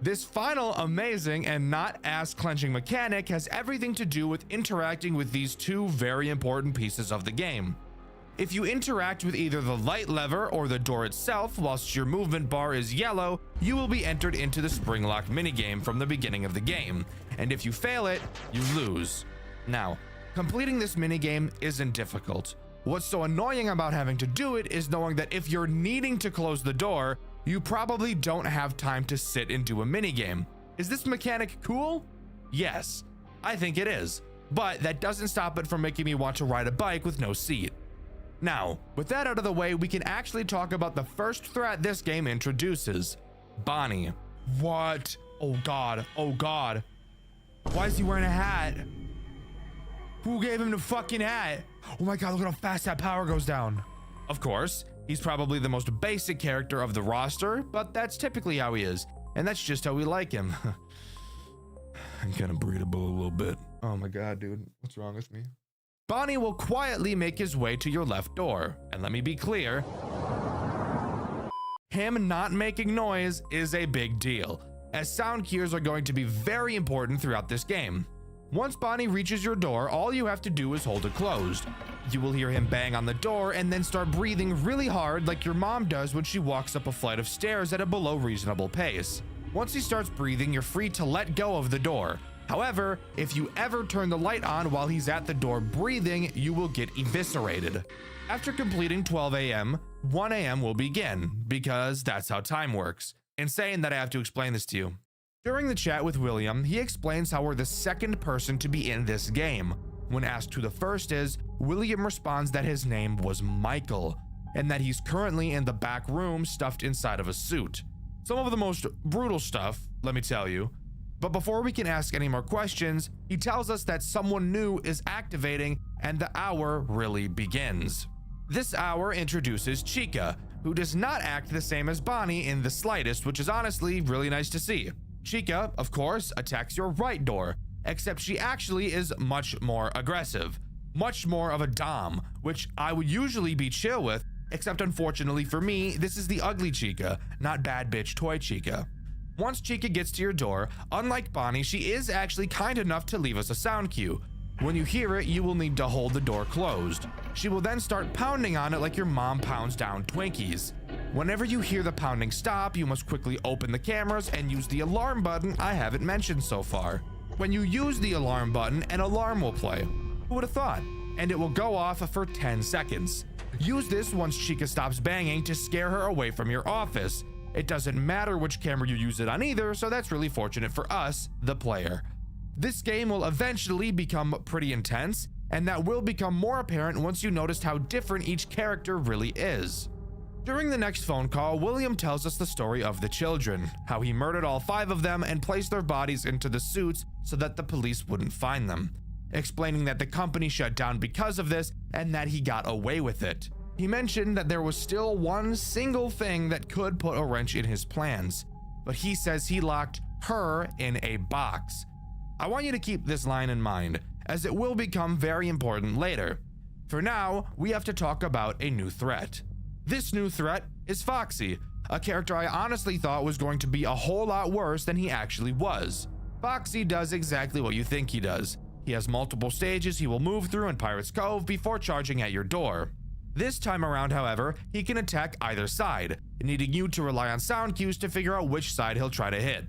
this final amazing and not ass-clenching mechanic has everything to do with interacting with these two very important pieces of the game. If you interact with either the light lever or the door itself whilst your movement bar is yellow, you will be entered into the spring lock minigame from the beginning of the game, and if you fail it, you lose. Now, completing this minigame isn't difficult. What's so annoying about having to do it is knowing that if you're needing to close the door, you probably don't have time to sit and do a minigame. Is this mechanic cool? Yes, I think it is, but that doesn't stop it from making me want to ride a bike with no seat. Now, with that out of the way, we can actually talk about the first threat this game introduces. Bonnie. What? Oh god, oh god. Why is he wearing a hat? Who gave him the fucking hat? Oh my god, look at how fast that power goes down. Of course, he's probably the most basic character of the roster, but that's typically how he is, and that's just how we like him. I'm kinda breathable a little bit. Oh my god, dude, what's wrong with me? Bonnie will quietly make his way to your left door, and let me be clear, him not making noise is a big deal, as sound cues are going to be very important throughout this game. Once Bonnie reaches your door, all you have to do is hold it closed. You will hear him bang on the door and then start breathing really hard like your mom does when she walks up a flight of stairs at a below reasonable pace. Once he starts breathing, you're free to let go of the door. However, if you ever turn the light on while he's at the door breathing, you will get eviscerated. After completing 12 a.m., 1 a.m. will begin, because that's how time works. Insane that I have to explain this to you. During the chat with William, he explains how we're the second person to be in this game. When asked who the first is, William responds that his name was Michael, and that he's currently in the back room stuffed inside of a suit. Some of the most brutal stuff, let me tell you. But before we can ask any more questions, he tells us that someone new is activating and the hour really begins. This hour introduces Chica, who does not act the same as Bonnie in the slightest, which is honestly really nice to see. Chica, of course, attacks your right door, except she actually is much more aggressive. Much more of a dom, which I would usually be chill with, except unfortunately for me, this is the ugly Chica, not bad bitch toy Chica. Once Chica gets to your door, unlike Bonnie, she is actually kind enough to leave us a sound cue. When you hear it, you will need to hold the door closed. She will then start pounding on it like your mom pounds down Twinkies. Whenever you hear the pounding stop, you must quickly open the cameras and use the alarm button I haven't mentioned so far. When you use the alarm button, an alarm will play. Who would have thought? And it will go off for 10 seconds. Use this once Chica stops banging to scare her away from your office. It doesn't matter which camera you use it on either, so that's really fortunate for us, the player. This game will eventually become pretty intense, and that will become more apparent once you notice how different each character really is. During the next phone call, William tells us the story of the children, how he murdered all 5 of them and placed their bodies into the suits so that the police wouldn't find them, explaining that the company shut down because of this and that he got away with it. He mentioned that there was still one single thing that could put a wrench in his plans, but he says he locked her in a box. I want you to keep this line in mind, as it will become very important later. For now, we have to talk about a new threat. This new threat is Foxy, a character I honestly thought was going to be a whole lot worse than he actually was. Foxy does exactly what you think he does. He has multiple stages he will move through in Pirate's Cove before charging at your door. This time around, however, he can attack either side, needing you to rely on sound cues to figure out which side he'll try to hit.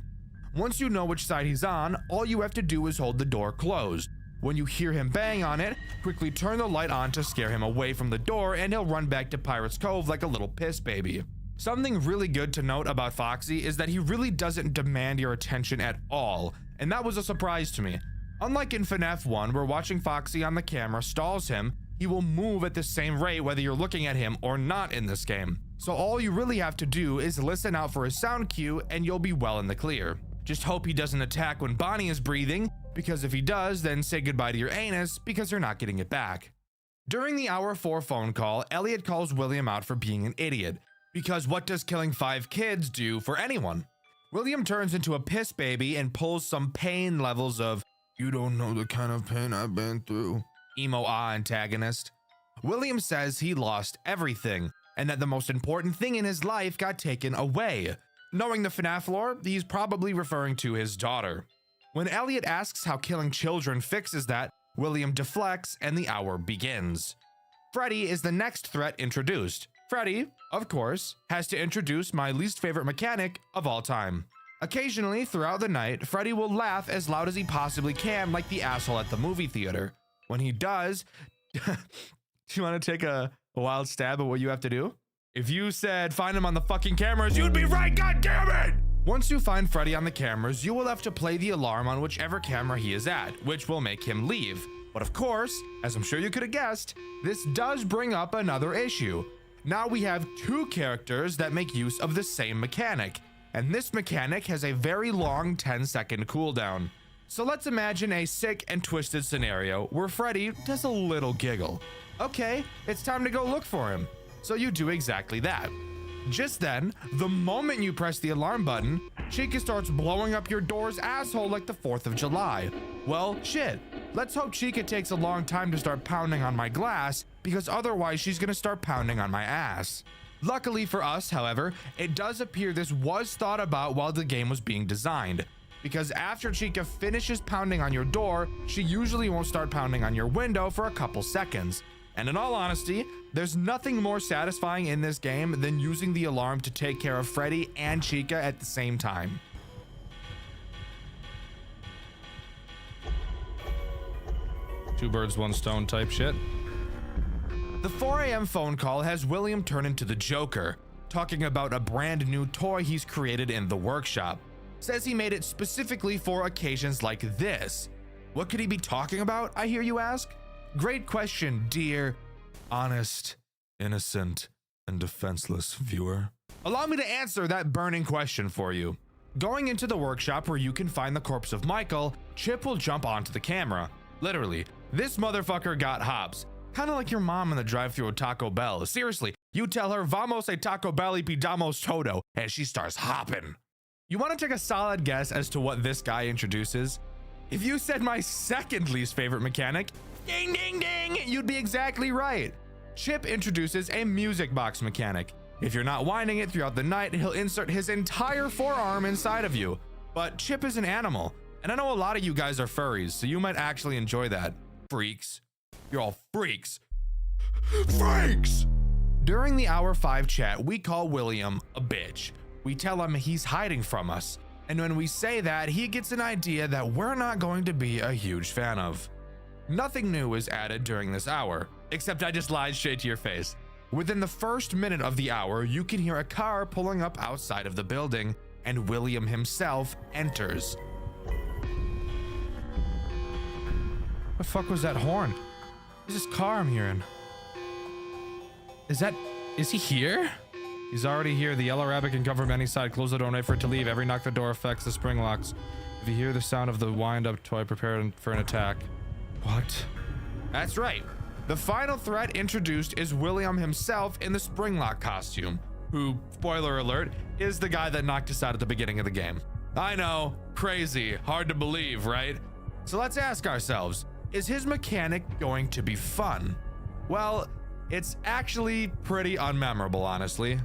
Once you know which side he's on, all you have to do is hold the door closed. When you hear him bang on it, quickly turn the light on to scare him away from the door and he'll run back to Pirate's Cove like a little piss baby. Something really good to note about Foxy is that he really doesn't demand your attention at all, and that was a surprise to me. Unlike in FNAF 1, where watching Foxy on the camera stalls him, he will move at the same rate whether you're looking at him or not in this game. So all you really have to do is listen out for his sound cue and you'll be well in the clear. Just hope he doesn't attack when Bonnie is breathing, because if he does, then say goodbye to your anus because you're not getting it back. During the hour 4 phone call, Elliot calls William out for being an idiot, because what does killing 5 kids do for anyone? William turns into a piss baby and pulls some pain levels of, "You don't know the kind of pain I've been through," emo antagonist. William says he lost everything, and that the most important thing in his life got taken away. Knowing the FNAF lore, he's probably referring to his daughter. When Elliot asks how killing children fixes that, William deflects and the hour begins. Freddy is the next threat introduced. Freddy, of course, has to introduce my least favorite mechanic of all time. Occasionally, throughout the night, Freddy will laugh as loud as he possibly can like the asshole at the movie theater. When he does, do you want to take a wild stab at what you have to do? If you said find him on the fucking cameras, you'd be right, god damn it! Once you find Freddy on the cameras, you will have to play the alarm on whichever camera he is at, which will make him leave. But of course, as I'm sure you could have guessed, this does bring up another issue. Now we have 2 characters that make use of the same mechanic, and this mechanic has a very long 10-second cooldown. So let's imagine a sick and twisted scenario where Freddy does a little giggle. Okay, it's time to go look for him. So you do exactly that. Just then, the moment you press the alarm button, Chica starts blowing up your door's asshole like the 4th of July. Well, shit. Let's hope Chica takes a long time to start pounding on my glass, because otherwise she's gonna start pounding on my ass. Luckily for us, however, it does appear this was thought about while the game was being designed, because after Chica finishes pounding on your door, she usually won't start pounding on your window for a couple seconds. And in all honesty, there's nothing more satisfying in this game than using the alarm to take care of Freddy and Chica at the same time. Two birds, one stone type shit. The 4 a.m. phone call has William turn into the Joker, talking about a brand new toy he's created in the workshop. Says he made it specifically for occasions like this. What could he be talking about, I hear you ask? Great question, dear, honest, innocent, and defenseless viewer. Allow me to answer that burning question for you. Going into the workshop where you can find the corpse of Michael, Chip will jump onto the camera. Literally, this motherfucker got hops. Kind of like your mom in the drive-thru at Taco Bell. Seriously, you tell her, "Vamos a Taco Bell y pidamos todo," and she starts hopping. You want to take a solid guess as to what this guy introduces? If you said my second least favorite mechanic, ding ding ding, you'd be exactly right. Chip introduces a music box mechanic. If you're not winding it throughout the night, he'll insert his entire forearm inside of you. But Chip is an animal, and I know a lot of you guys are furries, so you might actually enjoy that. Freaks. You're all freaks. Freaks! During the hour 5 chat, we call William a bitch. We tell him he's hiding from us, and when we say that, he gets an idea that we're not going to be a huge fan of. Nothing new is added during this hour, except I just lied straight to your face. Within the first minute of the hour, you can hear a car pulling up outside of the building, and William himself enters. The fuck was that horn? Who's this car I'm hearing? Is he here? He's already here. The yellow rabbit can come from any side. Close the door and wait for it to leave. Every knock the door affects the spring locks. If you hear the sound of the wind-up toy, prepare for an attack. What? That's right. The final threat introduced is William himself in the spring lock costume, who, spoiler alert, is the guy that knocked us out at the beginning of the game. I know, crazy, hard to believe, right? So let's ask ourselves, is his mechanic going to be fun? Well, it's actually pretty unmemorable, honestly.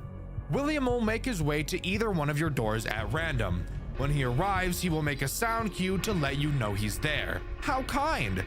William will make his way to either one of your doors at random. When he arrives, he will make a sound cue to let you know he's there. How kind!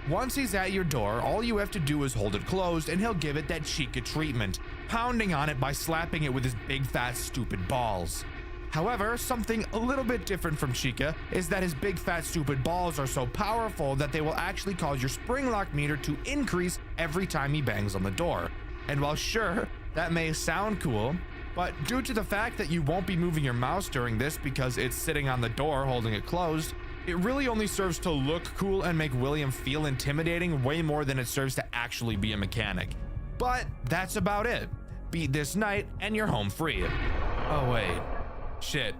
Once he's at your door, all you have to do is hold it closed and he'll give it that Chica treatment, pounding on it by slapping it with his big fat stupid balls. However, something a little bit different from Chica is that his big fat stupid balls are so powerful that they will actually cause your spring lock meter to increase every time he bangs on the door. And while sure, that may sound cool, but due to the fact that you won't be moving your mouse during this because it's sitting on the door holding it closed, it really only serves to look cool and make William feel intimidating way more than it serves to actually be a mechanic. But that's about it. Beat this night and you're home free. Oh wait, shit.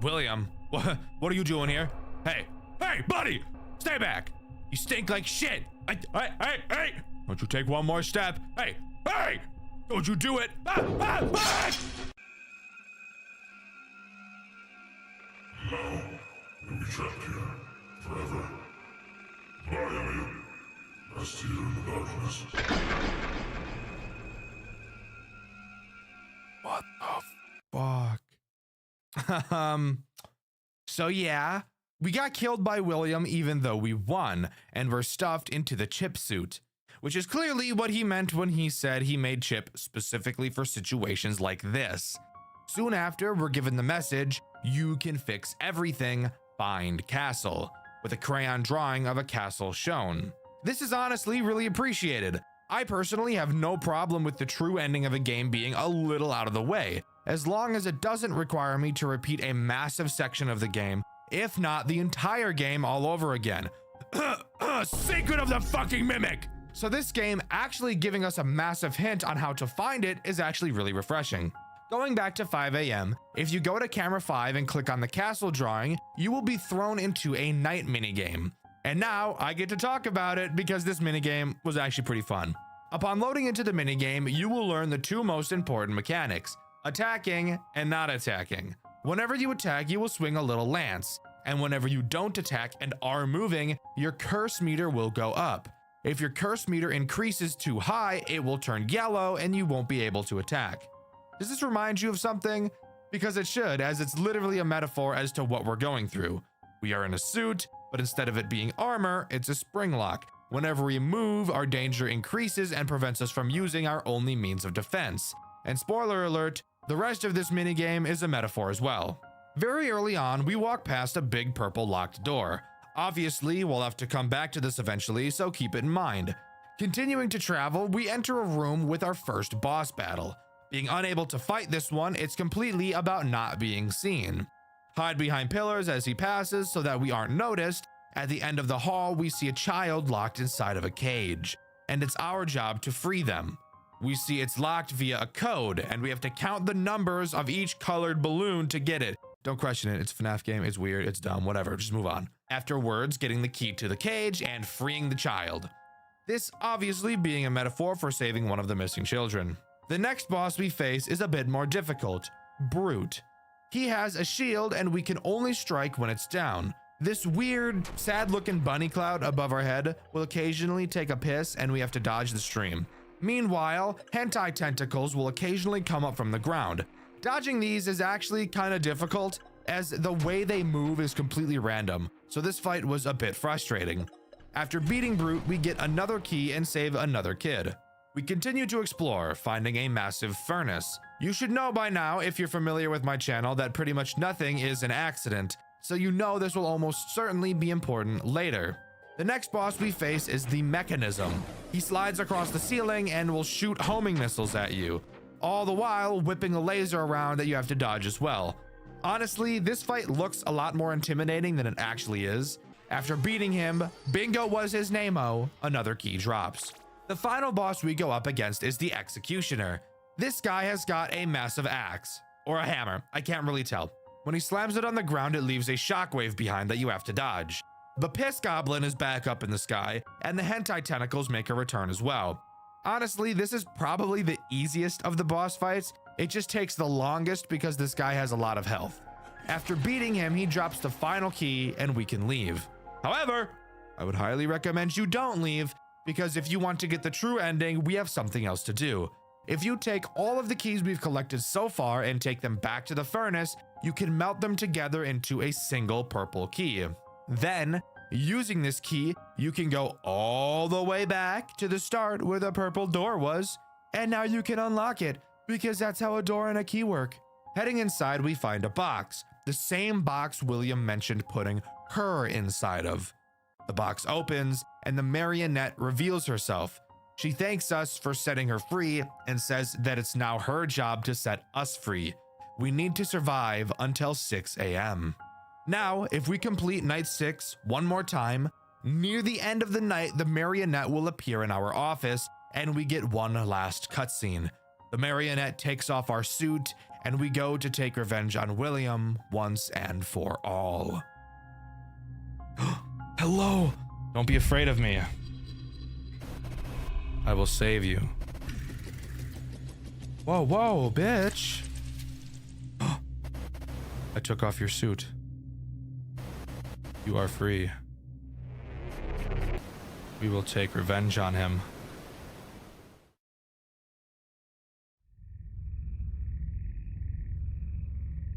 William, what are you doing here? Hey, buddy, stay back. You stink like shit. Hey, don't you take one more step. Hey, don't you do it. Now, you'll be trapped here forever. Bye, Elliot. I see you in the darkness. What the fuck? So yeah, we got killed by William even though we won, and were stuffed into the Chip suit, which is clearly what he meant when he said he made Chip specifically for situations like this. Soon after, we're given the message, you can fix everything, find castle, with a crayon drawing of a castle shown. This is honestly really appreciated. I personally have no problem with the true ending of a game being a little out of the way, as long as it doesn't require me to repeat a massive section of the game, if not the entire game all over again. Secret of the fucking Mimic! So this game actually giving us a massive hint on how to find it is actually really refreshing. Going back to 5 AM, if you go to camera 5 and click on the castle drawing, you will be thrown into a night minigame. And now I get to talk about it because this minigame was actually pretty fun. Upon loading into the minigame, you will learn the two most important mechanics, attacking and not attacking. Whenever you attack, you will swing a little lance, and whenever you don't attack and are moving, your curse meter will go up. If your curse meter increases too high, it will turn yellow and you won't be able to attack. Does this remind you of something? Because it should, as it's literally a metaphor as to what we're going through. We are in a suit, but instead of it being armor, it's a spring lock. Whenever we move, our danger increases and prevents us from using our only means of defense. And spoiler alert, the rest of this minigame is a metaphor as well. Very early on, we walk past a big purple locked door. Obviously, we'll have to come back to this eventually, so keep it in mind. Continuing to travel, we enter a room with our first boss battle. Being unable to fight this one, it's completely about not being seen. Hide behind pillars as he passes so that we aren't noticed. At the end of the hall, we see a child locked inside of a cage, and it's our job to free them. We see it's locked via a code, and we have to count the numbers of each colored balloon to get it. Don't question it, it's a FNAF game, it's weird, it's dumb, whatever, just move on. Afterwards, getting the key to the cage and freeing the child. This obviously being a metaphor for saving one of the missing children. The next boss we face is a bit more difficult, Brute. He has a shield and we can only strike when it's down. This weird, sad-looking bunny cloud above our head will occasionally take a piss and we have to dodge the stream. Meanwhile, hentai tentacles will occasionally come up from the ground. Dodging these is actually kind of difficult, as the way they move is completely random, so this fight was a bit frustrating. After beating Brute, we get another key and save another kid. We continue to explore, finding a massive furnace. You should know by now, if you're familiar with my channel, that pretty much nothing is an accident, so you know this will almost certainly be important later. The next boss we face is the Mechanism. He slides across the ceiling and will shoot homing missiles at you, all the while whipping a laser around that you have to dodge as well. Honestly, this fight looks a lot more intimidating than it actually is. After beating him, bingo was his name-o, another key drops. The final boss we go up against is the Executioner. This guy has got a massive axe, or a hammer, I can't really tell. When he slams it on the ground, it leaves a shockwave behind that you have to dodge. The piss goblin is back up in the sky, and the hentai tentacles make a return as well. Honestly, this is probably the easiest of the boss fights. It just takes the longest because this guy has a lot of health. After beating him, he drops the final key and we can leave. However, I would highly recommend you don't leave, because if you want to get the true ending, we have something else to do. If you take all of the keys we've collected so far and take them back to the furnace, you can melt them together into a single purple key. Then, using this key, you can go all the way back to the start where the purple door was, and now you can unlock it, because that's how a door and a key work. Heading inside, we find a box, the same box William mentioned putting her inside of. The box opens, and the marionette reveals herself. She thanks us for setting her free and says that it's now her job to set us free. We need to survive until 6 a.m. Now, if we complete night 6 one more time, near the end of the night, the marionette will appear in our office and we get one last cutscene. The marionette takes off our suit and we go to take revenge on William once and for all. Hello. Don't be afraid of me. I will save you. Whoa, whoa, bitch. I took off your suit. You are free. We will take revenge on him.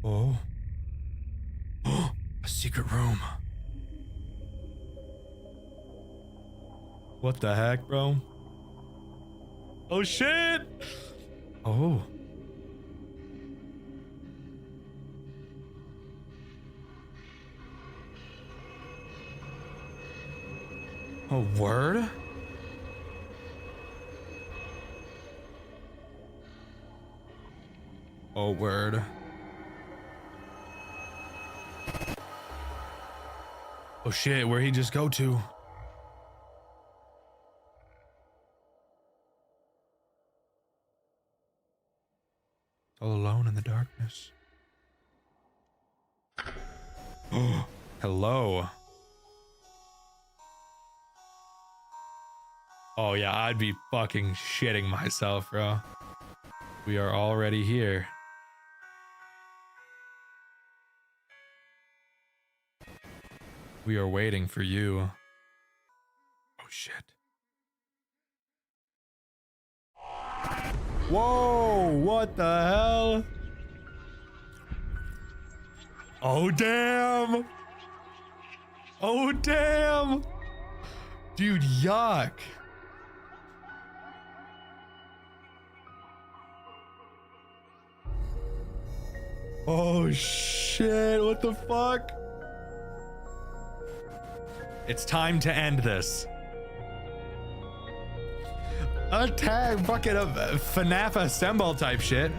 Oh. A secret room. What the heck, bro? Oh shit! Oh. A word? Oh, word. Oh shit, where'd he just go to? All alone in the darkness. Oh, hello. Oh yeah, I'd be fucking shitting myself, bro. We are already here. We are waiting for you. Oh shit. Whoa, what the hell? Oh damn. Oh damn. Dude, yuck. Oh shit, what the fuck? It's time to end this. Attack bucket of FNAF assemble type shit.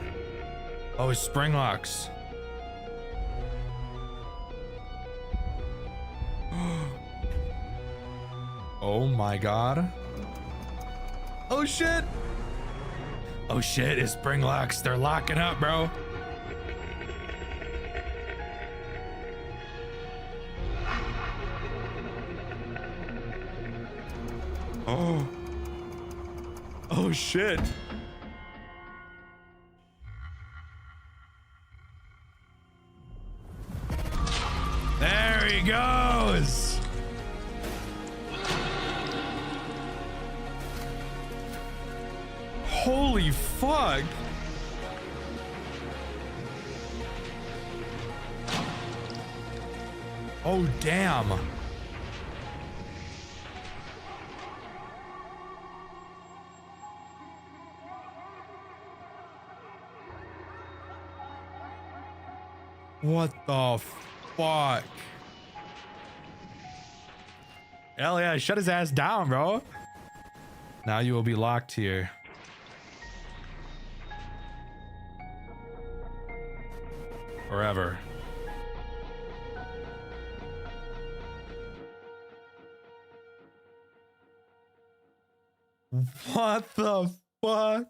Oh, it's spring locks. Oh my god. Oh shit. Oh shit, it's spring locks. They're locking up, bro. Oh. Oh shit. There he goes. Holy fuck. Oh damn. What the fuck? Hell yeah, shut his ass down, bro. Now you will be locked here. Forever. What the fuck?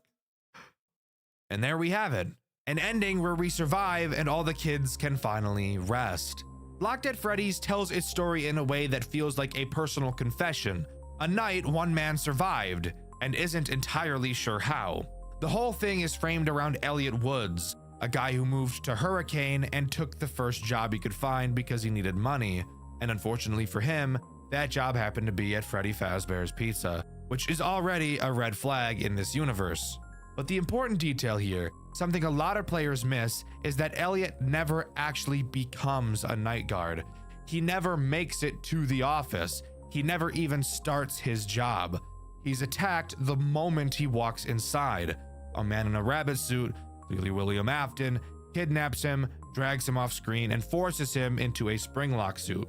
And there we have it. An ending where we survive and all the kids can finally rest. Locked at Freddy's tells its story in a way that feels like a personal confession. A night one man survived and isn't entirely sure how. The whole thing is framed around Elliot Woods, a guy who moved to Hurricane and took the first job he could find because he needed money. And unfortunately for him, that job happened to be at Freddy Fazbear's Pizza, which is already a red flag in this universe. But the important detail here, something a lot of players miss, is that Elliot never actually becomes a night guard. He never makes it to the office. He never even starts his job. He's attacked the moment he walks inside. A man in a rabbit suit, clearly William Afton, kidnaps him, drags him off screen, and forces him into a spring lock suit.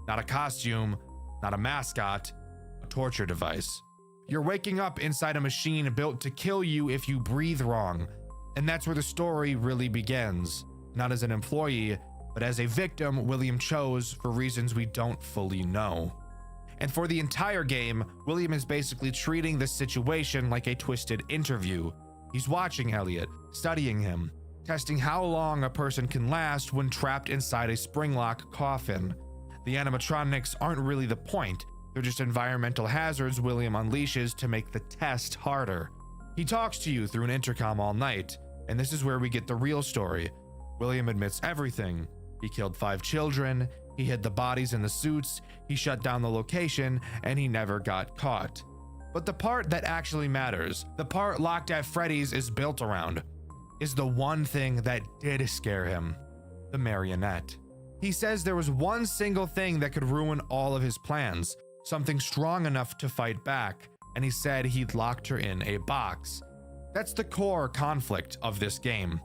Not a costume, not a mascot, a torture device. You're waking up inside a machine built to kill you if you breathe wrong. And that's where the story really begins. Not as an employee, but as a victim William chose for reasons we don't fully know. And for the entire game, William is basically treating the situation like a twisted interview. He's watching Elliot, studying him, testing how long a person can last when trapped inside a spring lock coffin. The animatronics aren't really the point. They're just environmental hazards William unleashes to make the test harder. He talks to you through an intercom all night, and this is where we get the real story. William admits everything. He killed 5 children, he hid the bodies in the suits, he shut down the location, and he never got caught. But the part that actually matters, the part Locked at Freddy's is built around, is the one thing that did scare him: the marionette. He says there was one single thing that could ruin all of his plans, something strong enough to fight back, and he said he'd locked her in a box. That's the core conflict of this game.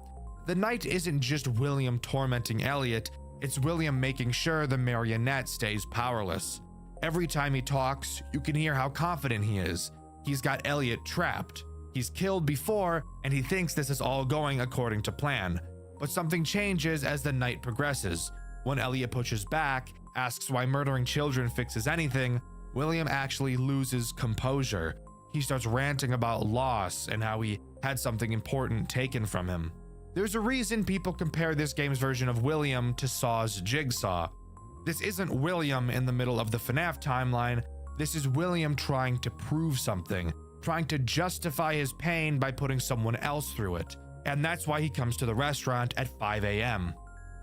The night isn't just William tormenting Elliot, it's William making sure the marionette stays powerless. Every time he talks, you can hear how confident he is. He's got Elliot trapped. He's killed before, and he thinks this is all going according to plan. But something changes as the night progresses. When Elliot pushes back, asks why murdering children fixes anything, William actually loses composure. He starts ranting about loss and how he had something important taken from him. There's a reason people compare this game's version of William to Saw's Jigsaw. This isn't William in the middle of the FNAF timeline. This is William trying to prove something, trying to justify his pain by putting someone else through it. And that's why he comes to the restaurant at 5 a.m.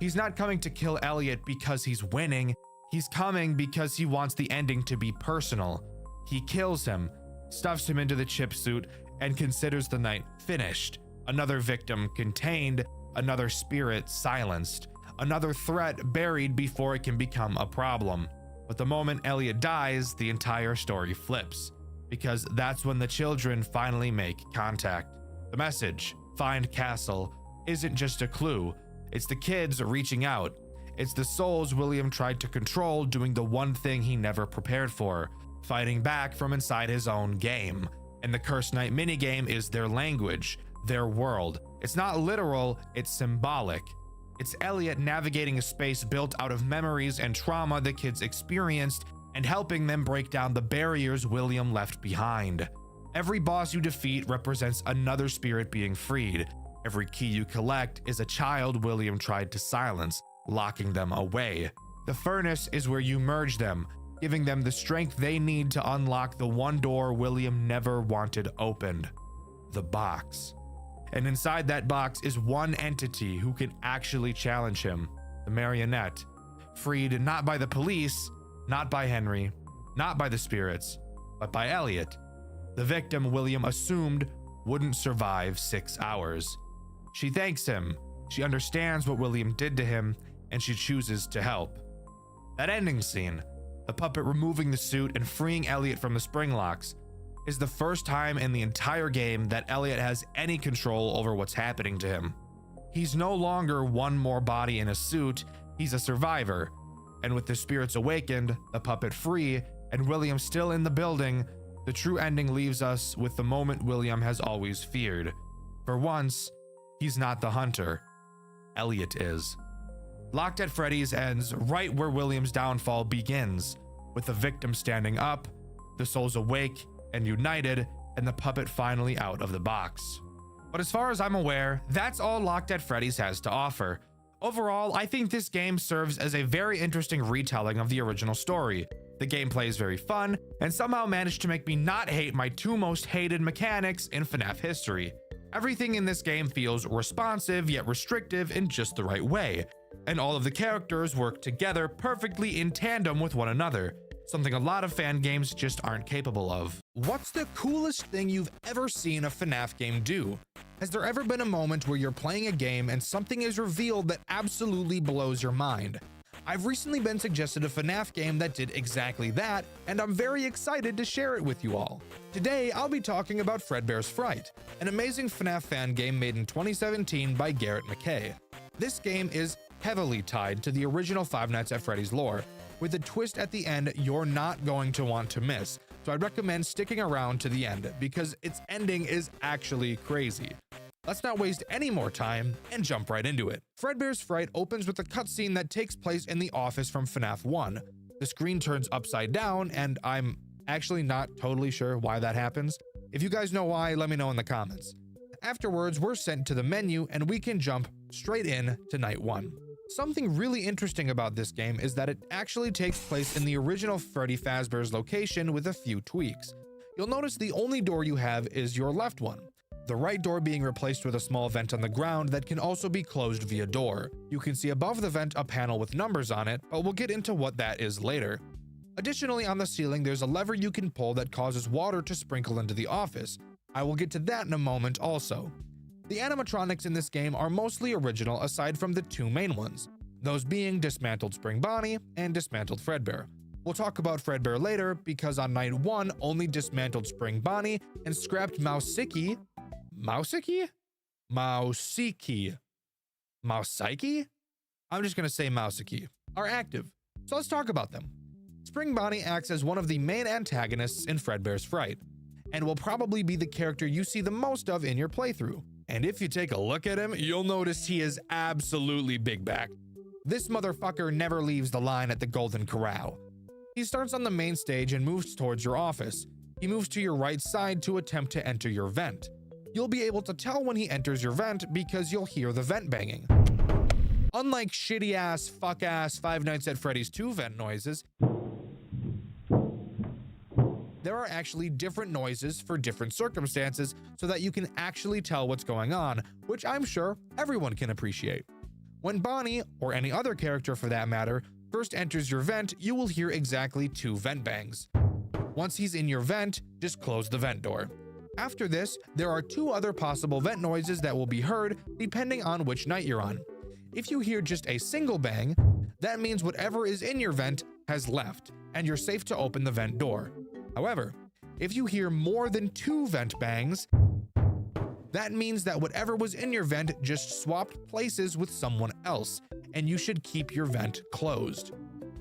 He's not coming to kill Elliot because he's winning. He's coming because he wants the ending to be personal. He kills him, stuffs him into the chip suit, and considers the night finished. Another victim contained, another spirit silenced, another threat buried before it can become a problem. But the moment Elliot dies, the entire story flips, because that's when the children finally make contact. The message, "Find Castle," isn't just a clue. It's the kids reaching out. It's the souls William tried to control doing the one thing he never prepared for, fighting back from inside his own game. And the Cursed Night minigame is their language, their world. It's not literal, it's symbolic. It's Elliot navigating a space built out of memories and trauma the kids experienced and helping them break down the barriers William left behind. Every boss you defeat represents another spirit being freed. Every key you collect is a child William tried to silence, locking them away. The furnace is where you merge them, giving them the strength they need to unlock the one door William never wanted opened: the box. And inside that box is one entity who can actually challenge him: the marionette, freed not by the police, not by Henry, not by the spirits, but by Elliot, the victim William assumed wouldn't survive 6 hours. She thanks him, she understands what William did to him, and she chooses to help. That ending scene, the puppet removing the suit and freeing Elliot from the spring locks, is the first time in the entire game that Elliot has any control over what's happening to him. He's no longer one more body in a suit, he's a survivor. And with the spirits awakened, the puppet free, and William still in the building, the true ending leaves us with the moment William has always feared. For once, he's not the hunter. Elliot is. Locked at Freddy's ends right where William's downfall begins, with the victim standing up, the souls awake and united, and the puppet finally out of the box. But as far as I'm aware, that's all Locked at Freddy's has to offer. Overall, I think this game serves as a very interesting retelling of the original story. The gameplay is very fun, and somehow managed to make me not hate my two most hated mechanics in FNAF history. Everything in this game feels responsive yet restrictive in just the right way, and all of the characters work together perfectly in tandem with one another, something a lot of fan games just aren't capable of. What's the coolest thing you've ever seen a FNAF game do? Has there ever been a moment where you're playing a game and something is revealed that absolutely blows your mind? I've recently been suggested a FNAF game that did exactly that, and I'm very excited to share it with you all. Today, I'll be talking about Fredbear's Fright, an amazing FNAF fan game made in 2017 by Garrett McKay. This game is heavily tied to the original Five Nights at Freddy's lore, with a twist at the end you're not going to want to miss, so I'd recommend sticking around to the end because its ending is actually crazy. Let's not waste any more time and jump right into it. Fredbear's Fright opens with a cutscene that takes place in the office from FNAF 1. The screen turns upside down, and I'm actually not totally sure why that happens. If you guys know why, let me know in the comments. Afterwards, we're sent to the menu and we can jump straight in to night 1. Something really interesting about this game is that it actually takes place in the original Freddy Fazbear's location with a few tweaks. You'll notice the only door you have is your left one, the right door being replaced with a small vent on the ground that can also be closed via door. You can see above the vent a panel with numbers on it, but we'll get into what that is later. Additionally, on the ceiling there's a lever you can pull that causes water to sprinkle into the office. I will get to that in a moment also. The animatronics in this game are mostly original aside from the two main ones, those being Dismantled Spring Bonnie and Dismantled Fredbear. We'll talk about Fredbear later because on night 1 only Dismantled Spring Bonnie and scrapped Mousiki? I'm just gonna say Mousiki are active, so let's talk about them. Spring Bonnie acts as one of the main antagonists in Fredbear's Fright, and will probably be the character you see the most of in your playthrough. And if you take a look at him, you'll notice he is absolutely big-backed. This motherfucker never leaves the line at the Golden Corral. He starts on the main stage and moves towards your office. He moves to your right side to attempt to enter your vent. You'll be able to tell when he enters your vent because you'll hear the vent banging. Unlike shitty-ass, fuck-ass Five Nights at Freddy's 2 vent noises, there are actually different noises for different circumstances so that you can actually tell what's going on, which I'm sure everyone can appreciate. When Bonnie, or any other character for that matter, first enters your vent, you will hear exactly 2 vent bangs. Once he's in your vent, just close the vent door. After this, there are 2 other possible vent noises that will be heard depending on which night you're on. If you hear just a single bang, that means whatever is in your vent has left, and you're safe to open the vent door. However, if you hear more than 2 vent bangs, that means that whatever was in your vent just swapped places with someone else, and you should keep your vent closed.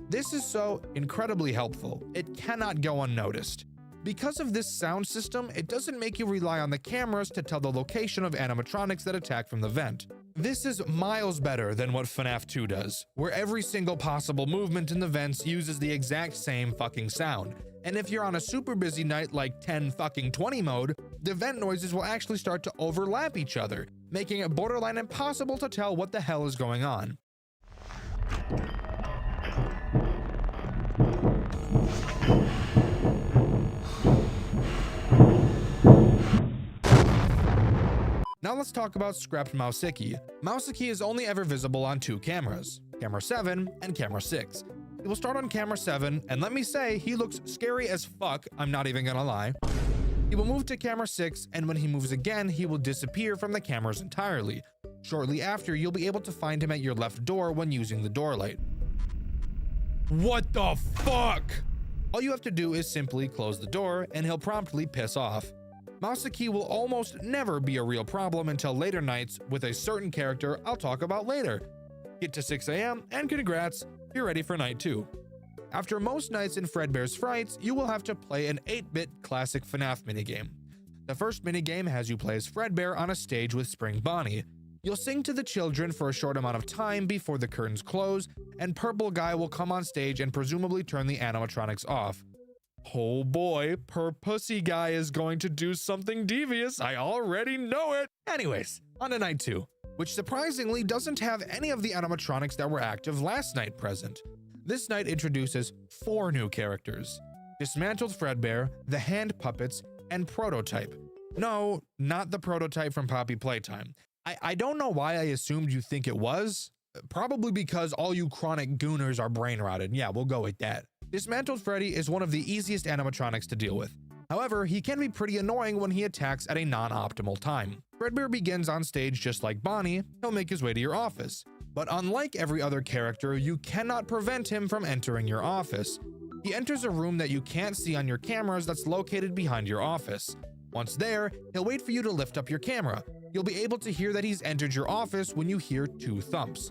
This is so incredibly helpful, it cannot go unnoticed. Because of this sound system, it doesn't make you rely on the cameras to tell the location of animatronics that attack from the vent. This is miles better than what FNAF 2 does, where every single possible movement in the vents uses the exact same fucking sound. And if you're on a super busy night like 10-fucking-20 mode, the vent noises will actually start to overlap each other, making it borderline impossible to tell what the hell is going on. Now let's talk about scrapped Mousiki. Mousiki is only ever visible on 2 cameras, camera 7 and camera 6. He will start on camera 7, and let me say, he looks scary as fuck, I'm not even gonna lie. He will move to camera 6, and when he moves again, he will disappear from the cameras entirely. Shortly after, you'll be able to find him at your left door when using the door light. What the fuck? All you have to do is simply close the door, and he'll promptly piss off. Mousiki will almost never be a real problem until later nights with a certain character I'll talk about later. Get to 6 AM and congrats, you're ready for night 2. After most nights in Fredbear's Frights, you will have to play an 8-bit classic FNAF minigame. The first minigame has you play as Fredbear on a stage with Spring Bonnie. You'll sing to the children for a short amount of time before the curtains close, and Purple Guy will come on stage and presumably turn the animatronics off. Oh boy, per pussy guy is going to do something devious. I already know it. Anyways, on to night 2, which surprisingly doesn't have any of the animatronics that were active last night present. This night introduces 4 new characters: Dismantled Fredbear, the Hand Puppets, and Prototype. No, not the Prototype from Poppy Playtime. I don't know why I assumed you think it was. Probably because all you chronic gooners are brain rotted. Yeah, we'll go with that. Dismantled Freddy is one of the easiest animatronics to deal with. However, he can be pretty annoying when he attacks at a non-optimal time. Fredbear begins on stage just like Bonnie. He'll make his way to your office. But unlike every other character, you cannot prevent him from entering your office. He enters a room that you can't see on your cameras that's located behind your office. Once there, he'll wait for you to lift up your camera. You'll be able to hear that he's entered your office when you hear 2 thumps.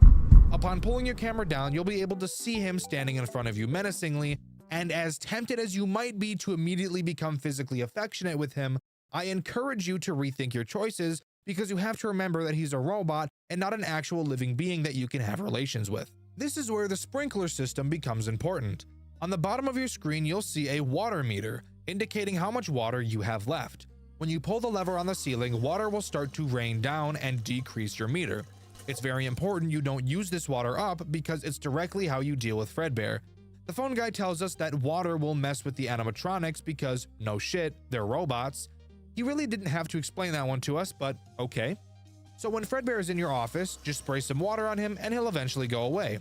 Upon pulling your camera down, you'll be able to see him standing in front of you menacingly, and as tempted as you might be to immediately become physically affectionate with him, I encourage you to rethink your choices, because you have to remember that he's a robot and not an actual living being that you can have relations with. This is where the sprinkler system becomes important. On the bottom of your screen, you'll see a water meter, indicating how much water you have left. When you pull the lever on the ceiling, water will start to rain down and decrease your meter. It's very important you don't use this water up because it's directly how you deal with Fredbear. The phone guy tells us that water will mess with the animatronics because, no shit, they're robots. He really didn't have to explain that one to us, but okay. So when Fredbear is in your office, just spray some water on him and he'll eventually go away.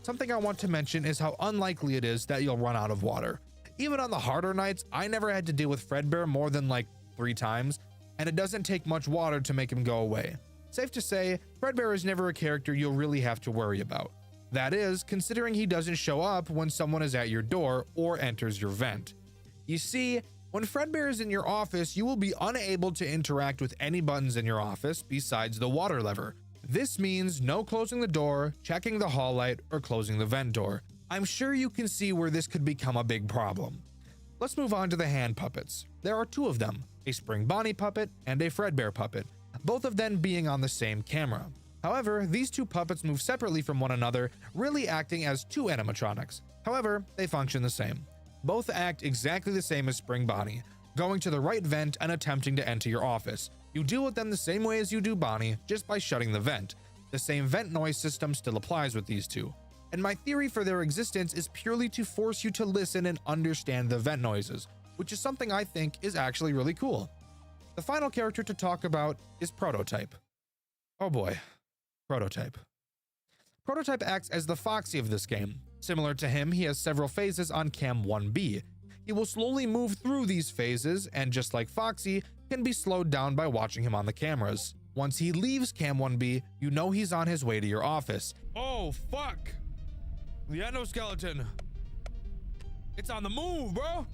Something I want to mention is how unlikely it is that you'll run out of water. Even on the harder nights, I never had to deal with Fredbear more than like 3 times, and it doesn't take much water to make him go away. Safe to say, Fredbear is never a character you'll really have to worry about. That is, considering he doesn't show up when someone is at your door or enters your vent. You see, when Fredbear is in your office, you will be unable to interact with any buttons in your office besides the water lever. This means no closing the door, checking the hall light, or closing the vent door. I'm sure you can see where this could become a big problem. Let's move on to the hand puppets. There are 2 of them, a Spring Bonnie puppet and a Fredbear puppet, both of them being on the same camera. However, these 2 puppets move separately from one another, really acting as 2 animatronics. However, they function the same. Both act exactly the same as Spring Bonnie, going to the right vent and attempting to enter your office. You deal with them the same way as you do Bonnie, just by shutting the vent. The same vent noise system still applies with these 2. And my theory for their existence is purely to force you to listen and understand the vent noises, which is something I think is actually really cool. The final character to talk about is Prototype. Oh boy, Prototype. Prototype acts as the Foxy of this game. Similar to him, he has several phases on Cam 1B. He will slowly move through these phases, and just like Foxy, can be slowed down by watching him on the cameras. Once he leaves Cam 1B, you know he's on his way to your office. Oh fuck! The endoskeleton! It's on the move, bro!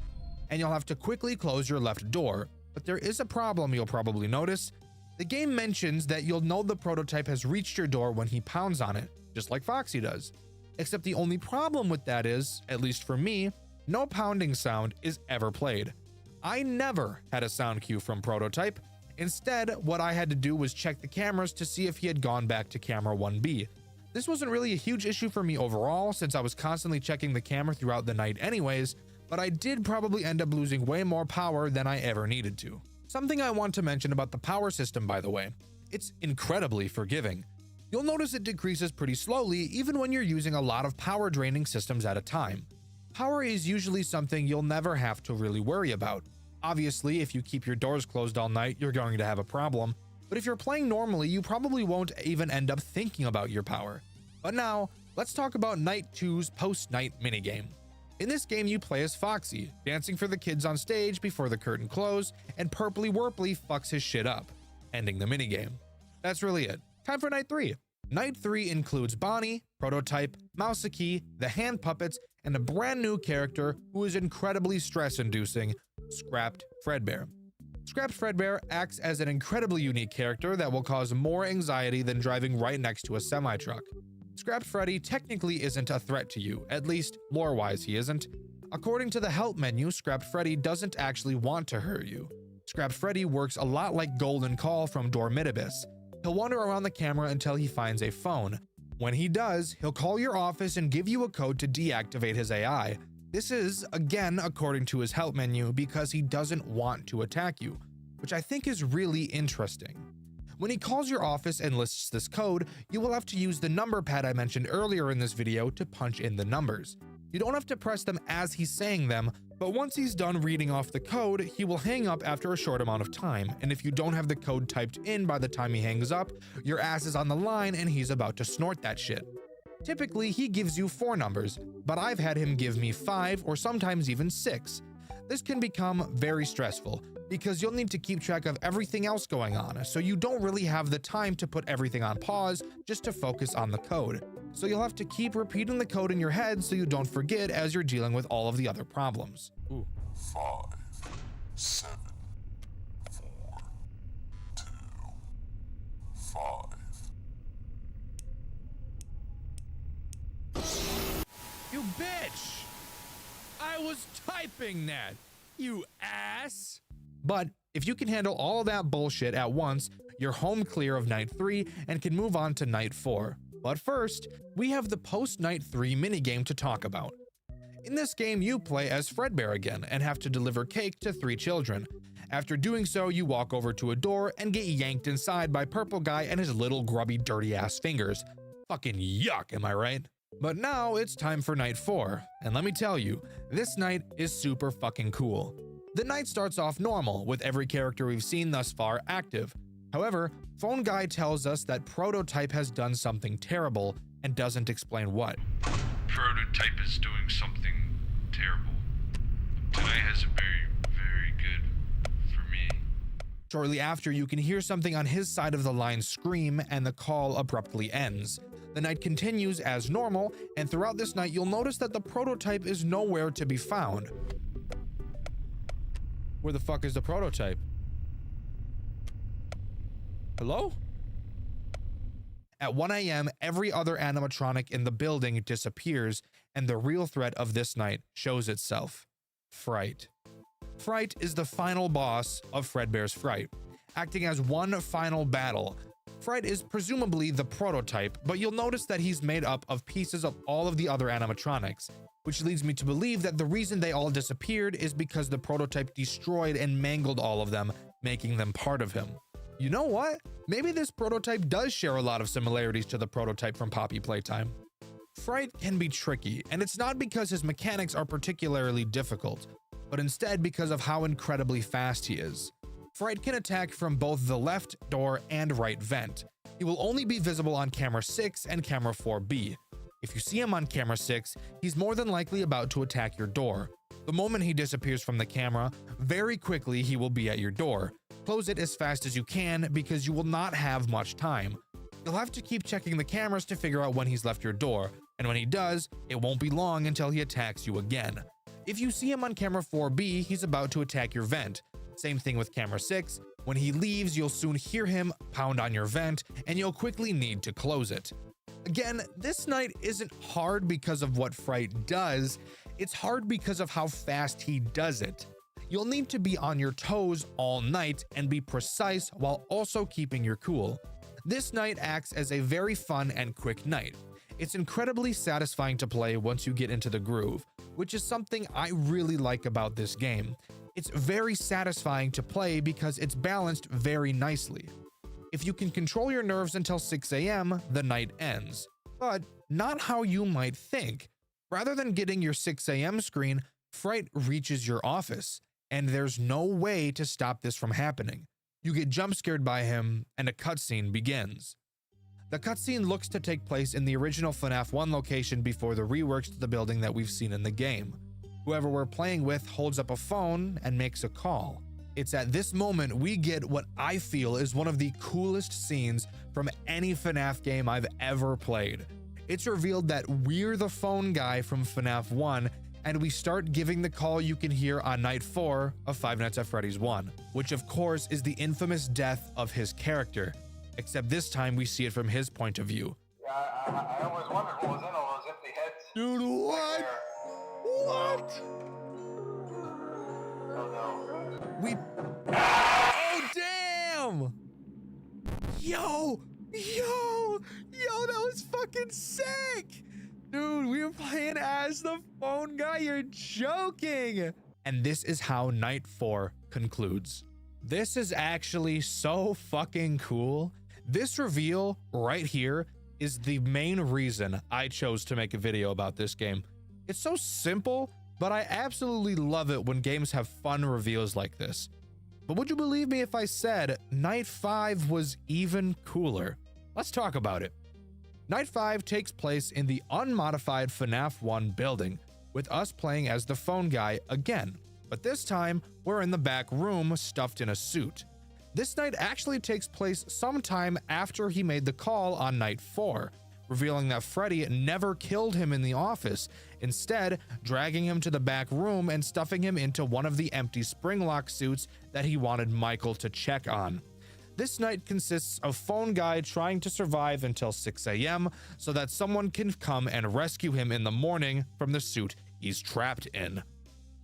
And you'll have to quickly close your left door. But there is a problem you'll probably notice. The game mentions that you'll know the Prototype has reached your door when he pounds on it, just like Foxy does. Except the only problem with that is, at least for me, no pounding sound is ever played. I never had a sound cue from Prototype. Instead, what I had to do was check the cameras to see if he had gone back to camera 1B. This wasn't really a huge issue for me overall, since I was constantly checking the camera throughout the night anyways, but I did probably end up losing way more power than I ever needed to. Something I want to mention about the power system, by the way, it's incredibly forgiving. You'll notice it decreases pretty slowly even when you're using a lot of power draining systems at a time. Power is usually something you'll never have to really worry about. Obviously, if you keep your doors closed all night, you're going to have a problem, but if you're playing normally, you probably won't even end up thinking about your power. But now, let's talk about Night 2's post-night minigame. In this game, you play as Foxy, dancing for the kids on stage before the curtain closed, and Purpley Werpley fucks his shit up, ending the minigame. That's really it. Time for Night 3. Night 3 includes Bonnie, Prototype, Mousakey, the hand puppets, and a brand new character who is incredibly stress-inducing, Scrapped Fredbear. Scrapped Fredbear acts as an incredibly unique character that will cause more anxiety than driving right next to a semi-truck. Scrapped Freddy technically isn't a threat to you, at least lore-wise he isn't. According to the help menu, Scrapped Freddy doesn't actually want to hurt you. Scrapped Freddy works a lot like Golden Call from Dormitibus. He'll wander around the camera until he finds a phone. When he does, he'll call your office and give you a code to deactivate his AI. This is, again, according to his help menu, because he doesn't want to attack you, which I think is really interesting. When he calls your office and lists this code, you will have to use the number pad I mentioned earlier in this video to punch in the numbers. You don't have to press them as he's saying them, but once he's done reading off the code, he will hang up after a short amount of time, and if you don't have the code typed in by the time he hangs up, your ass is on the line and he's about to snort that shit. Typically, he gives you 4 numbers, but I've had him give me 5 or sometimes even 6. This can become very stressful, because you'll need to keep track of everything else going on, so you don't really have the time to put everything on pause just to focus on the code. So you'll have to keep repeating the code in your head so you don't forget as you're dealing with all of the other problems. Ooh. 5, 7, 4, 2, 5. You bitch! I was typing that, you ass! But if you can handle all that bullshit at once, you're home clear of night 3 and can move on to night 4. But first, we have the post-night 3 minigame to talk about. In this game, you play as Fredbear again and have to deliver cake to 3 children. After doing so, you walk over to a door and get yanked inside by Purple Guy and his little grubby dirty ass fingers. Fucking yuck, am I right? But now it's time for night 4, and let me tell you, this night is super fucking cool. The night starts off normal, with every character we've seen thus far active. However, Phone Guy tells us that Prototype has done something terrible and doesn't explain what. Prototype is doing something terrible. Tonight has been very good for me. Shortly after, you can hear something on his side of the line scream, and the call abruptly ends. The night continues as normal, and throughout this night, you'll notice that the Prototype is nowhere to be found. Where the fuck is the Prototype? Hello? At 1 a.m., every other animatronic in the building disappears, and the real threat of this night shows itself. Fright. Fright is the final boss of Fredbear's Fright, acting as one final battle. Fright is presumably the Prototype, but you'll notice that he's made up of pieces of all of the other animatronics, which leads me to believe that the reason they all disappeared is because the Prototype destroyed and mangled all of them, making them part of him. You know what? Maybe this Prototype does share a lot of similarities to the Prototype from Poppy Playtime. Fright can be tricky, and it's not because his mechanics are particularly difficult, but instead because of how incredibly fast he is. Fright can attack from both the left door and right vent. He will only be visible on camera 6 and camera 4B. If you see him on camera 6, he's more than likely about to attack your door. The moment he disappears from the camera, very quickly he will be at your door. Close it as fast as you can because you will not have much time. You'll have to keep checking the cameras to figure out when he's left your door, and when he does, it won't be long until he attacks you again. If you see him on camera 4B, he's about to attack your vent. Same thing with camera 6. When he leaves, you'll soon hear him pound on your vent, and you'll quickly need to close it. Again, this night isn't hard because of what Fright does, it's hard because of how fast he does it. You'll need to be on your toes all night and be precise while also keeping your cool. This night acts as a very fun and quick night. It's incredibly satisfying to play once you get into the groove, which is something I really like about this game. It's very satisfying to play because it's balanced very nicely. If you can control your nerves until 6 a.m., the night ends. But not how you might think. Rather than getting your 6 a.m. screen, Fright reaches your office, and there's no way to stop this from happening. You get jump scared by him, and a cutscene begins. The cutscene looks to take place in the original FNAF 1 location before the reworks to the building that we've seen in the game. Whoever we're playing with holds up a phone and makes a call. It's at this moment we get what I feel is one of the coolest scenes from any FNAF game I've ever played. It's revealed that we're the phone guy from FNAF 1, and we start giving the call you can hear on night 4 of Five Nights at Freddy's 1, which of course is the infamous death of his character, except this time we see it from his point of view. Yeah, I always wondered what was in all those empty heads. Dude, what? What? Oh no. Oh, damn! Yo, that was fucking sick! Dude, we were playing as the phone guy. You're joking. And this is how night 4 concludes. This is actually so fucking cool. This reveal right here is the main reason I chose to make a video about this game. It's so simple, but I absolutely love it when games have fun reveals like this. But would you believe me if I said Night 5 was even cooler? Let's talk about it. Night 5 takes place in the unmodified FNAF 1 building, with us playing as the phone guy again. But this time, we're in the back room stuffed in a suit. This night actually takes place sometime after he made the call on Night 4, revealing that Freddy never killed him in the office, instead dragging him to the back room and stuffing him into one of the empty spring lock suits that he wanted Michael to check on. This night consists of phone guy trying to survive until 6 a.m. so that someone can come and rescue him in the morning from the suit he's trapped in.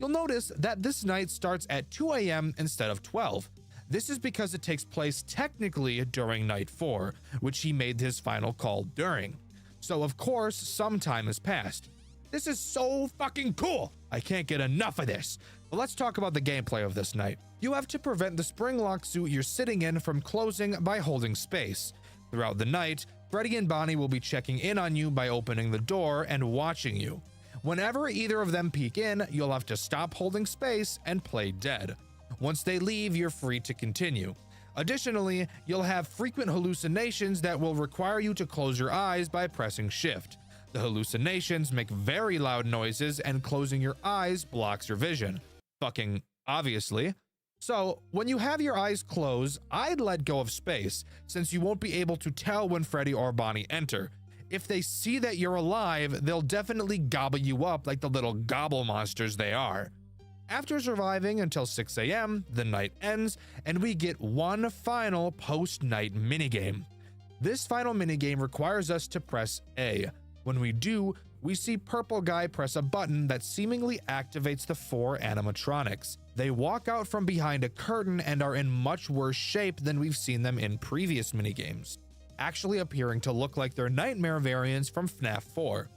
You'll notice that this night starts at 2 a.m. instead of 12. This is because it takes place technically during Night 4, which he made his final call during. So of course, some time has passed. This is so fucking cool! I can't get enough of this. But let's talk about the gameplay of this night. You have to prevent the spring lock suit you're sitting in from closing by holding space. Throughout the night, Freddy and Bonnie will be checking in on you by opening the door and watching you. Whenever either of them peek in, you'll have to stop holding space and play dead. Once they leave, you're free to continue. Additionally, you'll have frequent hallucinations that will require you to close your eyes by pressing shift. The hallucinations make very loud noises and closing your eyes blocks your vision. Fucking obviously. So, when you have your eyes closed, I'd let go of space, since you won't be able to tell when Freddy or Bonnie enter. If they see that you're alive, they'll definitely gobble you up like the little gobble monsters they are. After surviving until 6 a.m., the night ends, and we get one final post-night minigame. This final minigame requires us to press A. When we do, we see Purple Guy press a button that seemingly activates the 4 animatronics. They walk out from behind a curtain and are in much worse shape than we've seen them in previous minigames, actually appearing to look like their nightmare variants from FNAF 4.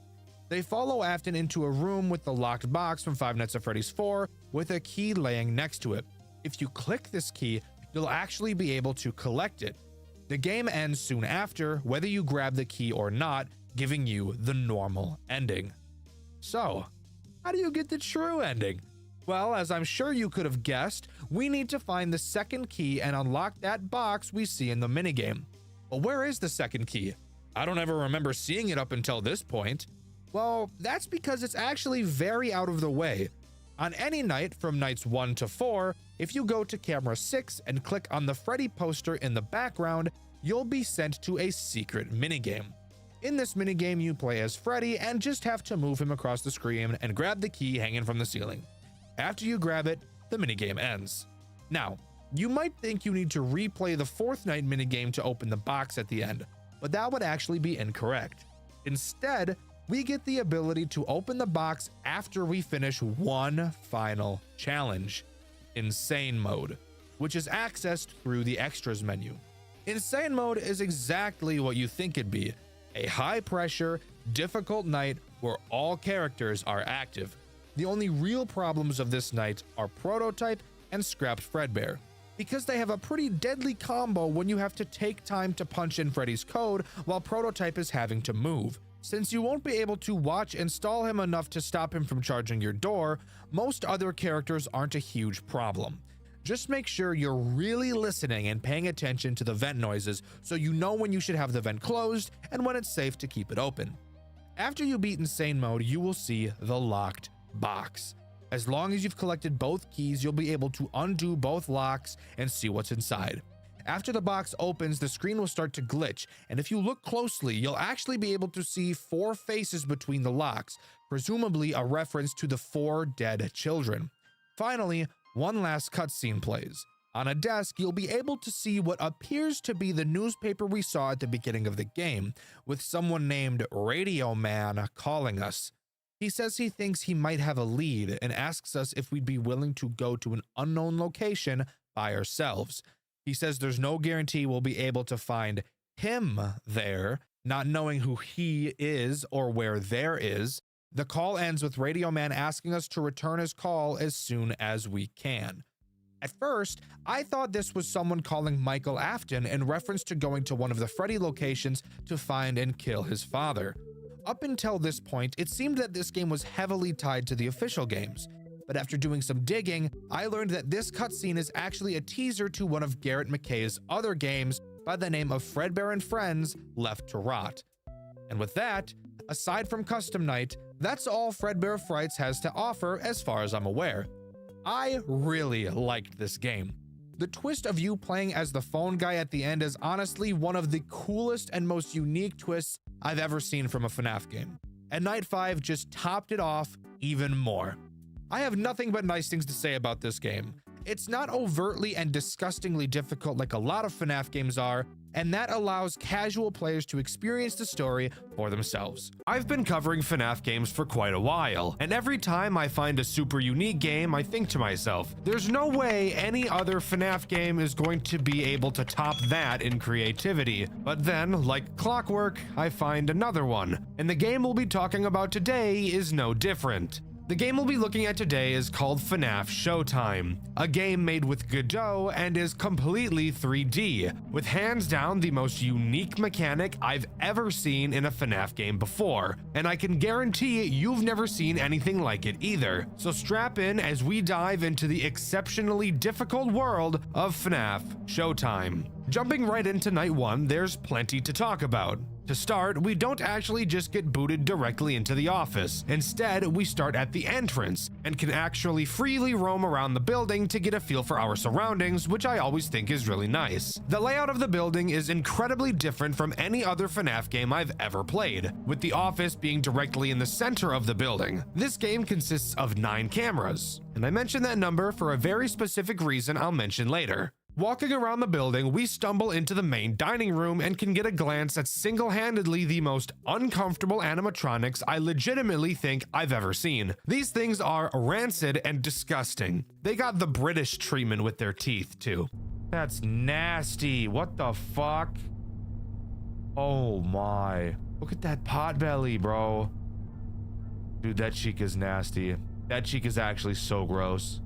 They follow Afton into a room with the locked box from Five Nights at Freddy's 4 with a key laying next to it. If you click this key, you'll actually be able to collect it. The game ends soon after, whether you grab the key or not, giving you the normal ending. So, how do you get the true ending? Well, as I'm sure you could have guessed, we need to find the second key and unlock that box we see in the minigame. But where is the second key? I don't ever remember seeing it up until this point. Well, that's because it's actually very out of the way. On any night from nights 1 to 4, if you go to camera 6 and click on the Freddy poster in the background, you'll be sent to a secret minigame. In this minigame, you play as Freddy and just have to move him across the screen and grab the key hanging from the ceiling. After you grab it, the minigame ends. Now, you might think you need to replay the 4th night minigame to open the box at the end, but that would actually be incorrect. Instead, we get the ability to open the box after we finish one final challenge, Insane Mode, which is accessed through the Extras menu. Insane Mode is exactly what you think it'd be, a high-pressure, difficult night where all characters are active. The only real problems of this night are Prototype and Scrapped Fredbear, because they have a pretty deadly combo when you have to take time to punch in Freddy's code while Prototype is having to move. Since you won't be able to watch and stall him enough to stop him from charging your door, most other characters aren't a huge problem. Just make sure you're really listening and paying attention to the vent noises so you know when you should have the vent closed and when it's safe to keep it open. After you beat Insane Mode, you will see the locked box. As long as you've collected both keys, you'll be able to undo both locks and see what's inside. After the box opens, the screen will start to glitch, and if you look closely, you'll actually be able to see 4 faces between the locks, presumably a reference to the 4 dead children. Finally, one last cutscene plays. On a desk, you'll be able to see what appears to be the newspaper we saw at the beginning of the game, with someone named Radio Man calling us. He says he thinks he might have a lead and asks us if we'd be willing to go to an unknown location by ourselves. He says there's no guarantee we'll be able to find him there. Not knowing who he is or where there is, the call ends with Radio Man asking us to return his call as soon as we can. At first, I thought this was someone calling Michael Afton in reference to going to one of the Freddy locations to find and kill his father. Up until this point, it seemed that this game was heavily tied to the official games. But after doing some digging, I learned that this cutscene is actually a teaser to one of Garrett McKay's other games by the name of Fredbear and Friends Left to Rot. And with that, aside from Custom Night, that's all Fredbear Frights has to offer as far as I'm aware. I really liked this game. The twist of you playing as the phone guy at the end is honestly one of the coolest and most unique twists I've ever seen from a FNAF game. And Night 5 just topped it off even more. I have nothing but nice things to say about this game. It's not overtly and disgustingly difficult like a lot of FNAF games are, and that allows casual players to experience the story for themselves. I've been covering FNAF games for quite a while, and every time I find a super unique game, I think to myself, there's no way any other FNAF game is going to be able to top that in creativity. But then, like clockwork, I find another one, and the game we'll be talking about today is no different. The game we'll be looking at today is called FNAF Showtime, a game made with Godot and is completely 3D, with hands down the most unique mechanic I've ever seen in a FNAF game before, and I can guarantee you've never seen anything like it either. So strap in as we dive into the exceptionally difficult world of FNAF Showtime. Jumping right into night 1, there's plenty to talk about. To start, we don't actually just get booted directly into the office. Instead, we start at the entrance and can actually freely roam around the building to get a feel for our surroundings, which I always think is really nice. The layout of the building is incredibly different from any other FNAF game I've ever played, with the office being directly in the center of the building. This game consists of 9 cameras, and I mention that number for a very specific reason I'll mention later. Walking around the building, we stumble into the main dining room and can get a glance at single-handedly the most uncomfortable animatronics I legitimately think I've ever seen. These things are rancid and disgusting. They got the British treatment with their teeth, too. That's nasty. What the fuck? Oh my. Look at that pot belly, bro. Dude, that cheek is nasty. That cheek is actually so gross.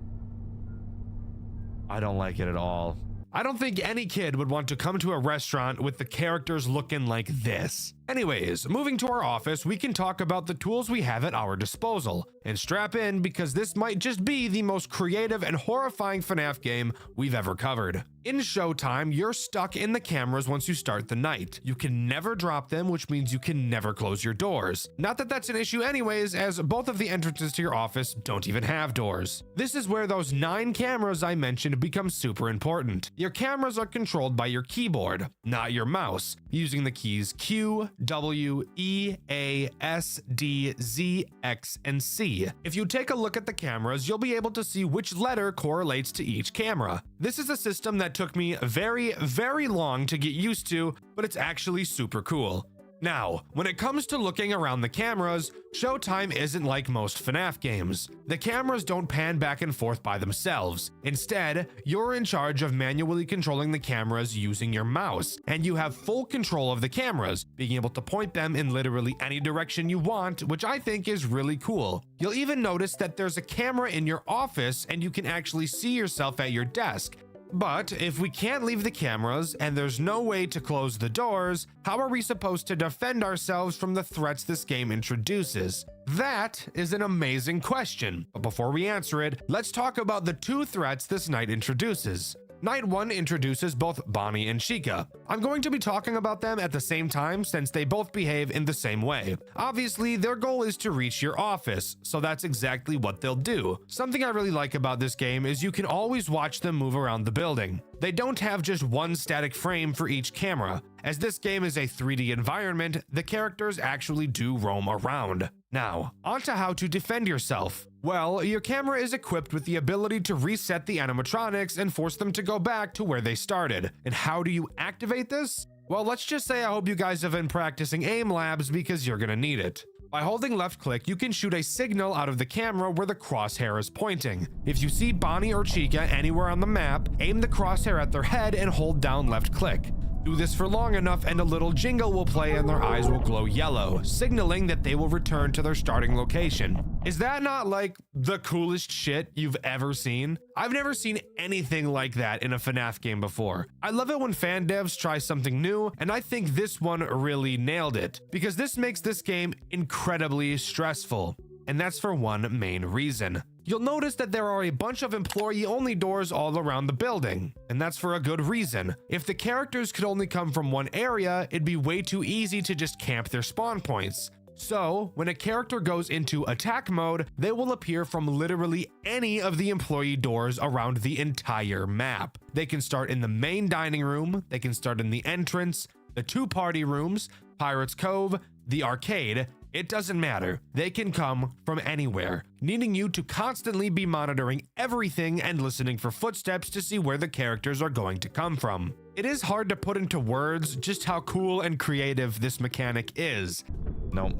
I don't like it at all. I don't think any kid would want to come to a restaurant with the characters looking like this. Anyways, moving to our office, we can talk about the tools we have at our disposal. And strap in because this might just be the most creative and horrifying FNAF game we've ever covered. In Showtime, you're stuck in the cameras once you start the night. You can never drop them, which means you can never close your doors. Not that that's an issue anyways, as both of the entrances to your office don't even have doors. This is where those 9 cameras I mentioned become super important. Your cameras are controlled by your keyboard, not your mouse, using the keys Q, W, E, A, S, D, Z, X, and C. If you take a look at the cameras, you'll be able to see which letter correlates to each camera. This is a system that took me very, very long to get used to, but it's actually super cool. Now, when it comes to looking around the cameras, Showtime isn't like most FNAF games. The cameras don't pan back and forth by themselves. Instead, you're in charge of manually controlling the cameras using your mouse, and you have full control of the cameras, being able to point them in literally any direction you want, which I think is really cool. You'll even notice that there's a camera in your office and you can actually see yourself at your desk. But if we can't leave the cameras and there's no way to close the doors, how are we supposed to defend ourselves from the threats this game introduces? That is an amazing question. But before we answer it, let's talk about the 2 threats this night introduces. Night 1 introduces both Bonnie and Chica. I'm going to be talking about them at the same time since they both behave in the same way. Obviously, their goal is to reach your office, so that's exactly what they'll do. Something I really like about this game is you can always watch them move around the building. They don't have just one static frame for each camera. As this game is a 3D environment, the characters actually do roam around. Now, onto how to defend yourself. Well, your camera is equipped with the ability to reset the animatronics and force them to go back to where they started. And how do you activate this? Well, let's just say I hope you guys have been practicing aim labs because you're gonna need it. By holding left click, you can shoot a signal out of the camera where the crosshair is pointing. If you see Bonnie or Chica anywhere on the map, aim the crosshair at their head and hold down left click. Do this for long enough and a little jingle will play and their eyes will glow yellow, signaling that they will return to their starting location. Is that not like the coolest shit you've ever seen? I've never seen anything like that in a FNAF game before. I love it when fan devs try something new, and I think this one really nailed it, because this makes this game incredibly stressful. And that's for one main reason. You'll notice that there are a bunch of employee-only doors all around the building, and that's for a good reason. If the characters could only come from one area, it'd be way too easy to just camp their spawn points. So, when a character goes into attack mode, they will appear from literally any of the employee doors around the entire map. They can start in the main dining room, they can start in the entrance, the two party rooms, Pirates Cove, the arcade. It doesn't matter. They can come from anywhere, needing you to constantly be monitoring everything and listening for footsteps to see where the characters are going to come from. It is hard to put into words just how cool and creative this mechanic is. Nope.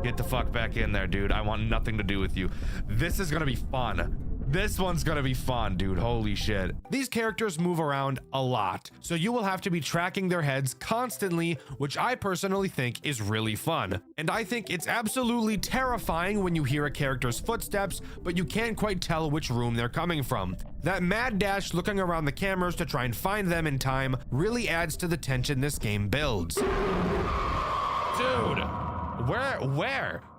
Get the fuck back in there, dude. I want nothing to do with you. This is gonna be fun. This one's gonna be fun, dude. Holy shit. These characters move around a lot, so you will have to be tracking their heads constantly, which I personally think is really fun. And I think it's absolutely terrifying when you hear a character's footsteps, but you can't quite tell which room they're coming from. That mad dash looking around the cameras to try and find them in time really adds to the tension this game builds. Dude,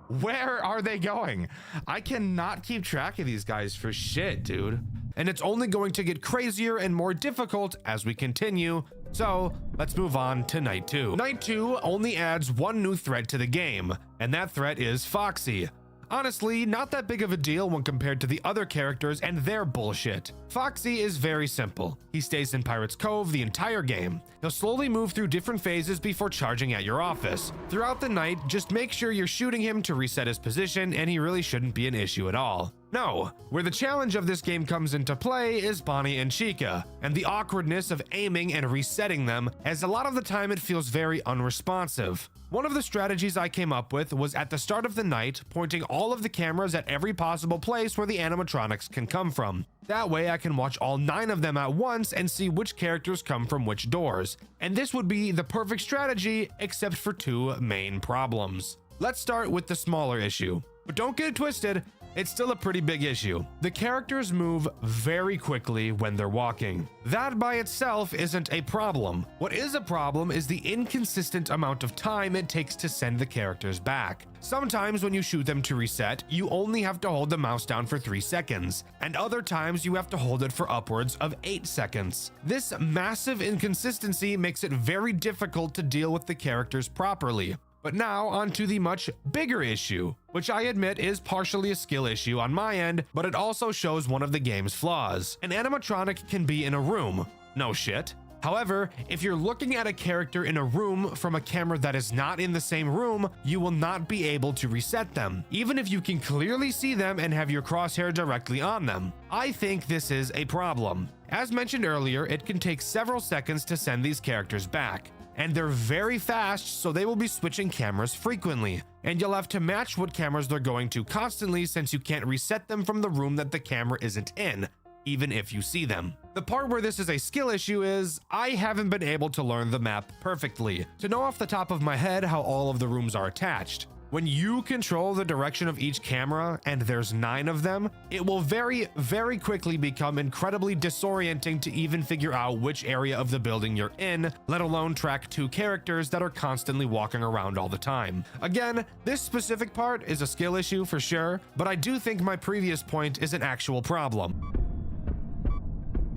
where are they going? I cannot keep track of these guys for shit, dude. And it's only going to get crazier and more difficult as we continue. So let's move on to night 2. Night 2 only adds one new threat to the game, and that threat is Foxy. Honestly, not that big of a deal when compared to the other characters and their bullshit. Foxy is very simple. He stays in Pirates Cove the entire game. He'll slowly move through different phases before charging at your office. Throughout the night, just make sure you're shooting him to reset his position, and he really shouldn't be an issue at all. No, where the challenge of this game comes into play is Bonnie and Chica, and the awkwardness of aiming and resetting them, as a lot of the time it feels very unresponsive. One of the strategies I came up with was at the start of the night, pointing all of the cameras at every possible place where the animatronics can come from. That way I can watch all 9 of them at once and see which characters come from which doors. And this would be the perfect strategy, except for 2 main problems. Let's start with the smaller issue. But don't get it twisted, it's still a pretty big issue. The characters move very quickly when they're walking. That by itself isn't a problem. What is a problem is the inconsistent amount of time it takes to send the characters back. Sometimes when you shoot them to reset, you only have to hold the mouse down for 3 seconds, and other times you have to hold it for upwards of 8 seconds. This massive inconsistency makes it very difficult to deal with the characters properly. But now onto the much bigger issue, which I admit is partially a skill issue on my end, but it also shows one of the game's flaws. An animatronic can be in a room. No shit. However, if you're looking at a character in a room from a camera that is not in the same room, you will not be able to reset them, even if you can clearly see them and have your crosshair directly on them. I think this is a problem. As mentioned earlier, it can take several seconds to send these characters back. And they're very fast, so they will be switching cameras frequently. And you'll have to match what cameras they're going to constantly, since you can't reset them from the room that the camera isn't in, even if you see them. The part where this is a skill issue is, I haven't been able to learn the map perfectly, to know off the top of my head how all of the rooms are attached. When you control the direction of each camera, and there's 9 of them, it will very quickly become incredibly disorienting to even figure out which area of the building you're in, let alone track 2 characters that are constantly walking around all the time. Again, this specific part is a skill issue for sure, but I do think my previous point is an actual problem.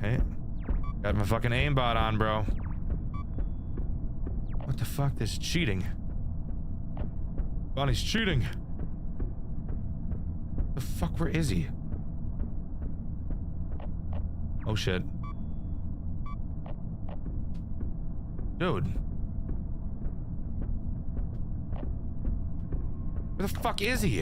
Hey, got my fucking aimbot on, bro. What the fuck? This is cheating. Bonnie's cheating. The fuck, where is he? Oh shit. Dude. Where the fuck is he?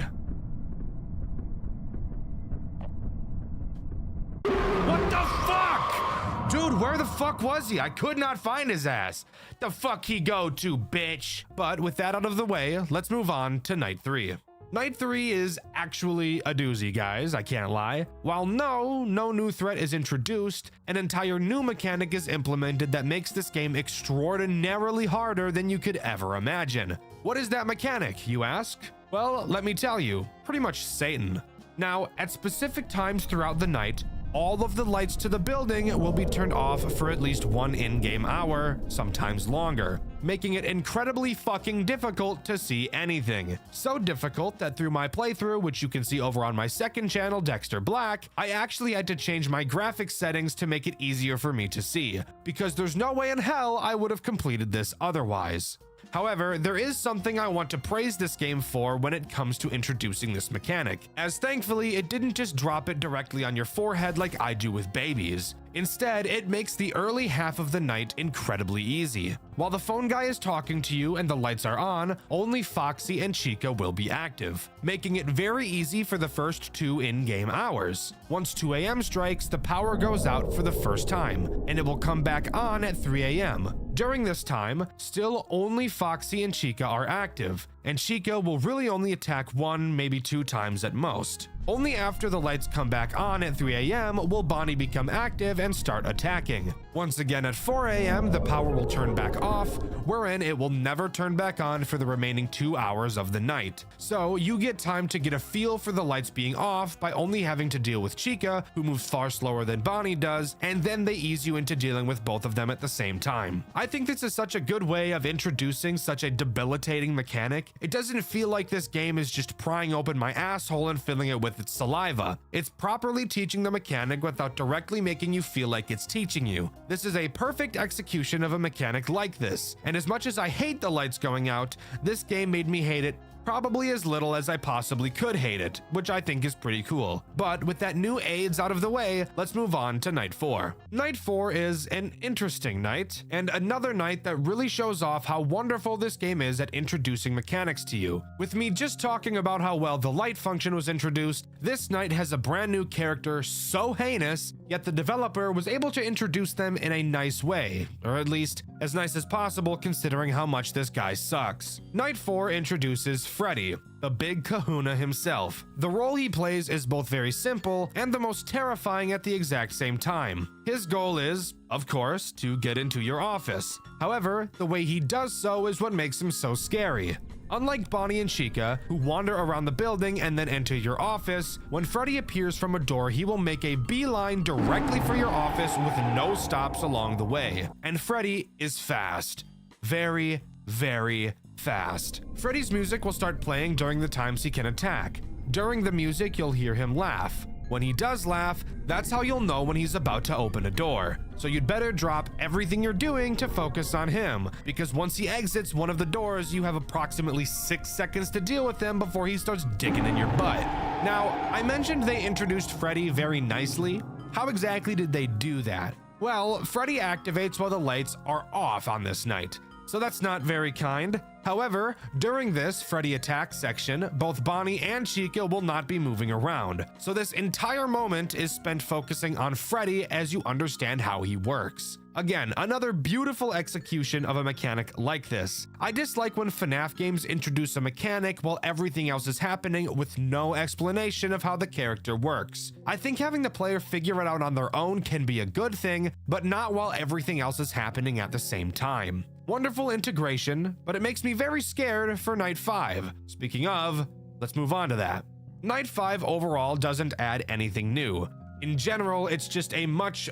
What the fuck? Dude, where the fuck was he? I could not find his ass. The fuck he go to, bitch? But with that out of the way, let's move on to night 3. Night 3 is actually a doozy, guys, I can't lie. While no new threat is introduced, an entire new mechanic is implemented that makes this game extraordinarily harder than you could ever imagine. What is that mechanic, you ask? Well, let me tell you, pretty much Satan. Now, at specific times throughout the night, all of the lights to the building will be turned off for at least 1 in-game hour, sometimes longer, making it incredibly fucking difficult to see anything. So difficult that through my playthrough, which you can see over on my second channel, Dxtr Black, I actually had to change my graphics settings to make it easier for me to see, because there's no way in hell I would have completed this otherwise. However, there is something I want to praise this game for when it comes to introducing this mechanic, as thankfully it didn't just drop it directly on your forehead like I do with babies. Instead, it makes the early half of the night incredibly easy. While the phone guy is talking to you and the lights are on, only Foxy and Chica will be active, making it very easy for the first 2 in-game hours. Once 2 a.m. strikes, the power goes out for the first time, and it will come back on at 3 a.m. During this time, still only Foxy and Chica are active, and Chica will really only attack 1, maybe 2 times at most. Only after the lights come back on at 3 a.m. will Bonnie become active and start attacking. Once again at 4 a.m. the power will turn back off, wherein it will never turn back on for the remaining 2 hours of the night. So you get time to get a feel for the lights being off by only having to deal with Chica, who moves far slower than Bonnie does, and then they ease you into dealing with both of them at the same time. I think this is such a good way of introducing such a debilitating mechanic. It doesn't feel like this game is just prying open my asshole and filling it with its saliva. It's properly teaching the mechanic without directly making you feel like it's teaching you. This is a perfect execution of a mechanic like this, and as much as I hate the lights going out, this game made me hate it probably as little as I possibly could hate it, which I think is pretty cool. But with that new AIDS out of the way, let's move on to Night 4. Night 4 is an interesting night, and another night that really shows off how wonderful this game is at introducing mechanics to you. With me just talking about how well the light function was introduced, this night has a brand new character so heinous, yet the developer was able to introduce them in a nice way, or at least as nice as possible considering how much this guy sucks. Night 4 introduces Freddy, the big kahuna himself. The role he plays is both very simple and the most terrifying at the exact same time. His goal is, of course, to get into your office. However, the way he does so is what makes him so scary. Unlike Bonnie and Chica, who wander around the building and then enter your office, when Freddy appears from a door, he will make a beeline directly for your office with no stops along the way. And Freddy is fast. Very, very fast. Freddy's music will start playing during the times he can attack. During the music, you'll hear him laugh. When he does laugh, that's how you'll know when he's about to open a door. So you'd better drop everything you're doing to focus on him, because once he exits one of the doors, you have approximately 6 seconds to deal with him before he starts digging in your butt. Now, I mentioned they introduced Freddy very nicely. How exactly did they do that? Well, Freddy activates while the lights are off on this night, so that's not very kind. However, during this Freddy attack section, both Bonnie and Chica will not be moving around, so this entire moment is spent focusing on Freddy as you understand how he works. Again, another beautiful execution of a mechanic like this. I dislike when FNAF games introduce a mechanic while everything else is happening with no explanation of how the character works. I think having the player figure it out on their own can be a good thing, but not while everything else is happening at the same time. Wonderful integration, but it makes me very scared for Night 5. Speaking of, let's move on to that. Night 5 overall doesn't add anything new. In general, it's just a much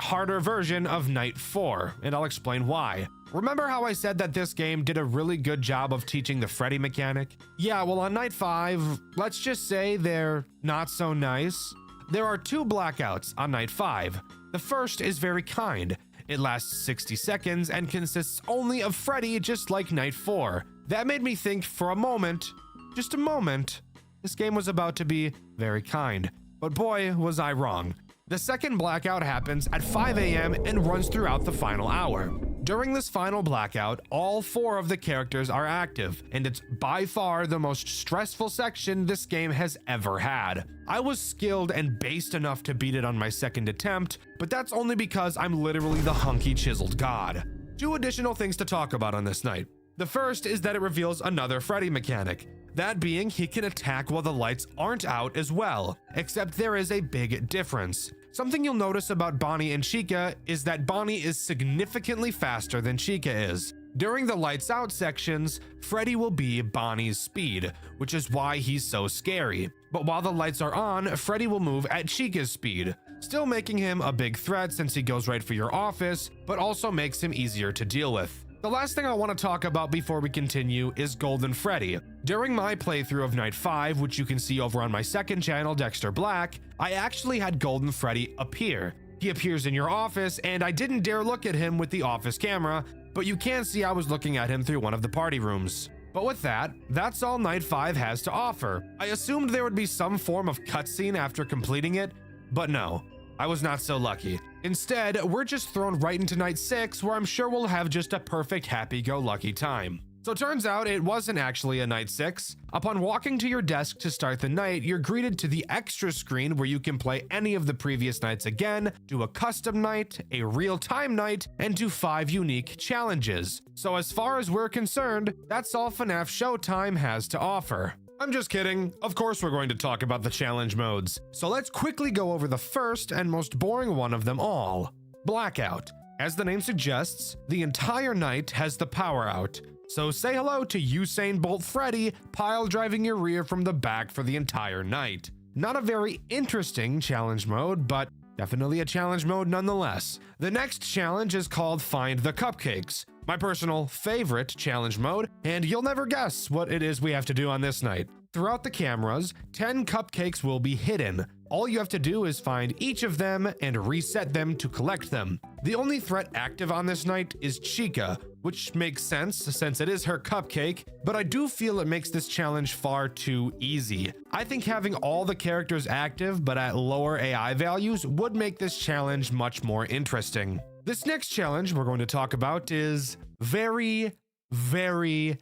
harder version of Night 4, and I'll explain why. Remember how I said that this game did a really good job of teaching the Freddy mechanic? Yeah, well on Night 5, let's just say they're not so nice. There are 2 blackouts on Night 5. The first is very kind. It lasts 60 seconds and consists only of Freddy, just like Night 4. That made me think for a moment, just a moment, this game was about to be very kind. But boy, was I wrong. The second blackout happens at 5 a.m. and runs throughout the final hour. During this final blackout, all 4 of the characters are active, and it's by far the most stressful section this game has ever had. I was skilled and based enough to beat it on my second attempt, but that's only because I'm literally the hunky chiseled god. 2 additional things to talk about on this night. The first is that it reveals another Freddy mechanic. That being, he can attack while the lights aren't out as well, except there is a big difference. Something you'll notice about Bonnie and Chica is that Bonnie is significantly faster than Chica is. During the lights out sections, Freddy will be Bonnie's speed, which is why he's so scary. But while the lights are on, Freddy will move at Chica's speed, still making him a big threat since he goes right for your office, but also makes him easier to deal with. The last thing I want to talk about before we continue is Golden Freddy. During my playthrough of Night 5, which you can see over on my second channel, Dxtr Black, I actually had Golden Freddy appear. He appears in your office, and I didn't dare look at him with the office camera, but you can see I was looking at him through one of the party rooms. But with that, that's all Night 5 has to offer. I assumed there would be some form of cutscene after completing it, but no, I was not so lucky. Instead, we're just thrown right into Night 6, where I'm sure we'll have just a perfect happy-go-lucky time. So turns out it wasn't actually a Night 6. Upon walking to your desk to start the night, you're greeted to the extra screen where you can play any of the previous nights again, do a custom night, a real-time night, and do 5 unique challenges. So as far as we're concerned, that's all FNAF Showtime has to offer. I'm just kidding. Of course we're going to talk about the challenge modes. So let's quickly go over the first and most boring one of them all, Blackout. As the name suggests, the entire night has the power out. So say hello to Usain Bolt Freddy pile driving your rear from the back for the entire night. Not a very interesting challenge mode, but definitely a challenge mode nonetheless. The next challenge is called Find the Cupcakes, my personal favorite challenge mode, and you'll never guess what it is we have to do on this night. Throughout the cameras, 10 cupcakes will be hidden. All you have to do is find each of them and reset them to collect them. The only threat active on this night is Chica, which makes sense since it is her cupcake, but I do feel it makes this challenge far too easy. I think having all the characters active but at lower AI values would make this challenge much more interesting. This next challenge we're going to talk about is very, very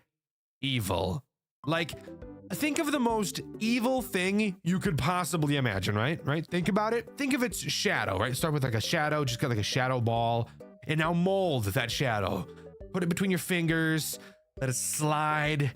evil. Like, think of the most evil thing you could possibly imagine, right? Think about it. Think of its shadow, right? Start with like a shadow, just got like a shadow ball, and now mold that shadow. Put it between your fingers, let it slide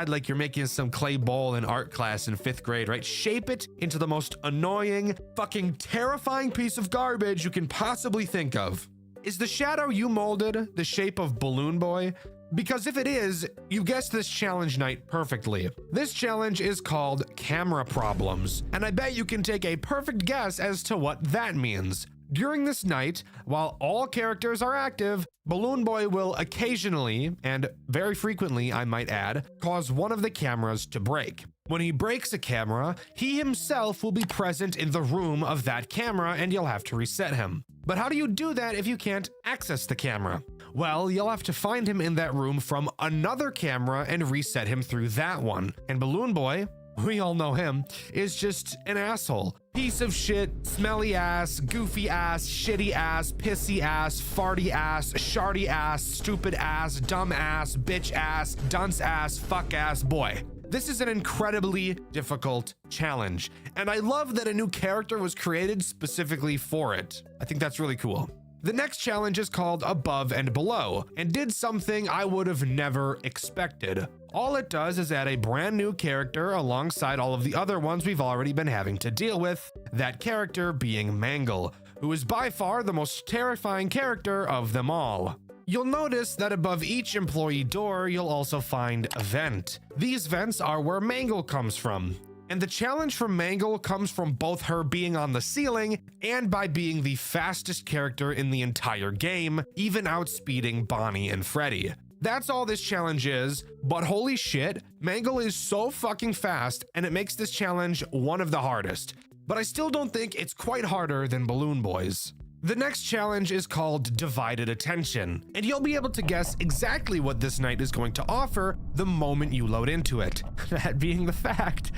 like you're making some clay bowl in art class in 5th grade, right? Shape it into the most annoying, fucking terrifying piece of garbage you can possibly think of. Is the shadow you molded the shape of Balloon Boy? Because if it is, you guessed this challenge night perfectly. This challenge is called Camera Problems, and I bet you can take a perfect guess as to what that means. During this night, while all characters are active, Balloon Boy will occasionally, and very frequently I might add, cause one of the cameras to break. When he breaks a camera, he himself will be present in the room of that camera and you'll have to reset him. But how do you do that if you can't access the camera? Well, you'll have to find him in that room from another camera and reset him through that one. And Balloon Boy, we all know him, is just an asshole. Piece of shit, smelly ass, goofy ass, shitty ass, pissy ass, farty ass, sharty ass, stupid ass, dumb ass, bitch ass, dunce ass, fuck ass boy. This is an incredibly difficult challenge, and I love that a new character was created specifically for it. I think that's really cool. The next challenge is called Above and Below, and did something I would have never expected. All it does is add a brand new character alongside all of the other ones we've already been having to deal with, that character being Mangle, who is by far the most terrifying character of them all. You'll notice that above each employee door, you'll also find a vent. These vents are where Mangle comes from. And the challenge from Mangle comes from both her being on the ceiling and by being the fastest character in the entire game, even outspeeding Bonnie and Freddy. That's all this challenge is, but holy shit, Mangle is so fucking fast and it makes this challenge one of the hardest. But I still don't think it's quite harder than Balloon Boy's. The next challenge is called Divided Attention, and you'll be able to guess exactly what this night is going to offer the moment you load into it. That being the fact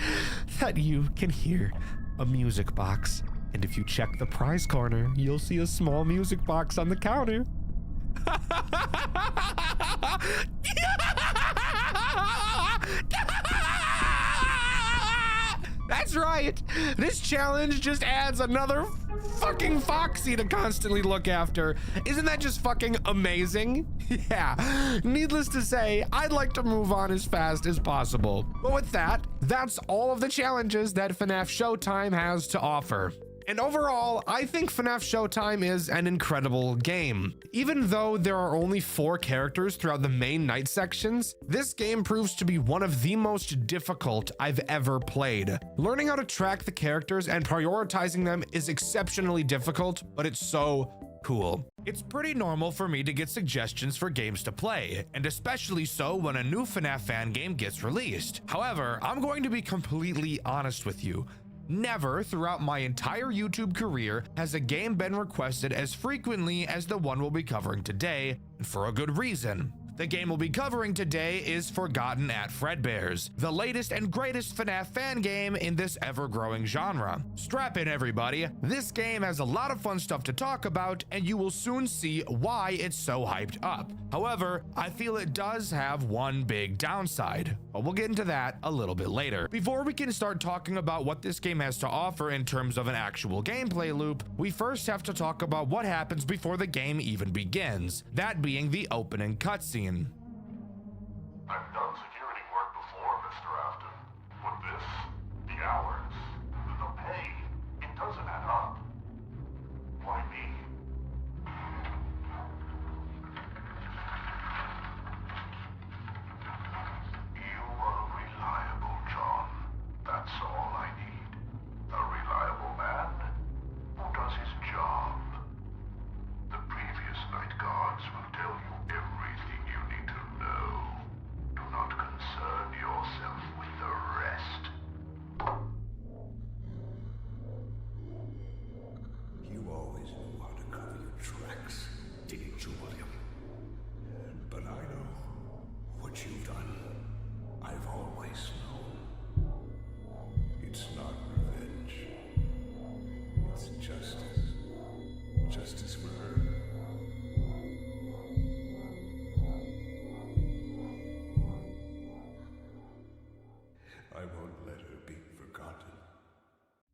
that you can hear a music box, and if you check the prize corner, you'll see a small music box on the counter. That's right, this challenge just adds another fucking Foxy to constantly look after. Isn't that just fucking amazing? Yeah, needless to say, I'd like to move on as fast as possible. But with that, that's all of the challenges that FNAF Showtime has to offer. And overall, I think FNAF Showtime is an incredible game. Even though there are only 4 characters throughout the main night sections, this game proves to be one of the most difficult I've ever played. Learning how to track the characters and prioritizing them is exceptionally difficult, but it's so cool. It's pretty normal for me to get suggestions for games to play, and especially so when a new FNAF fan game gets released. However, I'm going to be completely honest with you. Never throughout my entire YouTube career has a game been requested as frequently as the one we'll be covering today, and for a good reason. The game we'll be covering today is Forgotten at Fredbear's, the latest and greatest FNAF fan game in this ever-growing genre. Strap in, everybody. This game has a lot of fun stuff to talk about, and you will soon see why it's so hyped up. However, I feel it does have one big downside, but we'll get into that a little bit later. Before we can start talking about what this game has to offer in terms of an actual gameplay loop, we first have to talk about what happens before the game even begins, that being the opening cutscene. I've done security work before, Mr. Afton. But this, the hours, the pay, it doesn't add up. Why me? You are reliable, John. That's all I need. A reliable man who does his job. The previous night guards will tell you everything you need to know. Do not concern yourself with the rest. You always knew how to cover your tracks, didn't you, William? But I know what you've done. I've always known. It's not revenge. It's justice. Justice for her. I won't let her be forgotten.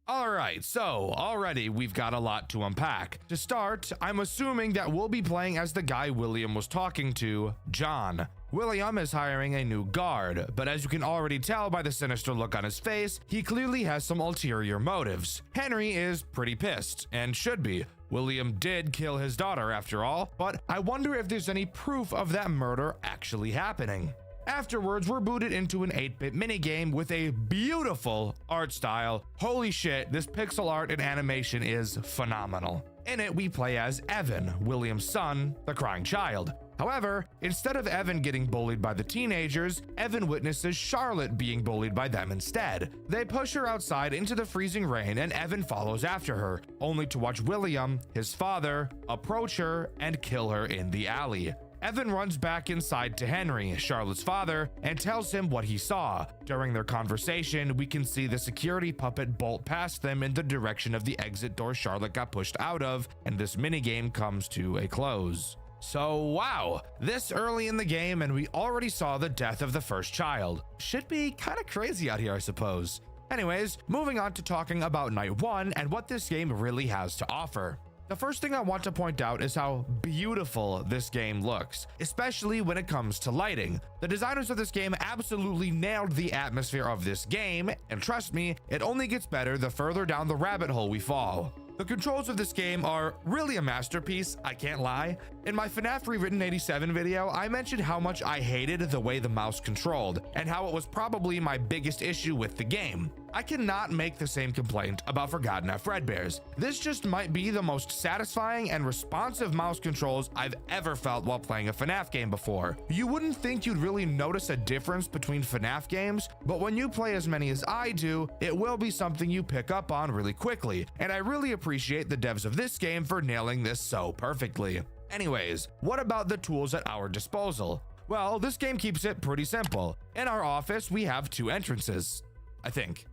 Alright, so already we've got a lot to unpack. To start, I'm assuming that we'll be playing as the guy William was talking to, John. William is hiring a new guard, but as you can already tell by the sinister look on his face, he clearly has some ulterior motives. Henry is pretty pissed, and should be. William did kill his daughter after all, but I wonder if there's any proof of that murder actually happening. Afterwards, we're booted into an 8-bit minigame with a beautiful art style. Holy shit, this pixel art and animation is phenomenal. In it, we play as Evan, William's son, the crying child. However, instead of Evan getting bullied by the teenagers, Evan witnesses Charlotte being bullied by them instead. They push her outside into the freezing rain and Evan follows after her, only to watch William, his father, approach her and kill her in the alley. Evan runs back inside to Henry, Charlotte's father, and tells him what he saw. During their conversation, we can see the security puppet bolt past them in the direction of the exit door Charlotte got pushed out of, and this minigame comes to a close. So wow, this early in the game and we already saw the death of the first child. Should be kind of crazy out here, I suppose. Anyways, moving on to talking about night 1 and what this game really has to offer. The first thing I want to point out is how beautiful this game looks, especially when it comes to lighting. The designers of this game absolutely nailed the atmosphere of this game, and trust me, it only gets better the further down the rabbit hole we fall. The controls of this game are really a masterpiece, I can't lie. In my FNAF Rewritten 87 video, I mentioned how much I hated the way the mouse controlled, and how it was probably my biggest issue with the game. I cannot make the same complaint about Forgotten at Fredbear's. This just might be the most satisfying and responsive mouse controls I've ever felt while playing a FNAF game before. You wouldn't think you'd really notice a difference between FNAF games, but when you play as many as I do, it will be something you pick up on really quickly, and I really appreciate the devs of this game for nailing this so perfectly. Anyways, what about the tools at our disposal? Well, this game keeps it pretty simple. In our office, we have 2 entrances, I think.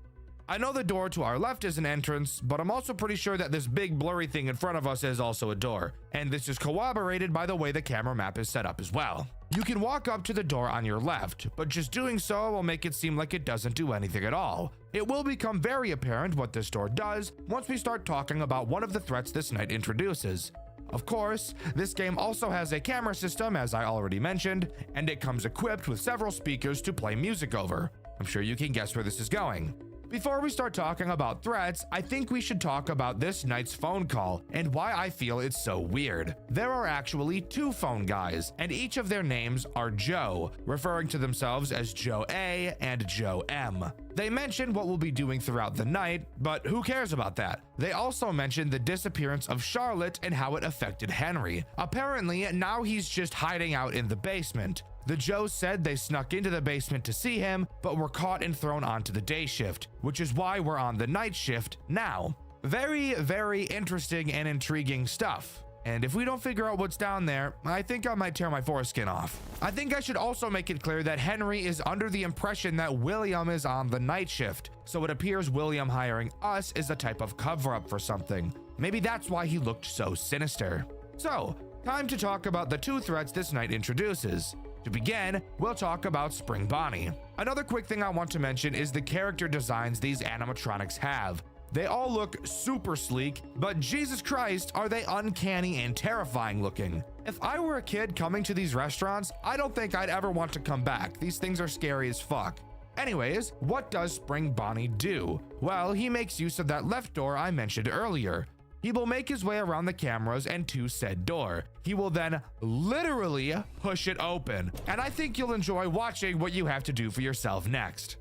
I know the door to our left is an entrance, but I'm also pretty sure that this big blurry thing in front of us is also a door, and this is corroborated by the way the camera map is set up as well. You can walk up to the door on your left, but just doing so will make it seem like it doesn't do anything at all. It will become very apparent what this door does once we start talking about one of the threats this night introduces. Of course, this game also has a camera system, as I already mentioned, and it comes equipped with several speakers to play music over. I'm sure you can guess where this is going. Before we start talking about threats, I think we should talk about this night's phone call and why I feel it's so weird. There are actually 2 phone guys, and each of their names are Joe, referring to themselves as Joe A and Joe M. They mention what we'll be doing throughout the night, but who cares about that? They also mentioned the disappearance of Charlotte and how it affected Henry. Apparently, now he's just hiding out in the basement. The Joes said they snuck into the basement to see him, but were caught and thrown onto the day shift, which is why we're on the night shift now. Very, very interesting and intriguing stuff. And if we don't figure out what's down there, I think I might tear my foreskin off. I think I should also make it clear that Henry is under the impression that William is on the night shift, so it appears William hiring us is a type of cover-up for something. Maybe that's why he looked so sinister. So, time to talk about the 2 threats this night introduces. To begin, we'll talk about Spring Bonnie. Another quick thing I want to mention is the character designs these animatronics have. They all look super sleek, but Jesus Christ, are they uncanny and terrifying looking. If I were a kid coming to these restaurants, I don't think I'd ever want to come back. These things are scary as fuck. Anyways, what does Spring Bonnie do? Well, he makes use of that left door I mentioned earlier. He will make his way around the cameras and to said door. He will then literally push it open, and I think you'll enjoy watching what you have to do for yourself next.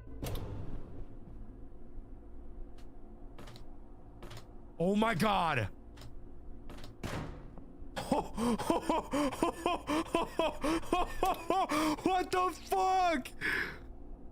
Oh my god! What the fuck?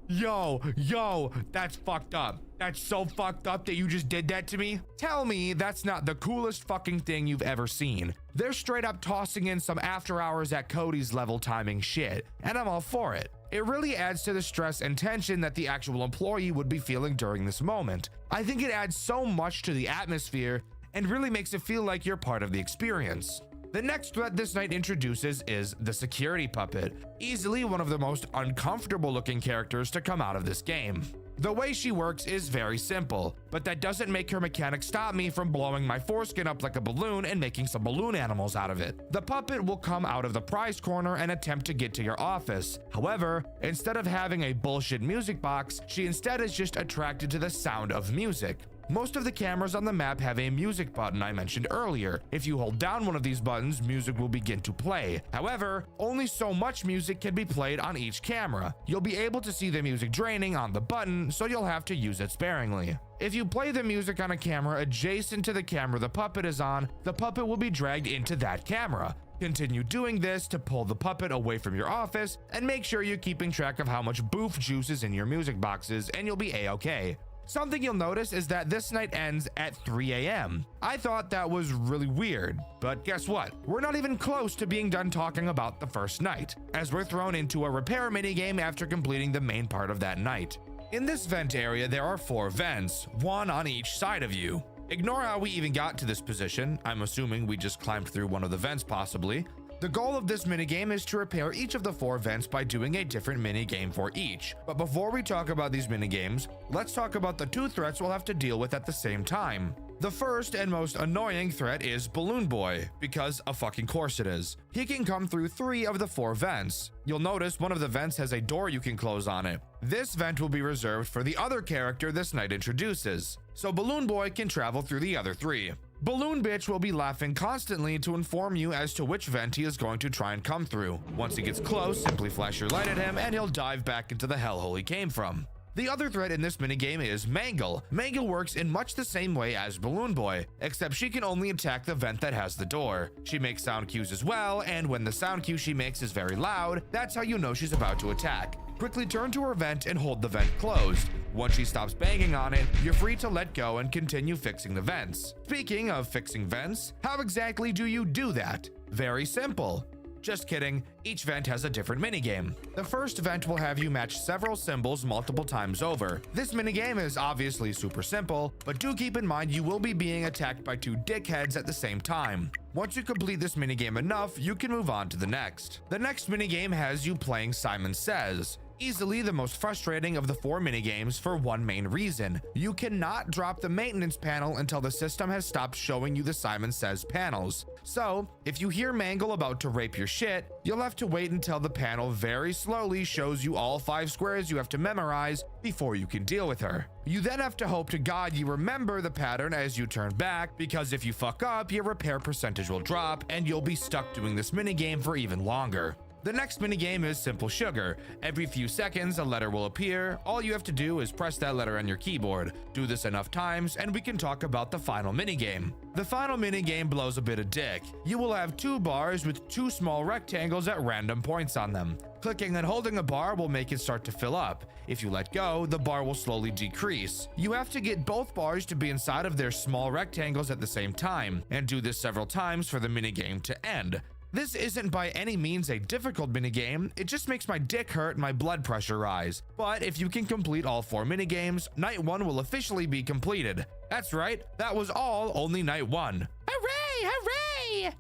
Yo, that's fucked up. That's so fucked up that you just did that to me. Tell me that's not the coolest fucking thing you've ever seen. They're straight up tossing in some after hours at Cody's level timing shit, and I'm all for it. It really adds to the stress and tension that the actual employee would be feeling during this moment. I think it adds so much to the atmosphere and really makes it feel like you're part of the experience. The next threat this night introduces is the security puppet, easily one of the most uncomfortable looking characters to come out of this game. The way she works is very simple, but that doesn't make her mechanic stop me from blowing my foreskin up like a balloon and making some balloon animals out of it. The puppet will come out of the prize corner and attempt to get to your office. However, instead of having a bullshit music box, she instead is just attracted to the sound of music. Most of the cameras on the map have a music button I mentioned earlier. If you hold down one of these buttons, music will begin to play. However, only so much music can be played on each camera. You'll be able to see the music draining on the button, so you'll have to use it sparingly. If you play the music on a camera adjacent to the camera the puppet is on, the puppet will be dragged into that camera. Continue doing this to pull the puppet away from your office, and make sure you're keeping track of how much boof juice is in your music boxes, and you'll be a-okay. Something you'll notice is that this night ends at 3 a.m. I thought that was really weird, but guess what? We're not even close to being done talking about the first night, as we're thrown into a repair minigame after completing the main part of that night. In this vent area, there are 4 vents, 1 on each side of you. Ignore how we even got to this position. I'm assuming we just climbed through one of the vents possibly. The goal of this minigame is to repair each of the 4 vents by doing a different minigame for each. But before we talk about these minigames, let's talk about the 2 threats we'll have to deal with at the same time. The first and most annoying threat is Balloon Boy, because of fucking course it is. He can come through 3 of the 4 vents. You'll notice one of the vents has a door you can close on it. This vent will be reserved for the other character this night introduces, so Balloon Boy can travel through the other 3. Balloon Bitch will be laughing constantly to inform you as to which vent he is going to try and come through. Once he gets close, simply flash your light at him and he'll dive back into the hellhole he came from. The other threat in this minigame is Mangle. Mangle works in much the same way as Balloon Boy, except she can only attack the vent that has the door. She makes sound cues as well, and when the sound cue she makes is very loud, that's how you know she's about to attack. Quickly turn to her vent and hold the vent closed. Once she stops banging on it, you're free to let go and continue fixing the vents. Speaking of fixing vents, how exactly do you do that? Very simple. Just kidding, each vent has a different minigame. The first vent will have you match several symbols multiple times over. This minigame is obviously super simple, but do keep in mind you will be being attacked by 2 dickheads at the same time. Once you complete this minigame enough, you can move on to the next. The next minigame has you playing Simon Says. Easily the most frustrating of the 4 minigames for one main reason. You cannot drop the maintenance panel until the system has stopped showing you the Simon Says panels. So, if you hear Mangle about to rape your shit, you'll have to wait until the panel very slowly shows you all 5 squares you have to memorize before you can deal with her. You then have to hope to God you remember the pattern as you turn back, because if you fuck up, your repair percentage will drop and you'll be stuck doing this minigame for even longer. The next minigame is Simple Sugar. Every few seconds, a letter will appear. All you have to do is press that letter on your keyboard. Do this enough times, and we can talk about the final minigame. The final minigame blows a bit of dick. You will have 2 bars with 2 small rectangles at random points on them. Clicking and holding a bar will make it start to fill up. If you let go, the bar will slowly decrease. You have to get both bars to be inside of their small rectangles at the same time, and do this several times for the minigame to end. This isn't by any means a difficult minigame, it just makes my dick hurt and my blood pressure rise. But if you can complete all 4 minigames, Night 1 will officially be completed. That's right, that was all only Night 1. Hooray! Hooray!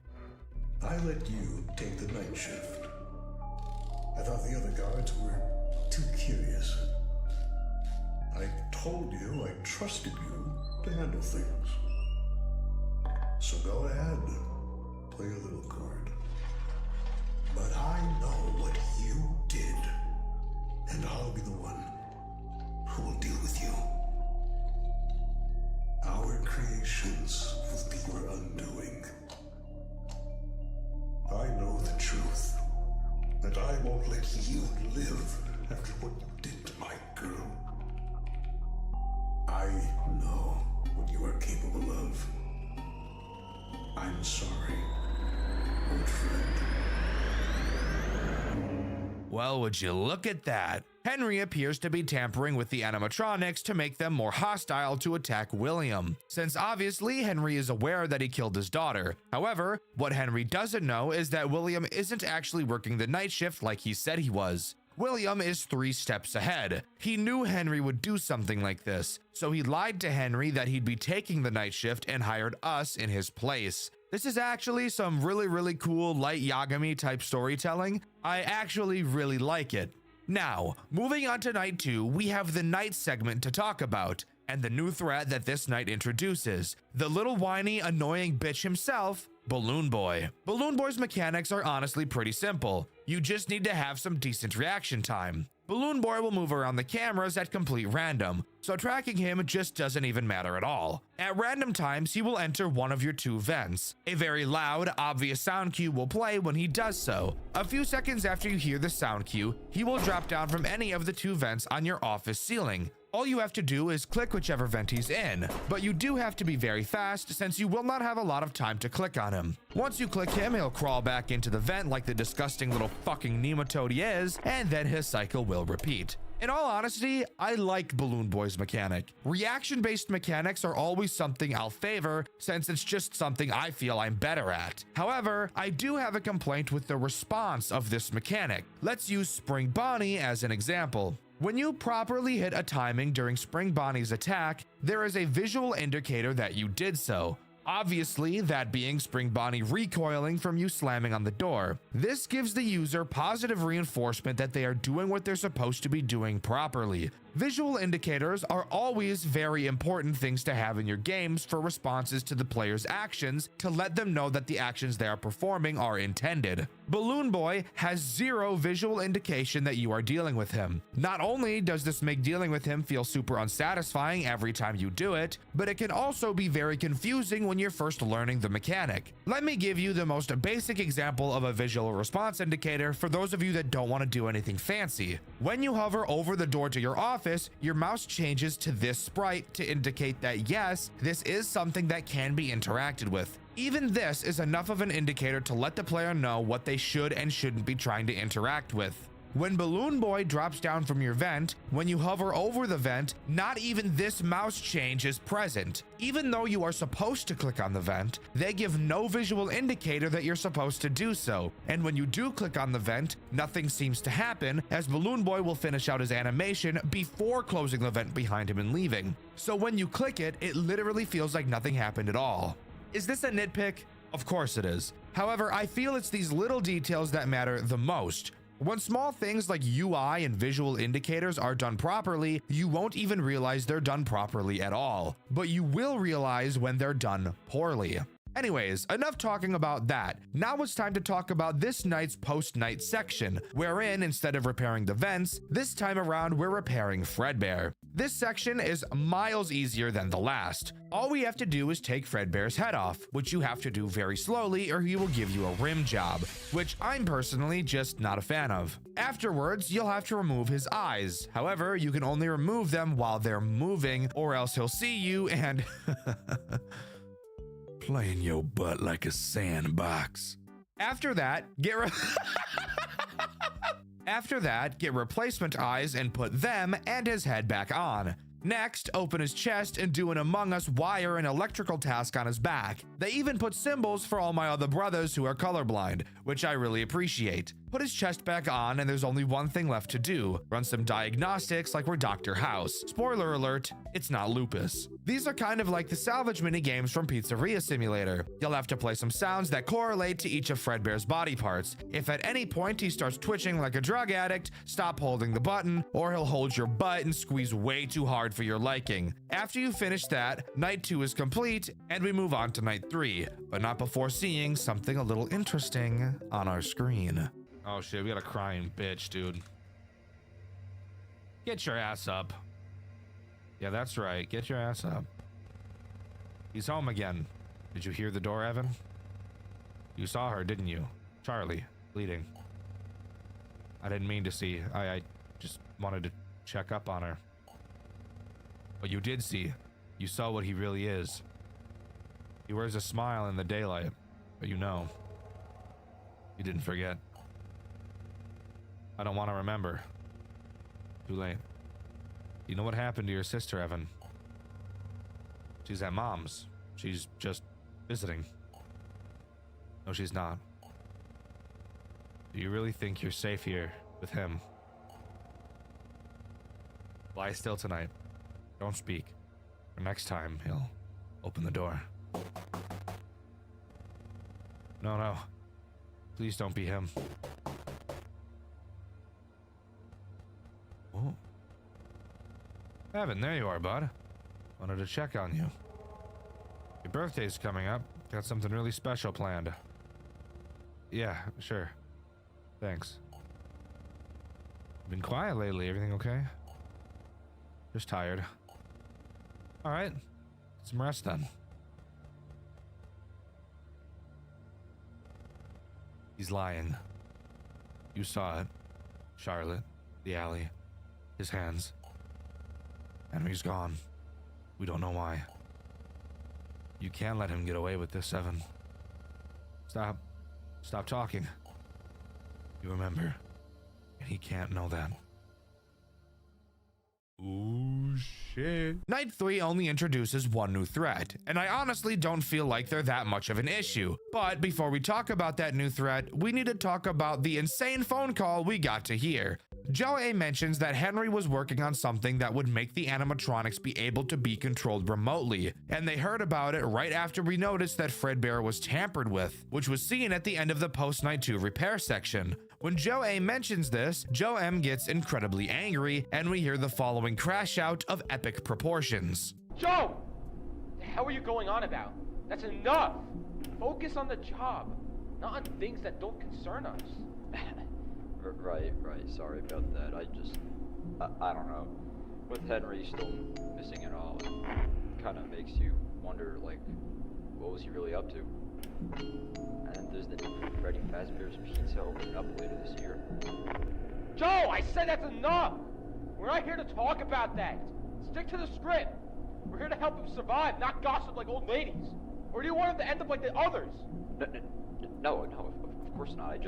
I let you take the night shift. I thought the other guards were too curious. I told you I trusted you to handle things. So go ahead, play your little card. But I know what you did, and I'll be the one who will deal with you. Our creations will be your undoing. I know the truth, that I won't let you live after what you did to my girl. I know what you are capable of. I'm sorry, old friend. Well, would you look at that? Henry appears to be tampering with the animatronics to make them more hostile to attack William, since obviously Henry is aware that he killed his daughter. However, what Henry doesn't know is that William isn't actually working the night shift like he said he was. William is 3 steps ahead. He knew Henry would do something like this, so he lied to Henry that he'd be taking the night shift and hired us in his place. This is actually some really cool light Yagami type storytelling. I actually really like it. Now, moving on to Night 2, we have the night segment to talk about, and the new threat that this night introduces. The little whiny, annoying bitch himself, Balloon Boy. Balloon Boy's mechanics are honestly pretty simple. You just need to have some decent reaction time. Balloon Boy will move around the cameras at complete random, so tracking him just doesn't even matter at all. At random times, he will enter one of your 2 vents. A very loud, obvious sound cue will play when he does so. A few seconds after you hear the sound cue, he will drop down from any of the 2 vents on your office ceiling. All you have to do is click whichever vent he's in, but you do have to be very fast since you will not have a lot of time to click on him. Once you click him, he'll crawl back into the vent like the disgusting little fucking nematode he is, and then his cycle will repeat. In all honesty, I like Balloon Boy's mechanic. Reaction-based mechanics are always something I'll favor since it's just something I feel I'm better at. However, I do have a complaint with the response of this mechanic. Let's use Spring Bonnie as an example. When you properly hit a timing during Spring Bonnie's attack, there is a visual indicator that you did so. Obviously, that being Spring Bonnie recoiling from you slamming on the door. This gives the user positive reinforcement that they are doing what they're supposed to be doing properly. Visual indicators are always very important things to have in your games for responses to the player's actions to let them know that the actions they are performing are intended. Balloon Boy has 0 visual indication that you are dealing with him. Not only does this make dealing with him feel super unsatisfying every time you do it, but it can also be very confusing when you're first learning the mechanic. Let me give you the most basic example of a visual response indicator for those of you that don't want to do anything fancy. When you hover over the door to your office, your mouse changes to this sprite to indicate that yes, this is something that can be interacted with. Even this is enough of an indicator to let the player know what they should and shouldn't be trying to interact with. When Balloon Boy drops down from your vent, when you hover over the vent, not even this mouse change is present. Even though you are supposed to click on the vent, they give no visual indicator that you're supposed to do so. And when you do click on the vent, nothing seems to happen, as Balloon Boy will finish out his animation before closing the vent behind him and leaving. So when you click it, it literally feels like nothing happened at all. Is this a nitpick? Of course it is. However, I feel it's these little details that matter the most. When small things like UI and visual indicators are done properly, you won't even realize they're done properly at all, but you will realize when they're done poorly. Anyways, enough talking about that. Now it's time to talk about this night's post-night section, wherein instead of repairing the vents, this time around we're repairing Fredbear. This section is miles easier than the last. All we have to do is take Fredbear's head off, which you have to do very slowly or he will give you a rim job, which I'm personally just not a fan of. Afterwards, you'll have to remove his eyes. However, you can only remove them while they're moving, or else he'll see you and Playing your butt like a sandbox. After that, get replacement eyes and put them and his head back on. Next, open his chest and do an Among Us wire and electrical task on his back. They even put symbols for all my other brothers who are colorblind, which I really appreciate. Put his chest back on and there's only one thing left to do. Run some diagnostics like we're Dr. House. Spoiler alert, it's not lupus. These are kind of like the salvage mini games from Pizzeria Simulator. You'll have to play some sounds that correlate to each of Fredbear's body parts. If at any point he starts twitching like a drug addict, stop holding the button, or he'll hold your butt and squeeze way too hard for your liking. After you finish that, night 2 is complete and we move on to night 3, but not before seeing something a little interesting on our screen. Oh shit, we got a crying bitch, dude. Get your ass up. Yeah, that's right, get your ass up. He's home again. Did you hear the door, Evan? You saw her, didn't you? Charlie, bleeding. I didn't mean to see. I just wanted to check up on her. But you did see. You saw what he really is. He wears a smile in the daylight, but you know. You didn't forget. I don't want to remember. Too late. You know what happened to your sister, Evan? She's at Mom's. She's just visiting. No, she's not. Do you really think you're safe here with him? Lie still tonight. Don't speak. For next time, he'll open the door. No, no. Please don't be him. Oh. Evan, there you are, bud. Wanted to check on you. Your birthday's coming up. Got something really special planned. Yeah, sure. Thanks. Been quiet lately. Everything okay? Just tired. Alright. Get some rest then. He's lying. You saw it. Charlotte. The alley. His hands. Henry's gone. We don't know why. You can't let him get away with this, Evan. Stop. Stop talking. You remember. And he can't know that. Ooh, shit. Night 3 only introduces one new threat, and I honestly don't feel like they're that much of an issue. But before we talk about that new threat, we need to talk about the insane phone call we got to hear. Joe A mentions that Henry was working on something that would make the animatronics be able to be controlled remotely, and they heard about it right after we noticed that Fredbear was tampered with, which was seen at the end of the post-Night 2 repair section. When Joe A mentions this, Joe M gets incredibly angry, and we hear the following crash out of epic proportions. Joe! What the hell are you going on about? That's enough! Focus on the job, not on things that don't concern us. Right. Sorry about that. I don't know. With Henry still missing and all, it kind of makes you wonder, like, what was he really up to? And there's the new Freddy Fazbear's Pizza opening up later this year. Joe, I said that's enough! We're not here to talk about that. Stick to the script. We're here to help him survive, not gossip like old ladies. Or do you want him to end up like the others? No, of course not.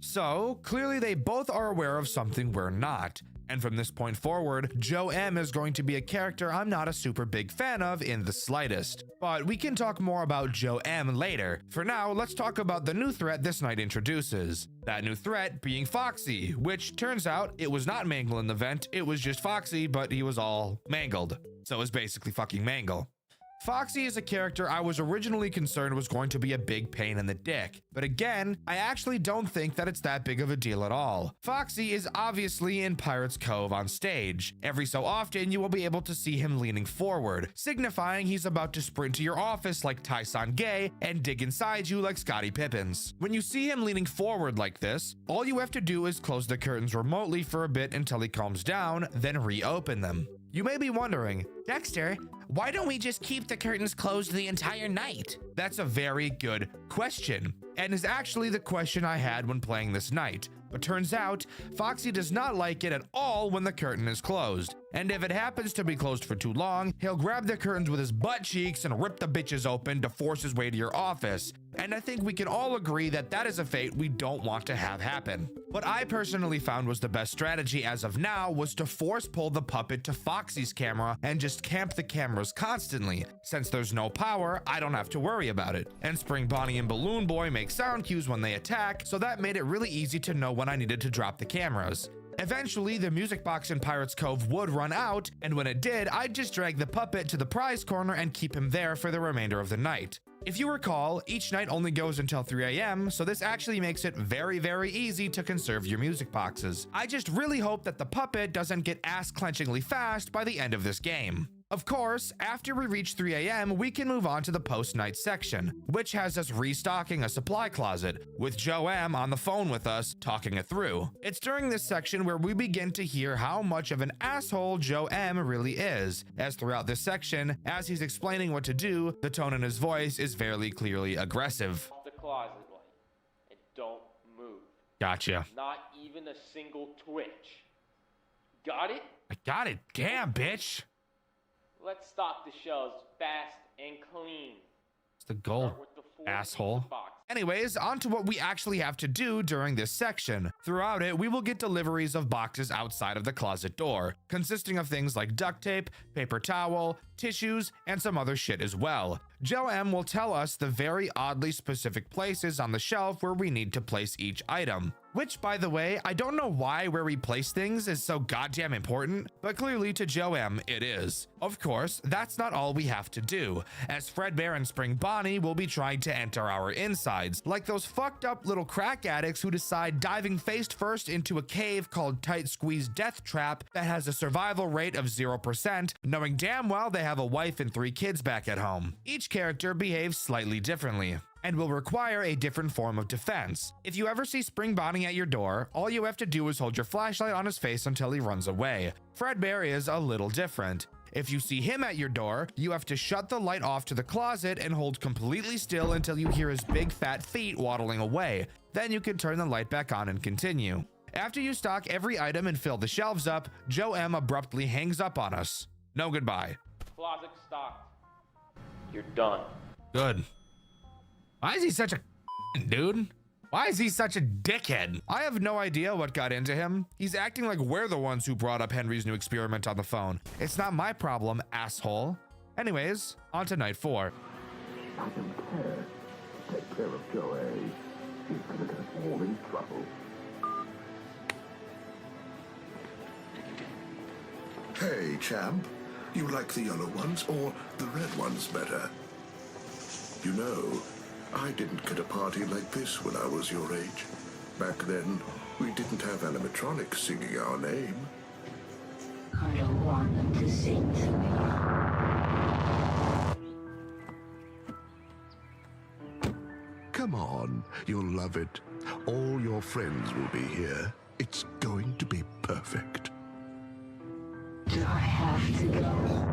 So clearly they both are aware of something we're not. And from this point forward, Joe M is going to be a character I'm not a super big fan of in the slightest. But we can talk more about Joe M later. For now, let's talk about the new threat this night introduces. That new threat being Foxy, which turns out it was not Mangle in the vent, it was just Foxy, but he was all mangled. So it was basically fucking Mangle. Foxy is a character I was originally concerned was going to be a big pain in the dick, but again, I actually don't think that it's that big of a deal at all. Foxy is obviously in Pirate's Cove on stage. Every so often, you will be able to see him leaning forward, signifying he's about to sprint to your office like Tyson Gay and dig inside you like Scottie Pippins. When you see him leaning forward like this, all you have to do is close the curtains remotely for a bit until he calms down, then reopen them. You may be wondering, Dexter, why don't we just keep the curtains closed the entire night? That's a very good question, and is actually the question I had when playing this night. But turns out, Foxy does not like it at all when the curtain is closed. And if it happens to be closed for too long, he'll grab the curtains with his butt cheeks and rip the bitches open to force his way to your office. And I think we can all agree that that is a fate we don't want to have happen. What I personally found was the best strategy as of now was to force pull the puppet to Foxy's camera and just camp the cameras constantly. Since there's no power, I don't have to worry about it. And Spring Bonnie and Balloon Boy make sound cues when they attack, so that made it really easy to know when I needed to drop the cameras. Eventually, the music box in Pirate's Cove would run out, and when it did, I'd just drag the puppet to the prize corner and keep him there for the remainder of the night. If you recall, each night only goes until 3 AM, so this actually makes it very, very easy to conserve your music boxes. I just really hope that the puppet doesn't get ass-clenchingly fast by the end of this game. Of course, after we reach 3 AM, we can move on to the post-night section, which has us restocking a supply closet, with Joe M on the phone with us, talking it through. It's during this section where we begin to hear how much of an asshole Joe M really is, as throughout this section, as he's explaining what to do, the tone in his voice is very clearly aggressive. The closet light, and don't move. Gotcha. Not even a single twitch. Got it? I got it. Damn, bitch. Let's stock the shelves fast and clean. It's the goal, asshole. Anyways, on to what we actually have to do during this section. Throughout it, we will get deliveries of boxes outside of the closet door, consisting of things like duct tape, paper towel, tissues, and some other shit as well. Joe M will tell us the very oddly specific places on the shelf where we need to place each item. Which, by the way, I don't know why where we place things is so goddamn important, but clearly to Joe M it is. Of course, that's not all we have to do, as Fredbear and Spring Bonnie will be trying to enter our insides, like those fucked up little crack addicts who decide diving face first into a cave called Tight Squeeze Death Trap that has a survival rate of 0%, knowing damn well they have a wife and 3 kids back at home. Each character behaves slightly differently and will require a different form of defense. If you ever see Spring Bonnie at your door, all you have to do is hold your flashlight on his face until he runs away. Fredbear is a little different. If you see him at your door, you have to shut the light off to the closet and hold completely still until you hear his big fat feet waddling away. Then you can turn the light back on and continue. After you stock every item and fill the shelves up, Joe M abruptly hangs up on us. No goodbye. Closet stocked. You're done. Good. Why is he such a dude? Why is he such a dickhead? I have no idea what got into him. He's acting like we're the ones who brought up Henry's new experiment on the phone. It's not my problem, asshole. Anyways, on to night 4. I don't care. Take care of Joe A. He's gonna get us all in trouble. Hey, champ. You like the yellow ones or the red ones better? You know, I didn't get a party like this when I was your age. Back then, we didn't have animatronics singing our name. I don't want them to sing to me. Come on, you'll love it. All your friends will be here. It's going to be perfect. Do I have to go?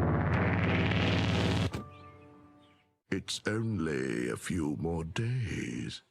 It's only a few more days.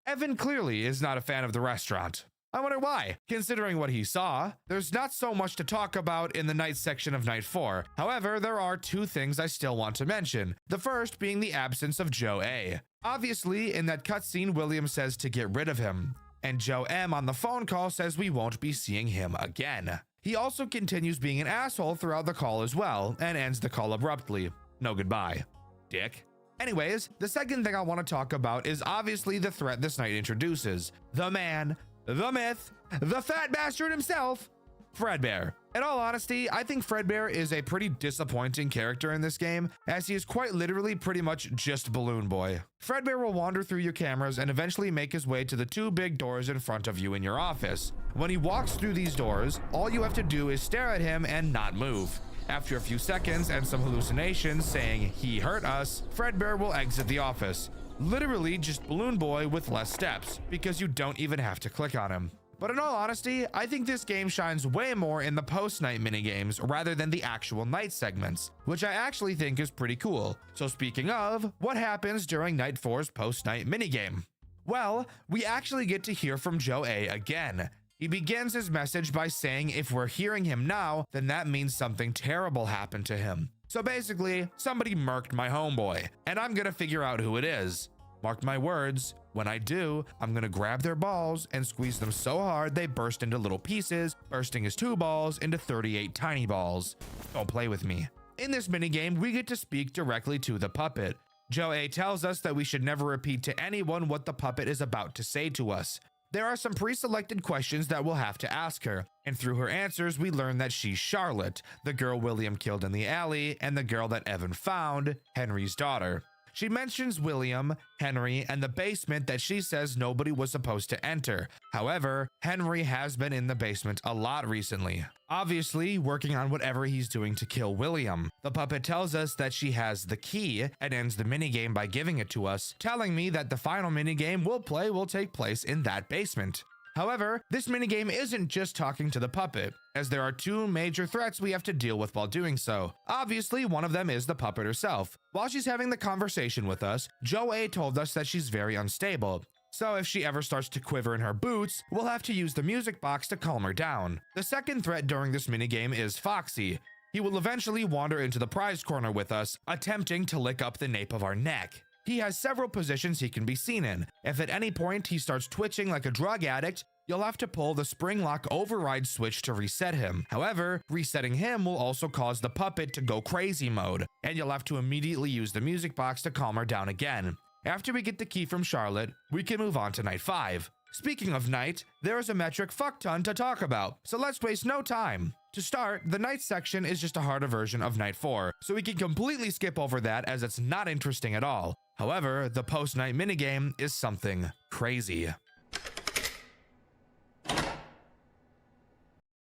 Evan clearly is not a fan of the restaurant. I wonder why. Considering what he saw, there's not so much to talk about in the night section of night 4. However, there are 2 things I still want to mention. The first being the absence of Joe A. Obviously, in that cutscene, William says to get rid of him. and Joe M on the phone call says we won't be seeing him again. He also continues being an asshole throughout the call as well, and ends the call abruptly. No goodbye, dick. Anyways, the second thing I want to talk about is obviously the threat this night introduces. The man, the myth, the fat bastard himself, Fredbear. In all honesty, I think Fredbear is a pretty disappointing character in this game, as he is quite literally pretty much just Balloon Boy. Fredbear will wander through your cameras and eventually make his way to the two big doors in front of you in your office. When he walks through these doors, all you have to do is stare at him and not move. After a few seconds and some hallucinations saying he hurt us, Fredbear will exit the office. Literally just Balloon Boy with less steps, because you don't even have to click on him. But in all honesty, I think this game shines way more in the post-night minigames rather than the actual night segments, which I actually think is pretty cool. So speaking of, what happens during Night 4's post-night minigame? Well, we actually get to hear from Joe A again. He begins his message by saying if we're hearing him now, then that means something terrible happened to him. So basically, somebody murked my homeboy, and I'm gonna figure out who it is. Mark my words, when I do, I'm gonna grab their balls and squeeze them so hard they burst into little pieces, bursting his 2 balls into 38 tiny balls. Don't play with me. In this minigame, we get to speak directly to the puppet. Joe A tells us that we should never repeat to anyone what the puppet is about to say to us. There are some pre-selected questions that we'll have to ask her, and through her answers, we learn that she's Charlotte, the girl William killed in the alley, and the girl that Evan found, Henry's daughter. She mentions William, Henry, and the basement that she says nobody was supposed to enter. However, Henry has been in the basement a lot recently, obviously working on whatever he's doing to kill William. The puppet tells us that she has the key and ends the minigame by giving it to us, telling me that the final minigame we'll play will take place in that basement. However, this minigame isn't just talking to the puppet, as there are 2 major threats we have to deal with while doing so. Obviously, one of them is the puppet herself. While she's having the conversation with us, Joe A told us that she's very unstable. So if she ever starts to quiver in her boots, we'll have to use the music box to calm her down. The second threat during this minigame is Foxy. He will eventually wander into the prize corner with us, attempting to lick up the nape of our neck. He has several positions he can be seen in. If at any point he starts twitching like a drug addict, you'll have to pull the spring lock override switch to reset him. However, resetting him will also cause the puppet to go crazy mode, and you'll have to immediately use the music box to calm her down again. After we get the key from Charlotte, we can move on to Night 5. Speaking of night, there is a metric fuck ton to talk about, so let's waste no time. To start, the night section is just a harder version of Night 4, so we can completely skip over that as it's not interesting at all. However, the post-night minigame is something crazy.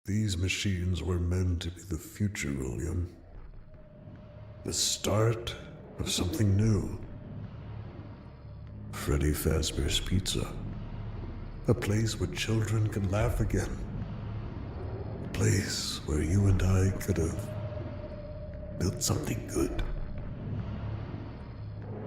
These machines were meant to be the future, William. The start of something new. Freddy Fazbear's Pizza. A place where children can laugh again. A place where you and I could have built something good.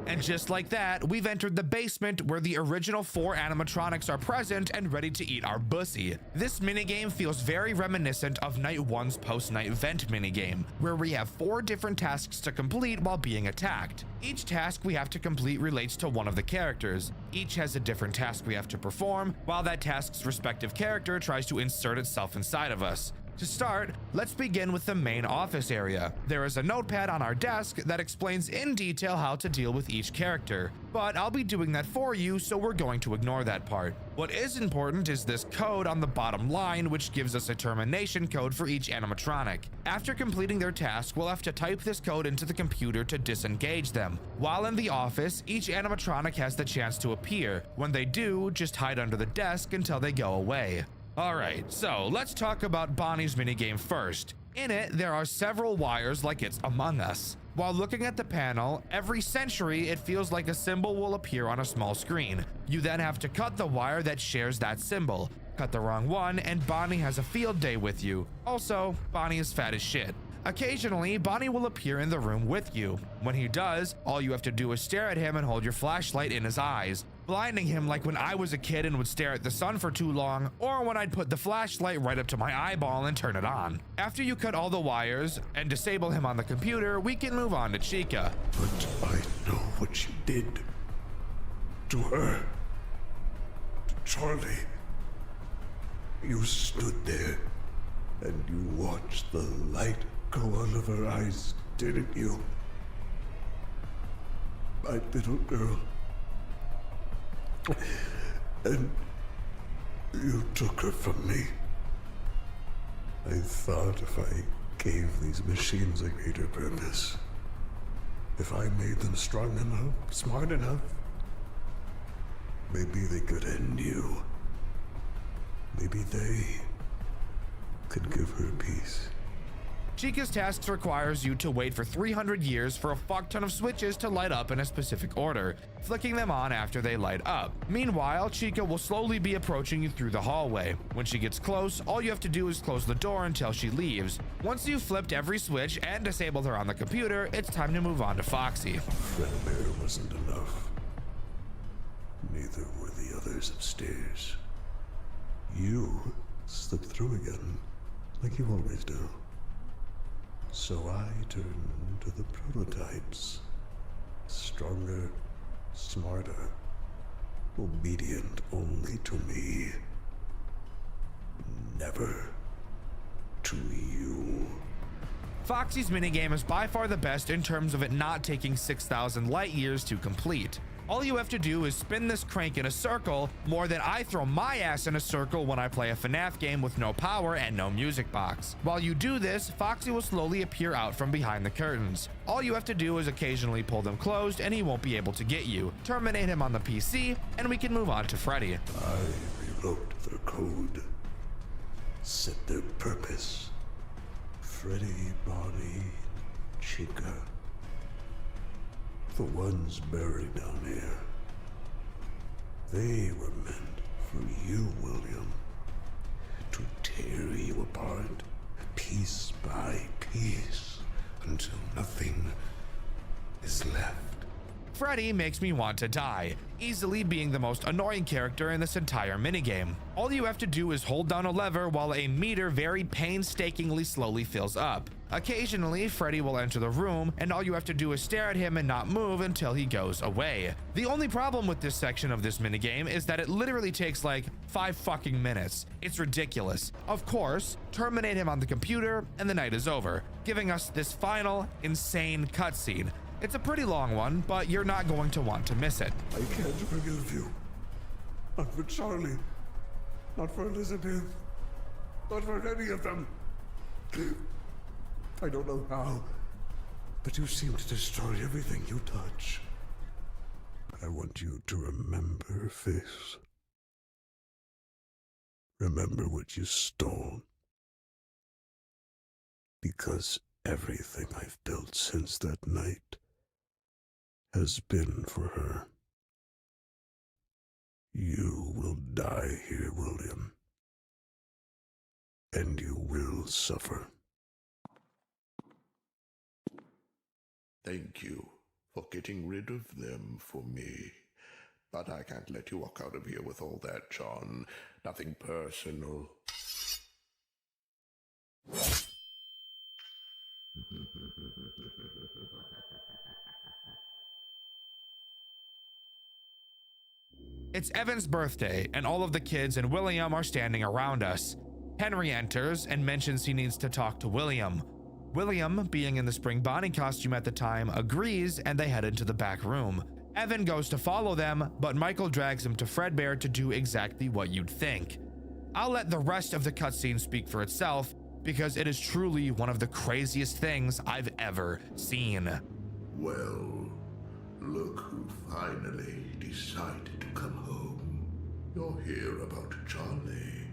And just like that, we've entered the basement where the original 4 animatronics are present and ready to eat our bussy. This minigame feels very reminiscent of Night 1's post-night vent minigame, where we have 4 different tasks to complete while being attacked. Each task we have to complete relates to one of the characters. Each has a different task we have to perform, while that task's respective character tries to insert itself inside of us. To start, let's begin with the main office area. There is a notepad on our desk that explains in detail how to deal with each character, but I'll be doing that for you, so we're going to ignore that part. What is important is this code on the bottom line, which gives us a termination code for each animatronic. After completing their task, we'll have to type this code into the computer to disengage them. While in the office, each animatronic has the chance to appear. When they do, just hide under the desk until they go away. Alright, so let's talk about Bonnie's minigame first. In it, there are several wires like it's Among Us. While looking at the panel, every century it feels like a symbol will appear on a small screen. You then have to cut the wire that shares that symbol. Cut the wrong one and Bonnie has a field day with you. Also, Bonnie is fat as shit. Occasionally, Bonnie will appear in the room with you. When he does, all you have to do is stare at him and hold your flashlight in his eyes, blinding him like when I was a kid and would stare at the sun for too long, or when I'd put the flashlight right up to my eyeball and turn it on. After you cut all the wires and disable him on the computer, we can move on to Chica. But I know what you did. To her. To Charlie. You stood there and you watched the light go out of her eyes, didn't you? My little girl. And you took her from me. I thought if I gave these machines a greater purpose, if I made them strong enough, smart enough, maybe they could end you. Maybe they could give her peace. Chica's tasks requires you to wait for 300 years for a fuck ton of switches to light up in a specific order, flicking them on after they light up. Meanwhile, Chica will slowly be approaching you through the hallway. When she gets close, all you have to do is close the door until she leaves. Once you've flipped every switch and disabled her on the computer, it's time to move on to Foxy. Fredbear wasn't enough. Neither were the others upstairs. You slipped through again, like you always do. So I turned to the prototypes. Stronger, smarter, obedient only to me. Never to you. Foxy's minigame is by far the best in terms of it not taking 6,000 light years to complete. All you have to do is spin this crank in a circle more than I throw my ass in a circle when I play a FNAF game with no power and no music box. While you do this, Foxy will slowly appear out from behind the curtains. All you have to do is occasionally pull them closed and he won't be able to get you. Terminate him on the PC and we can move on to Freddy. I rewrote their code, set their purpose. Freddy, Bonnie, Chica. The ones buried down here. They were meant for you, William. To tear you apart, piece by piece, until nothing is left. Freddy makes me want to die, easily being the most annoying character in this entire minigame. All you have to do is hold down a lever while a meter very painstakingly slowly fills up. Occasionally, Freddy will enter the room, and all you have to do is stare at him and not move until he goes away. The only problem with this section of this minigame is that it literally takes like 5 fucking minutes. It's ridiculous. Of course, terminate him on the computer, and the night is over, giving us this final, insane cutscene. It's a pretty long one, but you're not going to want to miss it. I can't forgive you. Not for Charlie. Not for Elizabeth. Not for any of them. I don't know how, but you seem to destroy everything you touch. I want you to remember her face. Remember what you stole. Because everything I've built since that night has been for her. You will die here, William. And you will suffer. Thank you for getting rid of them for me. But I can't let you walk out of here with all that, John. Nothing personal. It's Evan's birthday, and all of the kids and William are standing around us. Henry enters and mentions he needs to talk to William. William, being in the spring Bonnie costume at the time, agrees and they head into the back room. Evan goes to follow them, but Michael drags him to Fredbear to do exactly what you'd think. I'll let the rest of the cutscene speak for itself, because it is truly one of the craziest things I've ever seen. Well, look who finally decided to come home. You're here about Charlie.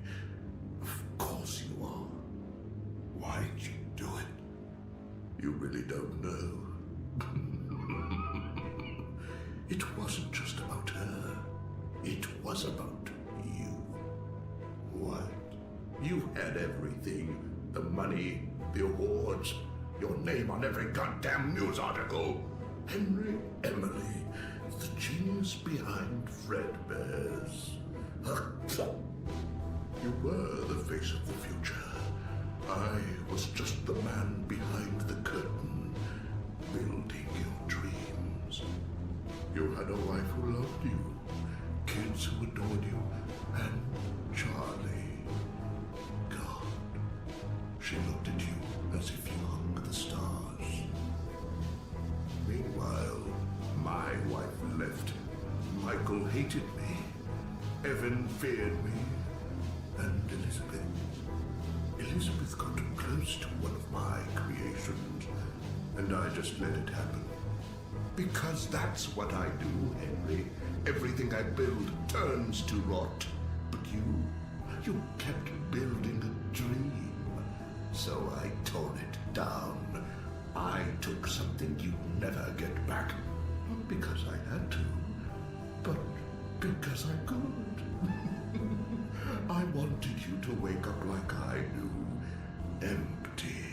Of course you are. Why'd you do it? You really don't know. It wasn't just about her. It was about you. What? You had everything. The money, the awards, your name on every goddamn news article. Henry Emily, the genius behind Fredbear's. You were the face of the future. I was just the man behind the curtain, building your dreams. You had a wife who loved you, kids who adored you, and Charlie. hated me. Evan feared me. And Elizabeth. Elizabeth got close to one of my creations, and I just let it happen. Because that's what I do, Henry. Everything I build turns to rot. But you kept building a dream. So I tore it down. I took something you'd never get back. Not because I had to, but because I could. I wanted you to wake up like I do. Empty.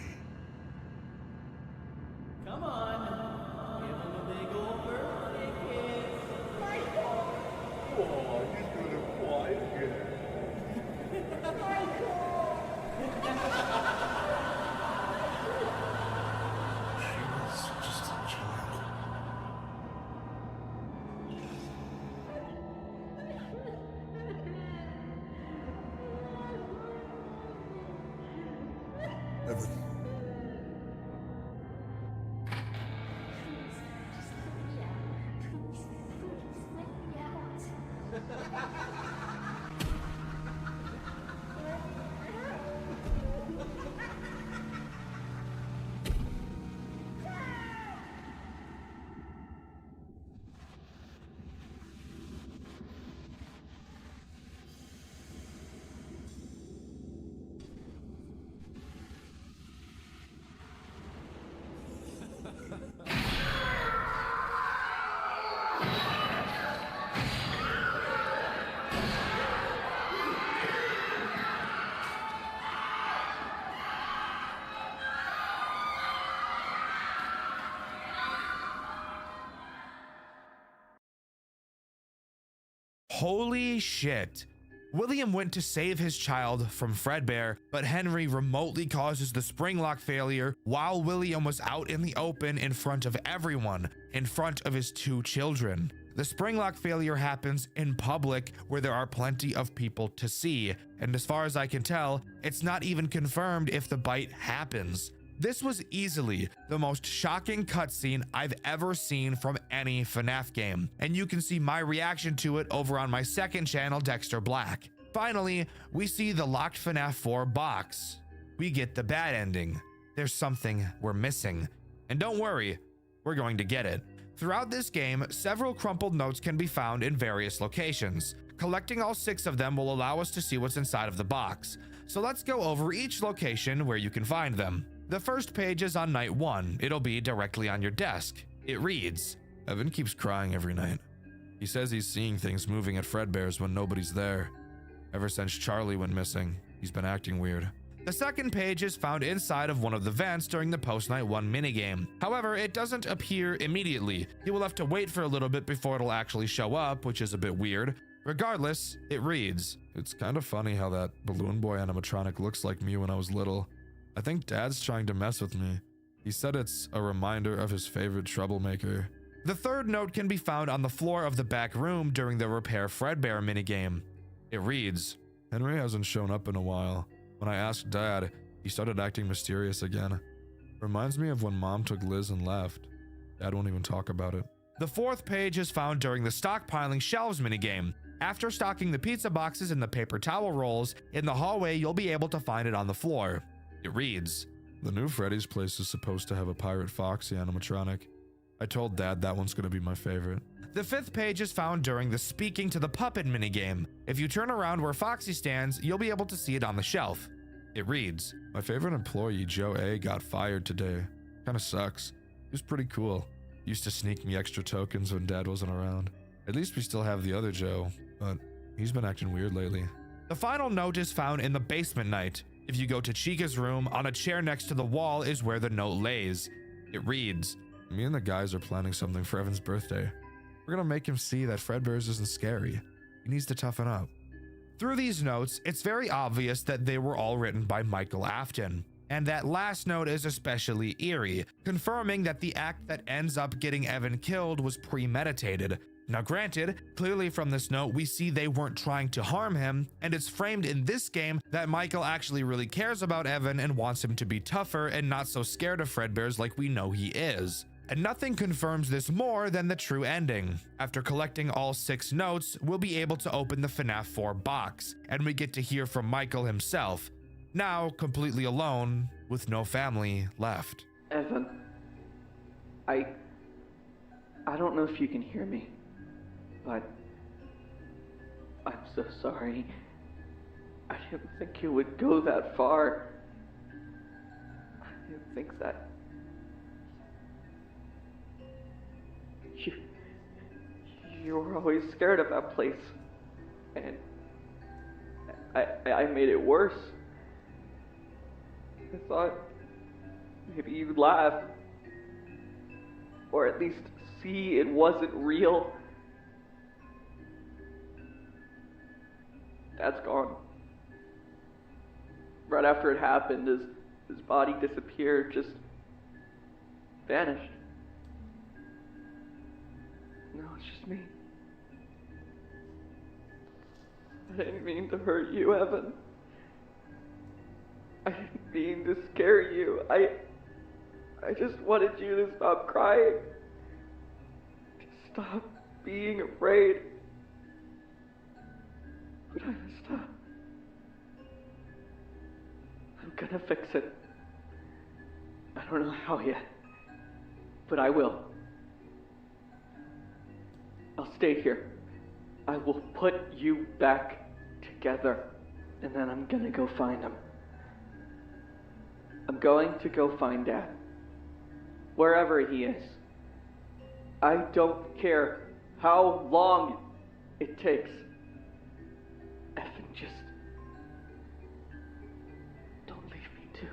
Come on. Give him a big old birthday kiss. Michael! Oh, he's gonna cry again. She was just a child. Evan. Holy shit. William went to save his child from Fredbear, but Henry remotely causes the spring lock failure while William was out in the open in front of everyone, in front of his 2 children. The spring lock failure happens in public where there are plenty of people to see, and as far as I can tell, it's not even confirmed if the bite happens. This was easily the most shocking cutscene I've ever seen from any FNAF game, and you can see my reaction to it over on my second channel, Dxtr Black. Finally, we see the locked FNAF 4 box. We get the bad ending. There's something we're missing. And don't worry, we're going to get it. Throughout this game, several crumpled notes can be found in various locations. Collecting all 6 of them will allow us to see what's inside of the box. So let's go over each location where you can find them. The first page is on night 1. It'll be directly on your desk. It reads, Evan keeps crying every night. He says he's seeing things moving at Fredbear's when nobody's there. Ever since Charlie went missing, he's been acting weird. The second page is found inside of one of the vents during the post-night 1 minigame. However, it doesn't appear immediately. You will have to wait for a little bit before it'll actually show up, which is a bit weird. Regardless, it reads, It's kind of funny how that balloon boy animatronic looks like me when I was little. I think Dad's trying to mess with me. He said it's a reminder of his favorite troublemaker. The third note can be found on the floor of the back room during the Repair Fredbear minigame. It reads, Henry hasn't shown up in a while. When I asked Dad, he started acting mysterious again. Reminds me of when Mom took Liz and left. Dad won't even talk about it. The fourth page is found during the stockpiling shelves minigame. After stocking the pizza boxes and the paper towel rolls, in the hallway you'll be able to find it on the floor. It reads, The new Freddy's place is supposed to have a Pirate Foxy animatronic. I told Dad that one's gonna be my favorite. The fifth page is found during the Speaking to the Puppet minigame. If you turn around where Foxy stands, you'll be able to see it on the shelf. It reads, My favorite employee, Joe A, got fired today. Kinda sucks. He was pretty cool. Used to sneak me extra tokens when Dad wasn't around. At least we still have the other Joe, but he's been acting weird lately. The final note is found in the basement night. If you go to Chica's room, on a chair next to the wall is where the note lays. It reads, Me and the guys are planning something for Evan's birthday. We're gonna make him see that Fredbear's isn't scary. He needs to toughen up. Through these notes, it's very obvious that they were all written by Michael Afton. And that last note is especially eerie, confirming that the act that ends up getting Evan killed was premeditated. Now granted, clearly from this note we see they weren't trying to harm him, and it's framed in this game that Michael actually really cares about Evan and wants him to be tougher and not so scared of Fredbear's like we know he is. and nothing confirms this more than the true ending. After collecting all 6 notes, we'll be able to open the FNAF 4 box, and we get to hear from Michael himself, now completely alone with no family left. Evan, I don't know if you can hear me, but I'm so sorry. I didn't think you would go that far. I didn't think that you were always scared of that place, and I made it worse. I thought maybe you'd laugh, or at least see it wasn't real. Dad's gone. Right after it happened, his body disappeared, just vanished. No, it's just me. I didn't mean to hurt you, Evan. I didn't mean to scare you. I just wanted you to stop crying. To stop being afraid. But I messed up. I'm gonna fix it. I don't know how yet, but I will. I'll stay here. I will put you back together, and then I'm gonna go find him. I'm going to go find Dad. Wherever he is. I don't care how long it takes. Evan, just don't leave me too.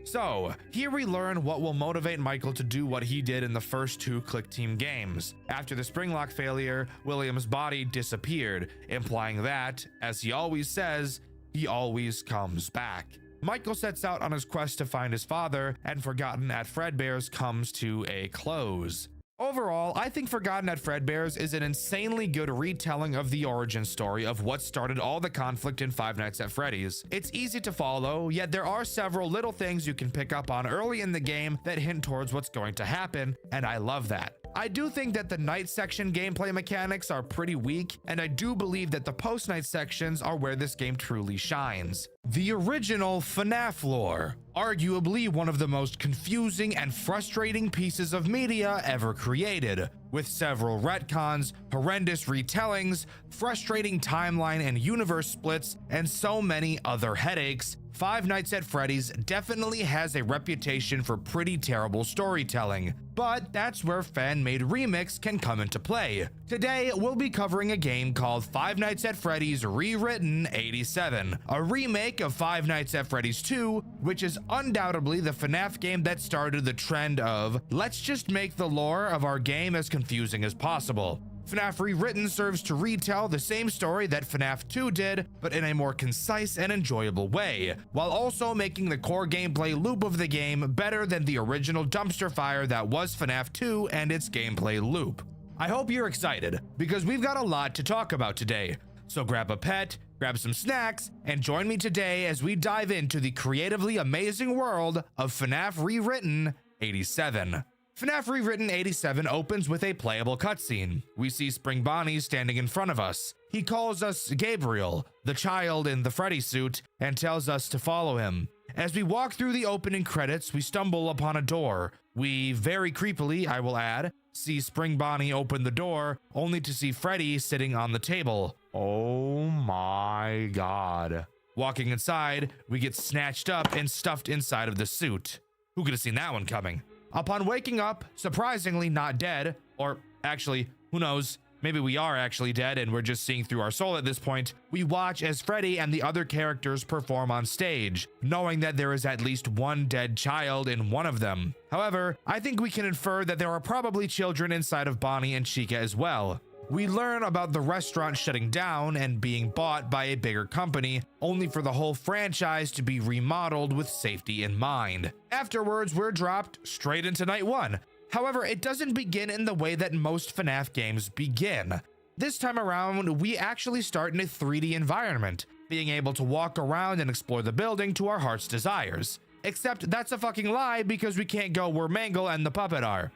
So, here we learn what will motivate Michael to do what he did in the first 2 Click Team games. After the spring lock failure, William's body disappeared, implying that, as he always says, he always comes back. Michael sets out on his quest to find his father, and Forgotten at Fredbear's comes to a close. Overall, I think Forgotten at Fredbear's is an insanely good retelling of the origin story of what started all the conflict in Five Nights at Freddy's. It's easy to follow, yet there are several little things you can pick up on early in the game that hint towards what's going to happen, and I love that. I do think that the night section gameplay mechanics are pretty weak, and I do believe that the post-night sections are where this game truly shines. The original FNAF lore, arguably one of the most confusing and frustrating pieces of media ever created, with several retcons, horrendous retellings, frustrating timeline and universe splits, and so many other headaches. Five Nights at Freddy's definitely has a reputation for pretty terrible storytelling, but that's where fan-made remix can come into play. Today, we'll be covering a game called Five Nights at Freddy's Rewritten 87, a remake of Five Nights at Freddy's 2, which is undoubtedly the FNAF game that started the trend of, let's just make the lore of our game as confusing as possible. FNAF Rewritten serves to retell the same story that FNAF 2 did, but in a more concise and enjoyable way, while also making the core gameplay loop of the game better than the original dumpster fire that was FNAF 2 and its gameplay loop. I hope you're excited, because we've got a lot to talk about today. So grab a pet, grab some snacks, and join me today as we dive into the creatively amazing world of FNAF Rewritten 87. FNAF Rewritten 87 opens with a playable cutscene. We see Spring Bonnie standing in front of us. He calls us Gabriel, the child in the Freddy suit, and tells us to follow him. As we walk through the opening credits, we stumble upon a door. We, very creepily, I will add, see Spring Bonnie open the door, only to see Freddy sitting on the table. Oh my god. Walking inside, we get snatched up and stuffed inside of the suit. Who could have seen that one coming? Upon waking up, surprisingly not dead, or actually, who knows, maybe we are actually dead and we're just seeing through our soul at this point, we watch as Freddy and the other characters perform on stage, knowing that there is at least one dead child in one of them. However, I think we can infer that there are probably children inside of Bonnie and Chica as well. We learn about the restaurant shutting down and being bought by a bigger company, only for the whole franchise to be remodeled with safety in mind. Afterwards, we're dropped straight into night 1. However, it doesn't begin in the way that most FNAF games begin. This time around, we actually start in a 3D environment, being able to walk around and explore the building to our heart's desires. Except that's a fucking lie because we can't go where Mangle and the puppet are.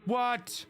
What?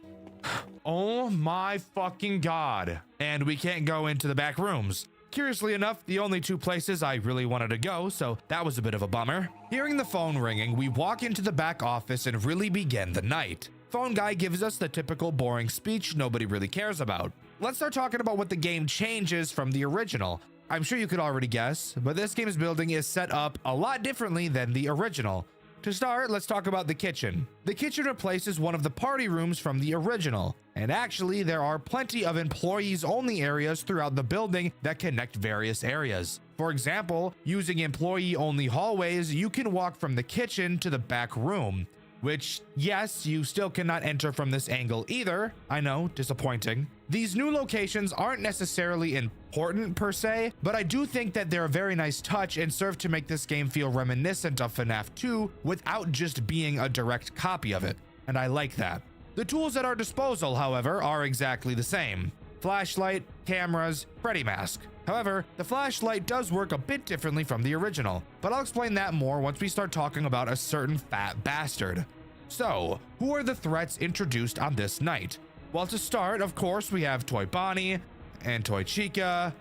Oh my fucking god. And we can't go into the back rooms. Curiously enough, the only two places I really wanted to go, so that was a bit of a bummer. Hearing the phone ringing, we walk into the back office and really begin the night. Phone guy gives us the typical boring speech nobody really cares about. Let's start talking about what the game changes from the original. I'm sure you could already guess, but this game's building is set up a lot differently than the original. To start, let's talk about the kitchen. The kitchen replaces one of the party rooms from the original. And actually, there are plenty of employees-only areas throughout the building that connect various areas. For example, using employee-only hallways, you can walk from the kitchen to the back room. Which, yes, you still cannot enter from this angle either. I know, disappointing. These new locations aren't necessarily important per se, but I do think that they're a very nice touch and serve to make this game feel reminiscent of FNAF 2 without just being a direct copy of it, and I like that. The tools at our disposal, however, are exactly the same. Flashlight, cameras, Freddy mask. However, the flashlight does work a bit differently from the original, but I'll explain that more once we start talking about a certain fat bastard. So, who are the threats introduced on this night? Well, to start, of course, we have Toy Bonnie, and Toy Chica,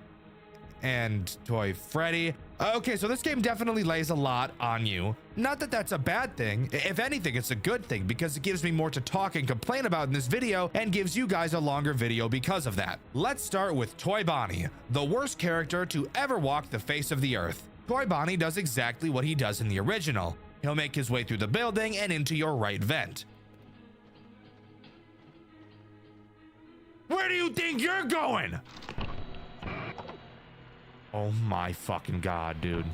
and Toy Freddy. Okay, so this game definitely lays a lot on you. Not that that's a bad thing. If anything, it's a good thing because it gives me more to talk and complain about in this video and gives you guys a longer video because of that. Let's start with Toy Bonnie, the worst character to ever walk the face of the earth. Toy Bonnie does exactly what he does in the original. He'll make his way through the building and into your right vent. Where do you think you're going? Oh my fucking god, dude.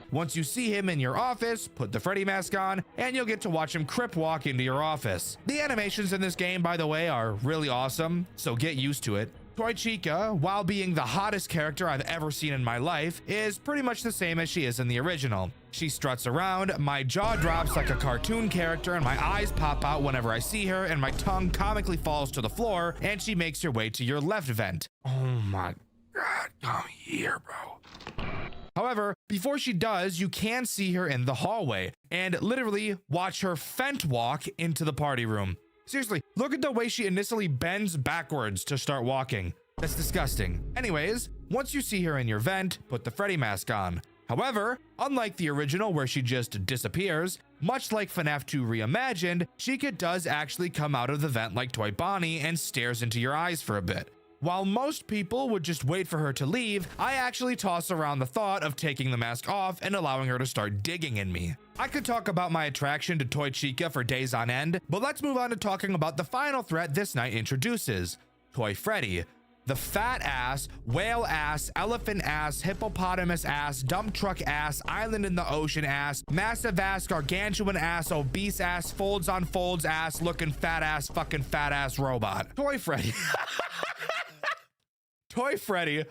Once you see him in your office, put the Freddy mask on, and you'll get to watch him crip walk into your office. The animations in this game, by the way, are really awesome, so get used to it. Toy Chica, while being the hottest character I've ever seen in my life, is pretty much the same as she is in the original. She struts around, my jaw drops like a cartoon character, and my eyes pop out whenever I see her, and my tongue comically falls to the floor, and she makes her way to your left vent. Oh my god, come here, bro. However, before she does, you can see her in the hallway, and literally watch her fent walk into the party room. Seriously, look at the way she initially bends backwards to start walking. That's disgusting. Anyways, once you see her in your vent, put the Freddy mask on. However, unlike the original where she just disappears, much like FNAF 2 Reimagined, Chica does actually come out of the vent like Toy Bonnie and stares into your eyes for a bit. While most people would just wait for her to leave, I actually toss around the thought of taking the mask off and allowing her to start digging in me. I could talk about my attraction to Toy Chica for days on end, but let's move on to talking about the final threat this night introduces, Toy Freddy. The fat ass, whale ass, elephant ass, hippopotamus ass, dump truck ass, island in the ocean ass, massive ass, gargantuan ass, obese ass, folds on folds ass, looking fat ass, fucking fat ass robot. Toy Freddy. Toy Freddy,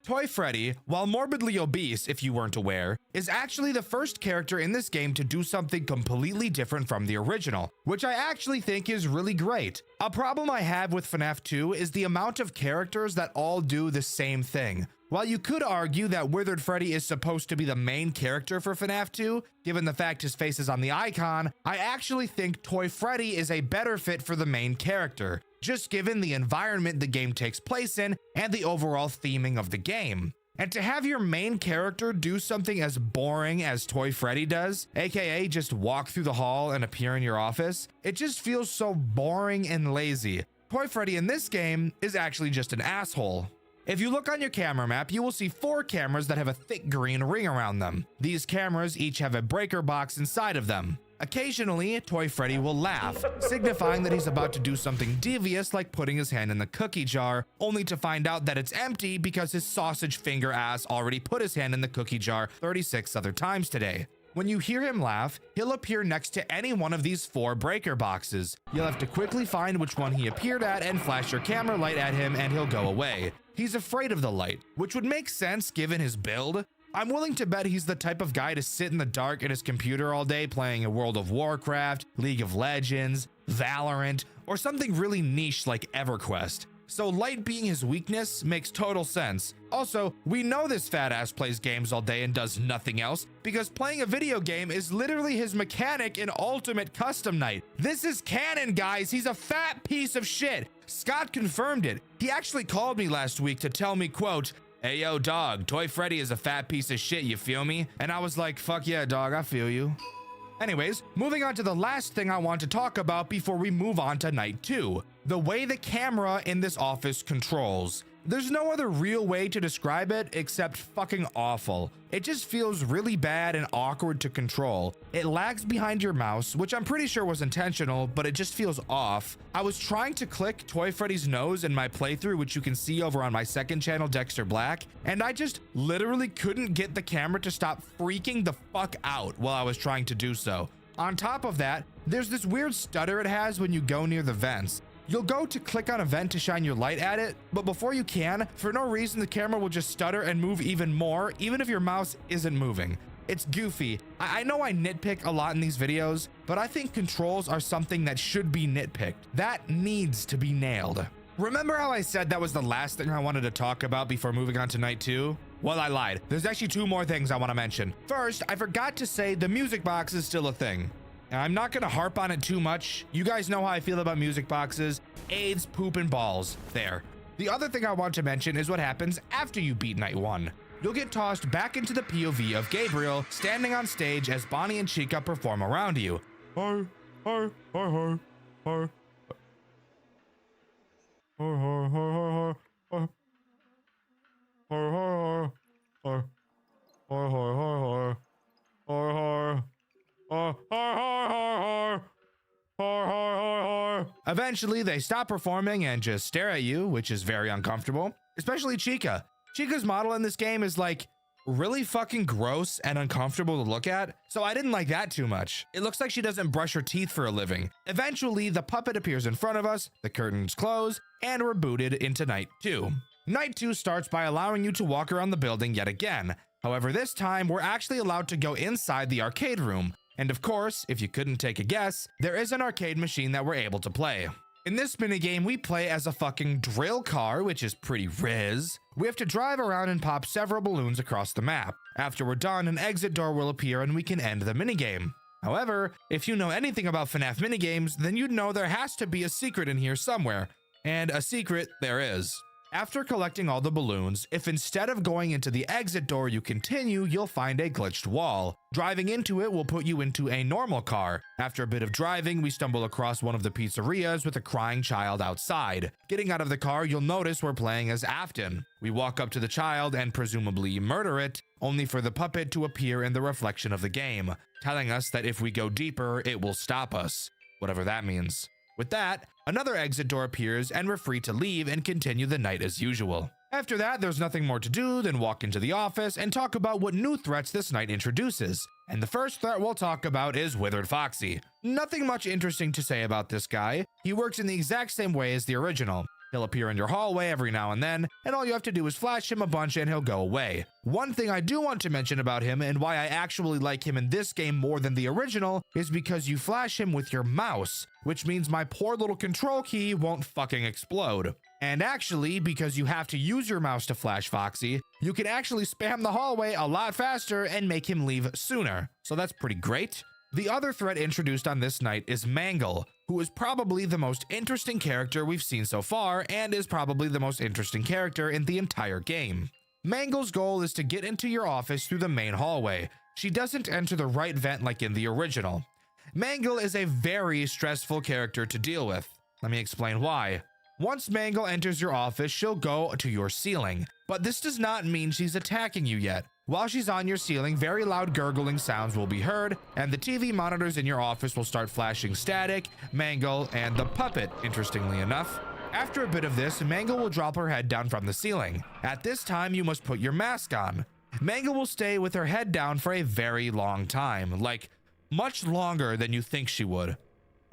Toy Freddy, while morbidly obese, if you weren't aware, is actually the first character in this game to do something completely different from the original, which I actually think is really great. A problem I have with FNAF 2 is the amount of characters that all do the same thing. While you could argue that Withered Freddy is supposed to be the main character for FNAF 2, given the fact his face is on the icon, I actually think Toy Freddy is a better fit for the main character, just given the environment the game takes place in and the overall theming of the game. And to have your main character do something as boring as Toy Freddy does, aka just walk through the hall and appear in your office, it just feels so boring and lazy. Toy Freddy in this game is actually just an asshole. If you look on your camera map, you will see 4 cameras that have a thick green ring around them. These cameras each have a breaker box inside of them. Occasionally, Toy Freddy will laugh, signifying that he's about to do something devious like putting his hand in the cookie jar, only to find out that it's empty because his sausage finger ass already put his hand in the cookie jar 36 other times today. When you hear him laugh, he'll appear next to any one of these 4 breaker boxes. You'll have to quickly find which one he appeared at and flash your camera light at him and he'll go away. He's afraid of the light, which would make sense given his build. I'm willing to bet he's the type of guy to sit in the dark at his computer all day playing a World of Warcraft, League of Legends, Valorant, or something really niche like EverQuest. so light being his weakness makes total sense. Also, we know this fat ass plays games all day and does nothing else because playing a video game is literally his mechanic in Ultimate Custom Night. This is canon, guys. He's a fat piece of shit. Scott confirmed it. He actually called me last week to tell me, quote, "Hey yo dog, Toy Freddy is a fat piece of shit, you feel me?" And I was like, fuck yeah dog, I feel you. Anyways, moving on to the last thing I want to talk about before we move on to night 2. The way the camera in this office controls. There's no other real way to describe it except fucking awful. It just feels really bad and awkward to control. It lags behind your mouse, which I'm pretty sure was intentional, but it just feels off. I was trying to click Toy Freddy's nose in my playthrough, which you can see over on my second channel, Dxtr Black, and I just literally couldn't get the camera to stop freaking the fuck out while I was trying to do so. On top of that, there's this weird stutter it has when you go near the vents. You'll go to click on a vent to shine your light at it, but before you can, for no reason, the camera will just stutter and move even more, even if your mouse isn't moving. It's goofy. I know I nitpick a lot in these videos, but I think controls are something that should be nitpicked. That needs to be nailed. Remember how I said that was the last thing I wanted to talk about before moving on to night 2? Well, I lied. There's actually 2 more things I want to mention. First, I forgot to say the music box is still a thing. I'm not gonna harp on it too much. You guys know how I feel about music boxes. AIDS, poop, and balls. There. The other thing I want to mention is what happens after you beat night 1. You'll get tossed back into the POV of Gabriel standing on stage as Bonnie and Chica perform around you. Hi, hi, hi, hi, hi. Hi, hi, hi, hi, hi. Hi, hi, hi, hi, hi, hi, hi, hi. Eventually, they stop performing and just stare at you, which is very uncomfortable, especially Chica. Chica's model in this game is like really fucking gross and uncomfortable to look at, so I didn't like that too much. It looks like she doesn't brush her teeth for a living. Eventually, the puppet appears in front of us, the curtains close, and we're booted into night 2. Night 2 starts by allowing you to walk around the building yet again. However, this time, we're actually allowed to go inside the arcade room. And of course, if you couldn't take a guess, there is an arcade machine that we're able to play. In this minigame, we play as a fucking drill car, which is pretty riz. We have to drive around and pop several balloons across the map. After we're done, an exit door will appear and we can end the minigame. However, if you know anything about FNAF minigames, then you'd know there has to be a secret in here somewhere. And a secret there is. After collecting all the balloons, if instead of going into the exit door you continue, you'll find a glitched wall. Driving into it will put you into a normal car. After a bit of driving, we stumble across one of the pizzerias with a crying child outside. Getting out of the car, you'll notice we're playing as Afton. We walk up to the child and presumably murder it, only for the puppet to appear in the reflection of the game, telling us that if we go deeper, it will stop us, whatever that means. With that, another exit door appears and we're free to leave and continue the night as usual. After that, there's nothing more to do than walk into the office and talk about what new threats this night introduces. And the first threat we'll talk about is Withered Foxy. Nothing much interesting to say about this guy. He works in the exact same way as the original. He'll appear in your hallway every now and then, and all you have to do is flash him a bunch and he'll go away. One thing I do want to mention about him and why I actually like him in this game more than the original is because you flash him with your mouse, which means my poor little control key won't fucking explode. And actually, because you have to use your mouse to flash Foxy, you can actually spam the hallway a lot faster and make him leave sooner. So that's pretty great. The other threat introduced on this night is Mangle, who is probably the most interesting character we've seen so far and is probably the most interesting character in the entire game. Mangle's goal is to get into your office through the main hallway. She doesn't enter the right vent like in the original. Mangle is a very stressful character to deal with. Let me explain why. Once Mangle enters your office, she'll go to your ceiling, but this does not mean she's attacking you yet. While she's on your ceiling, very loud gurgling sounds will be heard, and the TV monitors in your office will start flashing static, Mangle, and the puppet, interestingly enough. After a bit of this, Mangle will drop her head down from the ceiling. At this time, you must put your mask on. Mangle will stay with her head down for a very long time, like much longer than you think she would.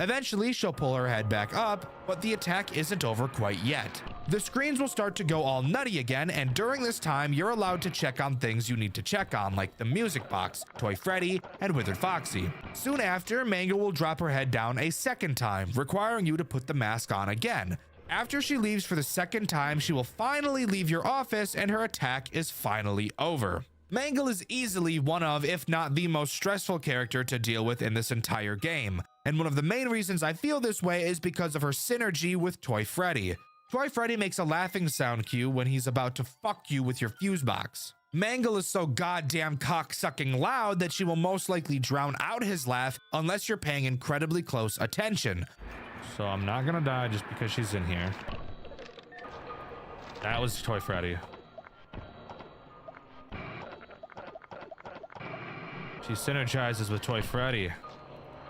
Eventually, she'll pull her head back up, but the attack isn't over quite yet. The screens will start to go all nutty again, and during this time, you're allowed to check on things you need to check on, like the music box, Toy Freddy, and Withered Foxy. Soon after, Mangle will drop her head down a second time, requiring you to put the mask on again. After she leaves for the second time, she will finally leave your office and her attack is finally over. Mangle is easily one of, if not the most stressful character to deal with in this entire game. And one of the main reasons I feel this way is because of her synergy with Toy Freddy. Toy Freddy makes a laughing sound cue when he's about to fuck you with your fuse box. Mangle is so goddamn cock-sucking loud that she will most likely drown out his laugh unless you're paying incredibly close attention. So I'm not gonna die just because she's in here. That was Toy Freddy. She synergizes with Toy Freddy.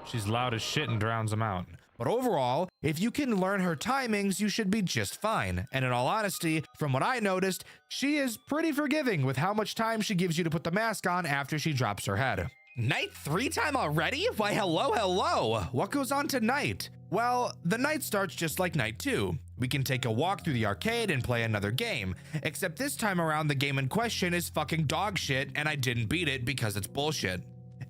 She's loud as shit and drowns him out. But overall, if you can learn her timings, you should be just fine. And in all honesty, from what I noticed, she is pretty forgiving with how much time she gives you to put the mask on after she drops her head. Night 3 time already? Why hello. What goes on tonight? Well, the night starts just like night 2. We can take a walk through the arcade and play another game, except this time around the game in question is fucking dog shit and I didn't beat it because it's bullshit.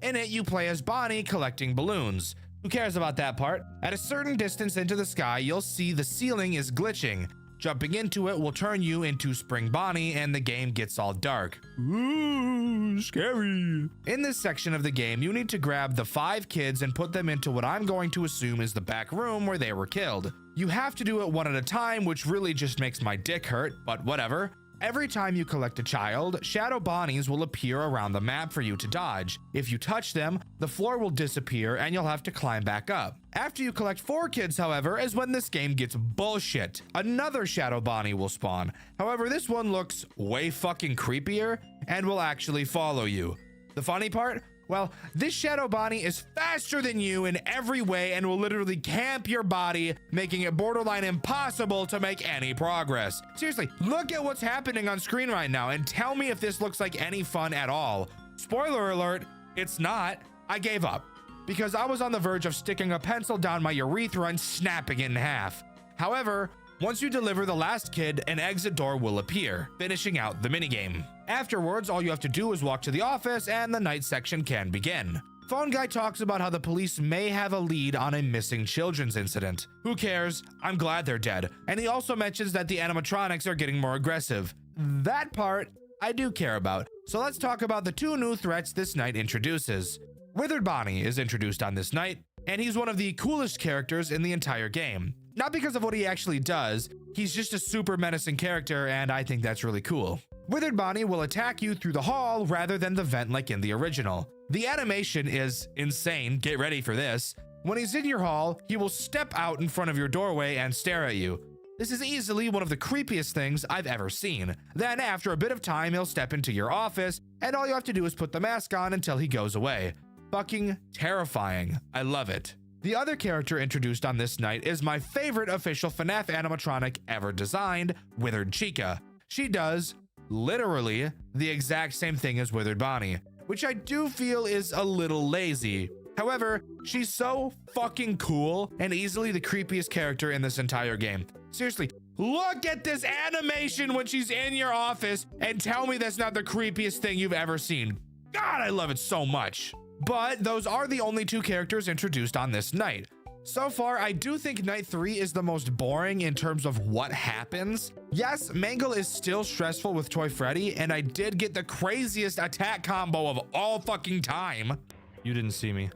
In it, you play as Bonnie collecting balloons. Who cares about that part? At a certain distance into the sky, you'll see the ceiling is glitching. Jumping into it will turn you into Spring Bonnie and the game gets all dark. Ooh, scary. In this section of the game, you need to grab the 5 kids and put them into what I'm going to assume is the back room where they were killed. You have to do it one at a time, which really just makes my dick hurt, but whatever. Every time you collect a child, shadow Bonnies will appear around the map for you to dodge. If you touch them, the floor will disappear and you'll have to climb back up. After you collect 4 kids, however, is when this game gets bullshit. Another shadow Bonnie will spawn. However, this one looks way fucking creepier and will actually follow you. The funny part? Well, this shadow Bonnie is faster than you in every way and will literally camp your body, making it borderline impossible to make any progress. Seriously, look at what's happening on screen right now and tell me if this looks like any fun at all. Spoiler alert, it's not. I gave up because I was on the verge of sticking a pencil down my urethra and snapping it in half. However, once you deliver the last kid, an exit door will appear, finishing out the minigame. Afterwards, all you have to do is walk to the office and the night section can begin. Phone Guy talks about how the police may have a lead on a missing children's incident. Who cares? I'm glad they're dead. And he also mentions that the animatronics are getting more aggressive. That part I do care about. So let's talk about the 2 new threats this night introduces. Withered Bonnie is introduced on this night, and he's one of the coolest characters in the entire game. Not because of what he actually does, he's just a super menacing character and I think that's really cool. Withered Bonnie will attack you through the hall rather than the vent like in the original. The animation is insane, get ready for this. When he's in your hall, he will step out in front of your doorway and stare at you. This is easily one of the creepiest things I've ever seen. Then after a bit of time, he'll step into your office and all you have to do is put the mask on until he goes away. Fucking terrifying. I love it. The other character introduced on this night is my favorite official FNAF animatronic ever designed, Withered Chica. She does, literally, the exact same thing as Withered Bonnie, which I do feel is a little lazy. However, she's so fucking cool and easily the creepiest character in this entire game. Seriously, look at this animation when she's in your office and tell me that's not the creepiest thing you've ever seen. God, I love it so much. But those are the only 2 characters introduced on this night. So far, I do think night 3 is the most boring in terms of what happens. Yes, Mangle is still stressful with Toy Freddy, and I did get the craziest attack combo of all fucking time. You didn't see me.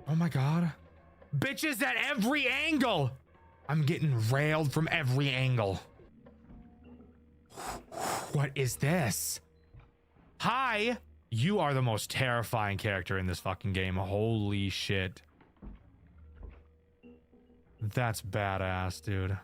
Oh my God. Bitches at every angle. I'm getting railed from every angle. What is this? Hi. You are the most terrifying character in this fucking game. Holy shit. That's badass, dude.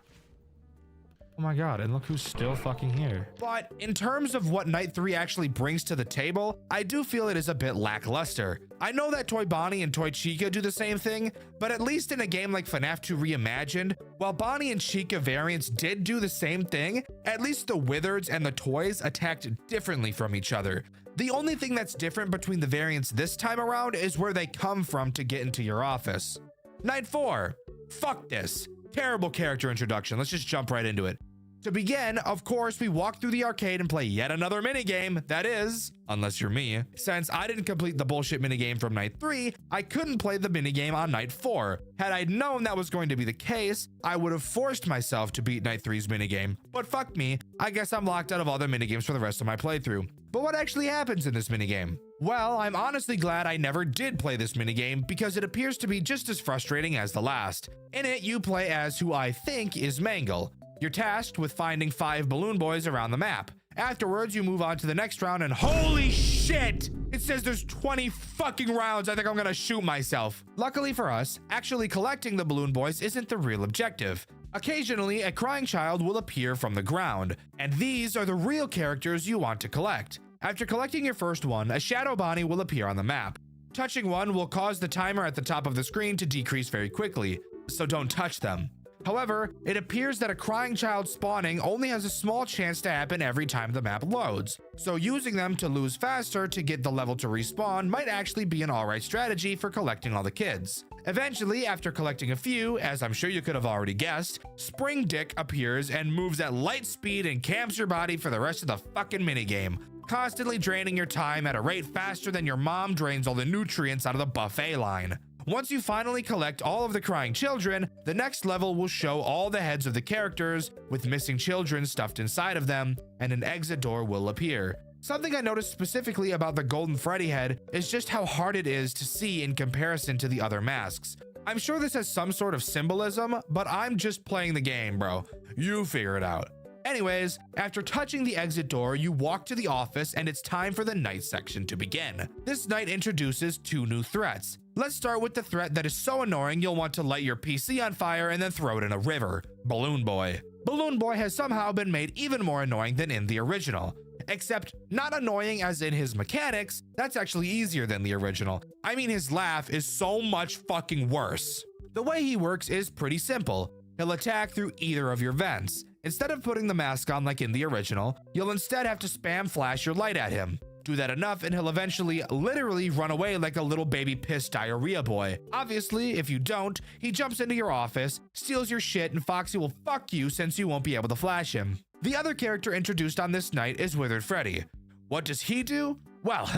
Oh my God, and look who's still fucking here. But in terms of what Night 3 actually brings to the table, I do feel it is a bit lackluster. I know that Toy Bonnie and Toy Chica do the same thing, but at least in a game like FNAF 2 Reimagined, while Bonnie and Chica variants did do the same thing, at least the Withereds and the toys attacked differently from each other. The only thing that's different between the variants this time around is where they come from to get into your office. Night 4. Fuck this. Terrible character introduction. Let's just jump right into it. To begin, of course, we walk through the arcade and play yet another minigame. That is, unless you're me. Since I didn't complete the bullshit minigame from night 3, I couldn't play the minigame on night 4. Had I known that was going to be the case, I would have forced myself to beat night 3's minigame. But fuck me, I guess I'm locked out of all the minigames for the rest of my playthrough. But what actually happens in this minigame? Well, I'm honestly glad I never did play this minigame because it appears to be just as frustrating as the last. In it, you play as who I think is Mangle. You're tasked with finding 5 balloon boys around the map. Afterwards, you move on to the next round and holy shit! It says there's 20 fucking rounds. I think I'm gonna shoot myself. Luckily for us, actually collecting the balloon boys isn't the real objective. Occasionally, a crying child will appear from the ground, and these are the real characters you want to collect. After collecting your first one, a shadow Bonnie will appear on the map. Touching one will cause the timer at the top of the screen to decrease very quickly, so don't touch them. However, it appears that a crying child spawning only has a small chance to happen every time the map loads, so using them to lose faster to get the level to respawn might actually be an alright strategy for collecting all the kids. Eventually, after collecting a few, as I'm sure you could have already guessed, Spring Dick appears and moves at light speed and camps your body for the rest of the fucking minigame, constantly draining your time at a rate faster than your mom drains all the nutrients out of the buffet line. Once you finally collect all of the crying children, the next level will show all the heads of the characters with missing children stuffed inside of them, and an exit door will appear. Something I noticed specifically about the golden Freddy head is just how hard it is to see in comparison to the other masks. I'm sure this has some sort of symbolism, but I'm just playing the game, bro. You figure it out. Anyways, after touching the exit door, you walk to the office and it's time for the night section to begin. This night introduces 2 new threats. Let's start with the threat that is so annoying you'll want to light your PC on fire and then throw it in a river. Balloon Boy. Balloon Boy has somehow been made even more annoying than in the original. Except not annoying as in his mechanics, that's actually easier than the original. I mean, his laugh is so much fucking worse. The way he works is pretty simple. He'll attack through either of your vents. Instead of putting the mask on like in the original, you'll instead have to spam flash your light at him. Do that enough and he'll eventually literally run away like a little baby pissed diarrhea boy. Obviously, if you don't, he jumps into your office, steals your shit, and Foxy will fuck you since you won't be able to flash him. The other character introduced on this night is Withered Freddy. What does he do? Well,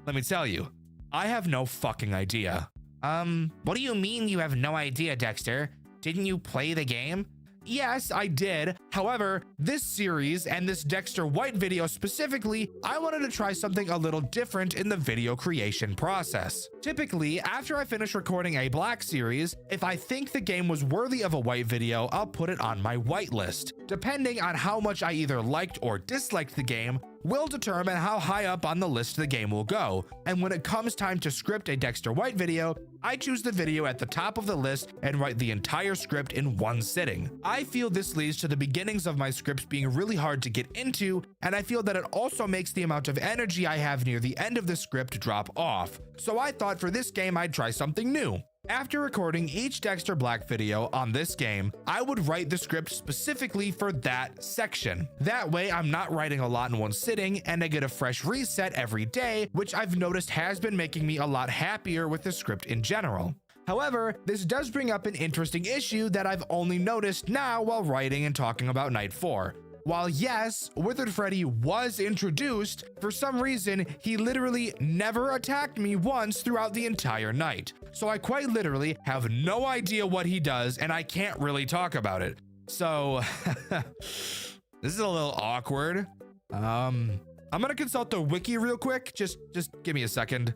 let me tell you, I have no fucking idea. What do you mean you have no idea, Dexter? Didn't you play the game? Yes, I did. However, this series and this Dexter White video specifically, I wanted to try something a little different in the video creation process. Typically, after I finish recording a black series, if I think the game was worthy of a white video, I'll put it on my white list. Depending on how much I either liked or disliked the game, will determine how high up on the list the game will go. And when it comes time to script a Dexter White video, I choose the video at the top of the list and write the entire script in one sitting. I feel this leads to the beginnings of my scripts being really hard to get into, and I feel that it also makes the amount of energy I have near the end of the script drop off. So I thought for this game I'd try something new. After recording each Dexter Black video on this game, I would write the script specifically for that section. That way, I'm not writing a lot in one sitting and I get a fresh reset every day, which I've noticed has been making me a lot happier with the script in general. However, this does bring up an interesting issue that I've only noticed now while writing and talking about Night 4. While yes, Withered Freddy was introduced, for some reason, he literally never attacked me once throughout the entire night. So I quite literally have no idea what he does and I can't really talk about it. So this is a little awkward. I'm gonna consult the wiki real quick. Just give me a second.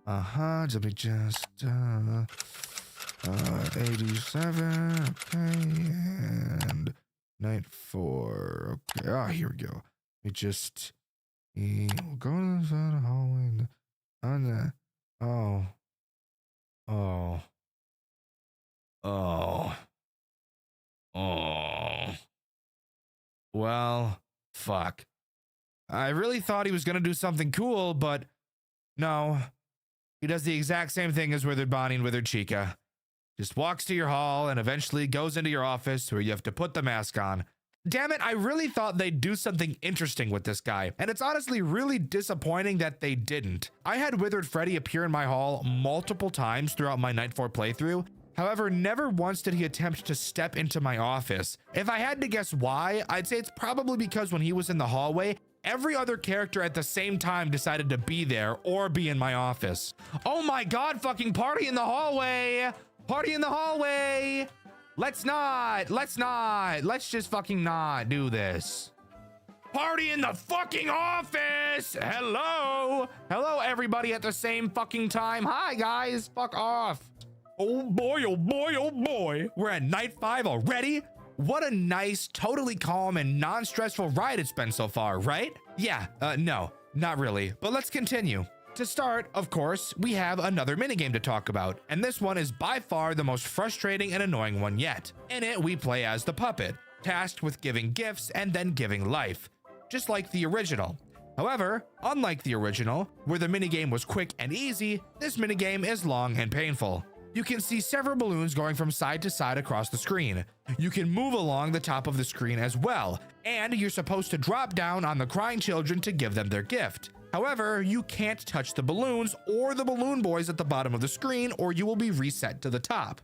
Let me just 87, okay, and Night 4. Okay, here we go. We just we'll go to the hallway on that. Well, fuck. I really thought he was gonna do something cool, but no. He does the exact same thing as Withered Bonnie and Withered Chica. Just walks to your hall and eventually goes into your office where you have to put the mask on. Damn it, I really thought they'd do something interesting with this guy, and it's honestly really disappointing that they didn't. I had Withered Freddy appear in my hall multiple times throughout my Night 4 playthrough, However, never once did he attempt to step into my office. If I had to guess why, I'd say it's probably because when he was in the hallway, every other character at the same time decided to be there or be in my office. Oh my God, fucking party in the hallway. Party in the hallway. Let's just fucking not do this. Party in the fucking office. Hello everybody at the same fucking time. Hi guys, fuck off. Oh boy, oh boy, oh boy. We're at night 5 already. What a nice, totally calm and non-stressful ride it's been so far, right? Yeah, no, not really, but let's continue. To start, of course, we have another minigame to talk about, and this one is by far the most frustrating and annoying one yet. In it, we play as the puppet, tasked with giving gifts and then giving life, just like the original. However, unlike the original, where the minigame was quick and easy, this minigame is long and painful. You can see several balloons going from side to side across the screen. You can move along the top of the screen as well, and you're supposed to drop down on the crying children to give them their gift. However, you can't touch the balloons or the balloon boys at the bottom of the screen, or you will be reset to the top.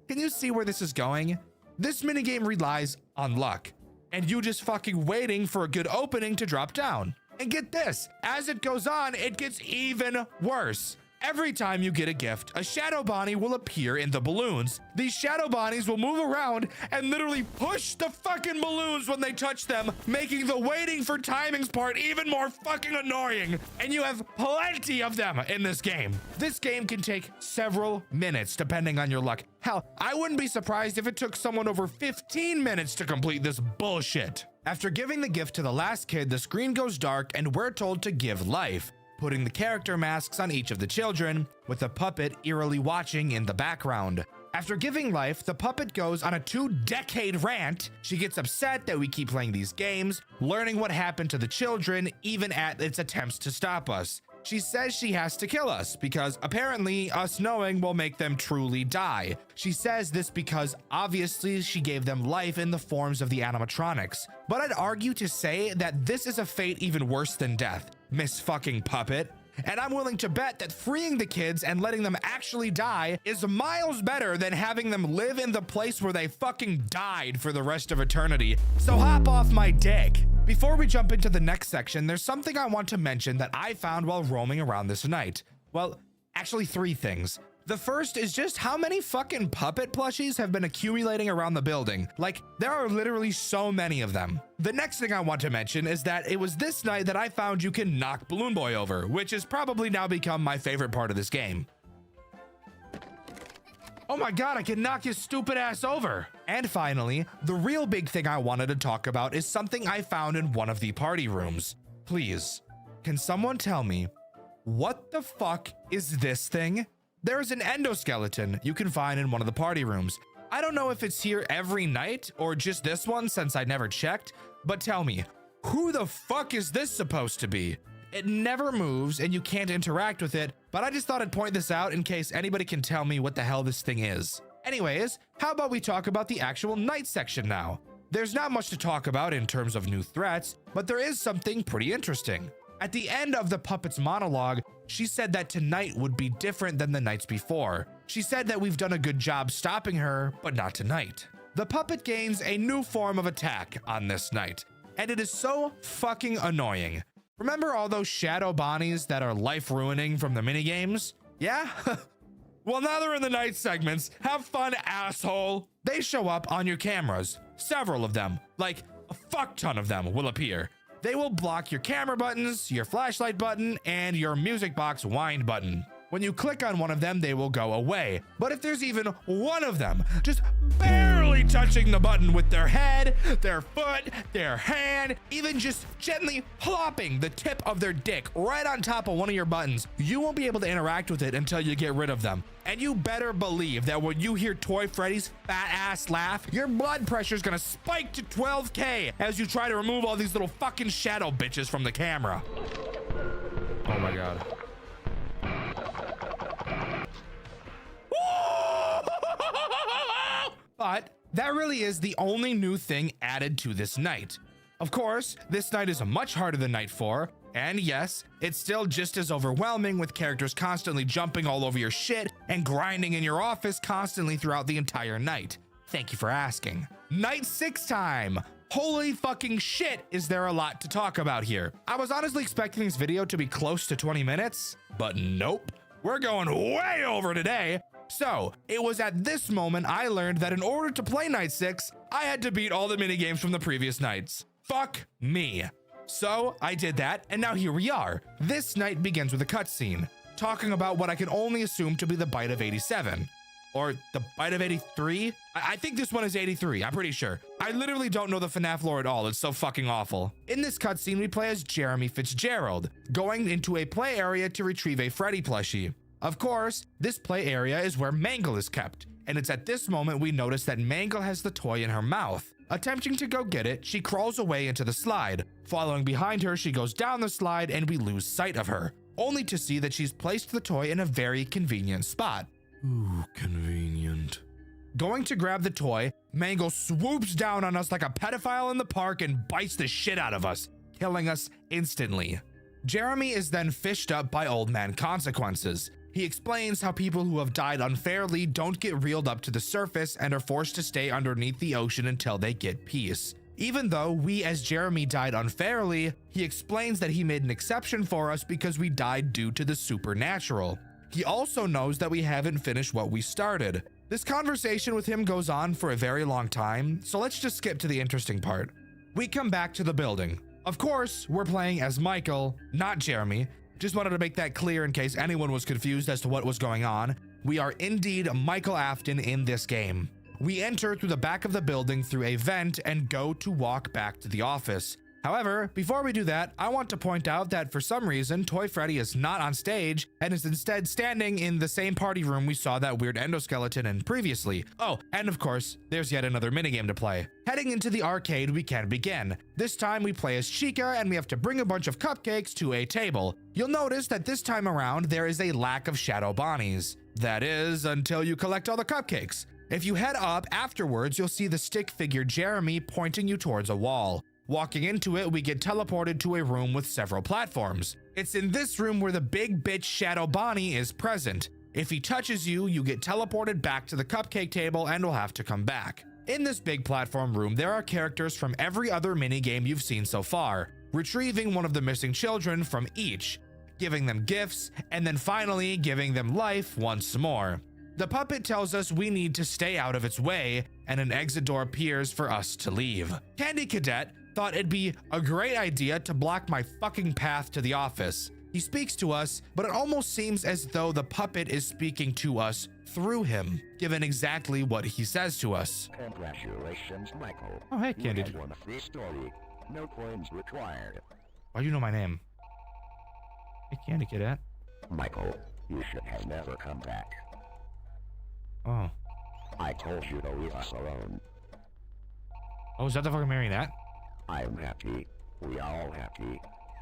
Can you see where this is going? This minigame relies on luck, and you just fucking waiting for a good opening to drop down. And get this, as it goes on, it gets even worse. Every time you get a gift, a shadow Bonnie will appear in the balloons. These shadow Bonnies will move around and literally push the fucking balloons when they touch them, making the waiting for timings part even more fucking annoying. And you have plenty of them in this game. This game can take several minutes depending on your luck. Hell, I wouldn't be surprised if it took someone over 15 minutes to complete this bullshit. After giving the gift to the last kid, the screen goes dark and we're told to give life, putting the character masks on each of the children, with the puppet eerily watching in the background. After giving life, the puppet goes on a 2-decade rant. She gets upset that we keep playing these games, learning what happened to the children, even at its attempts to stop us. She says she has to kill us because apparently us knowing will make them truly die. She says this because obviously she gave them life in the forms of the animatronics. But I'd argue to say that this is a fate even worse than death, Miss fucking Puppet. And I'm willing to bet that freeing the kids and letting them actually die is miles better than having them live in the place where they fucking died for the rest of eternity. So hop off my dick. Before we jump into the next section, there's something I want to mention that I found while roaming around this night. Well, actually 3 things. The first is just how many fucking puppet plushies have been accumulating around the building. Like, there are literally so many of them. The next thing I want to mention is that it was this night that I found you can knock Balloon Boy over, which has probably now become my favorite part of this game. Oh my God, I can knock his stupid ass over. And finally, the real big thing I wanted to talk about is something I found in one of the party rooms. Please, can someone tell me, what the fuck is this thing? There's an endoskeleton you can find in one of the party rooms. I don't know if it's here every night or just this one since I never checked, but tell me, who the fuck is this supposed to be? It never moves and you can't interact with it, but I just thought I'd point this out in case anybody can tell me what the hell this thing is. Anyways, how about we talk about the actual night section now? There's not much to talk about in terms of new threats, but there is something pretty interesting. At the end of the puppet's monologue, she said that tonight would be different than the nights before. She said that we've done a good job stopping her, but not tonight. The puppet gains a new form of attack on this night, and it is so fucking annoying. Remember all those shadow Bonnies that are life-ruining from the minigames? Yeah? Well, now they're in the night segments. Have fun, asshole. They show up on your cameras. Several of them, like a fuck ton of them, will appear. They will block your camera buttons, your flashlight button, and your music box wind button. When you click on one of them, they will go away. But if there's even one of them just barely touching the button with their head, their foot, their hand, even just gently plopping the tip of their dick right on top of one of your buttons, you won't be able to interact with it until you get rid of them. And you better believe that when you hear Toy Freddy's fat ass laugh, your blood pressure is gonna spike to 12K as you try to remove all these little fucking shadow bitches from the camera. Oh my God. But that really is the only new thing added to this night. Of course, this night is much harder than night 4, And yes, it's still just as overwhelming with characters constantly jumping all over your shit and grinding in your office constantly throughout the entire night. Thank you for asking. Night 6 time. Holy fucking shit, is there a lot to talk about here. I was honestly expecting this video to be close to 20 minutes, but nope. We're going way over today. So, it was at this moment I learned that in order to play Night 6, I had to beat all the minigames from the previous nights. Fuck me. So, I did that, and now here we are. This night begins with a cutscene, talking about what I can only assume to be the bite of 87. Or the bite of 83? I think this one is 83, I'm pretty sure. I literally don't know the FNAF lore at all, it's so fucking awful. In this cutscene, we play as Jeremy Fitzgerald, going into a play area to retrieve a Freddy plushie. Of course, this play area is where Mangle is kept, and it's at this moment we notice that Mangle has the toy in her mouth. Attempting to go get it, she crawls away into the slide. Following behind her, she goes down the slide and we lose sight of her, only to see that she's placed the toy in a very convenient spot. Ooh, convenient. Going to grab the toy, Mangle swoops down on us like a pedophile in the park and bites the shit out of us, killing us instantly. Jeremy is then fished up by Old Man Consequences. He explains how people who have died unfairly don't get reeled up to the surface and are forced to stay underneath the ocean until they get peace. Even though we as Jeremy died unfairly, he explains that he made an exception for us because we died due to the supernatural. He also knows that we haven't finished what we started. This conversation with him goes on for a very long time, so let's just skip to the interesting part. We come back to the building. Of course, we're playing as Michael, not Jeremy. Just wanted to make that clear in case anyone was confused as to what was going on. We are indeed Michael Afton in this game. We enter through the back of the building through a vent and go to walk back to the office. However, before we do that, I want to point out that for some reason, Toy Freddy is not on stage and is instead standing in the same party room we saw that weird endoskeleton in previously. Oh, and of course, there's yet another minigame to play. Heading into the arcade, we can begin. This time we play as Chica and we have to bring a bunch of cupcakes to a table. You'll notice that this time around, there is a lack of Shadow Bonnies. That is, until you collect all the cupcakes. If you head up afterwards, you'll see the stick figure Jeremy pointing you towards a wall. Walking into it, we get teleported to a room with several platforms. It's in this room where the big bitch Shadow Bonnie is present. If he touches you, you get teleported back to the cupcake table and will have to come back. In this big platform room, there are characters from every other minigame you've seen so far, retrieving one of the missing children from each, giving them gifts, and then finally giving them life once more. The puppet tells us we need to stay out of its way, and an exit door appears for us to leave. Candy Cadet thought it'd be a great idea to block my fucking path to the office. He speaks to us, but it almost seems as though the puppet is speaking to us through him, given exactly what he says to us. Congratulations, Michael. Oh, hey, Candy. You won a free story. No coins required. Why do you know my name? Hey, Candy Cadet. Michael, you should have never come back. Oh. I told you to leave us alone. Oh, is that the fucking marionette? I'm happy. We are all happy.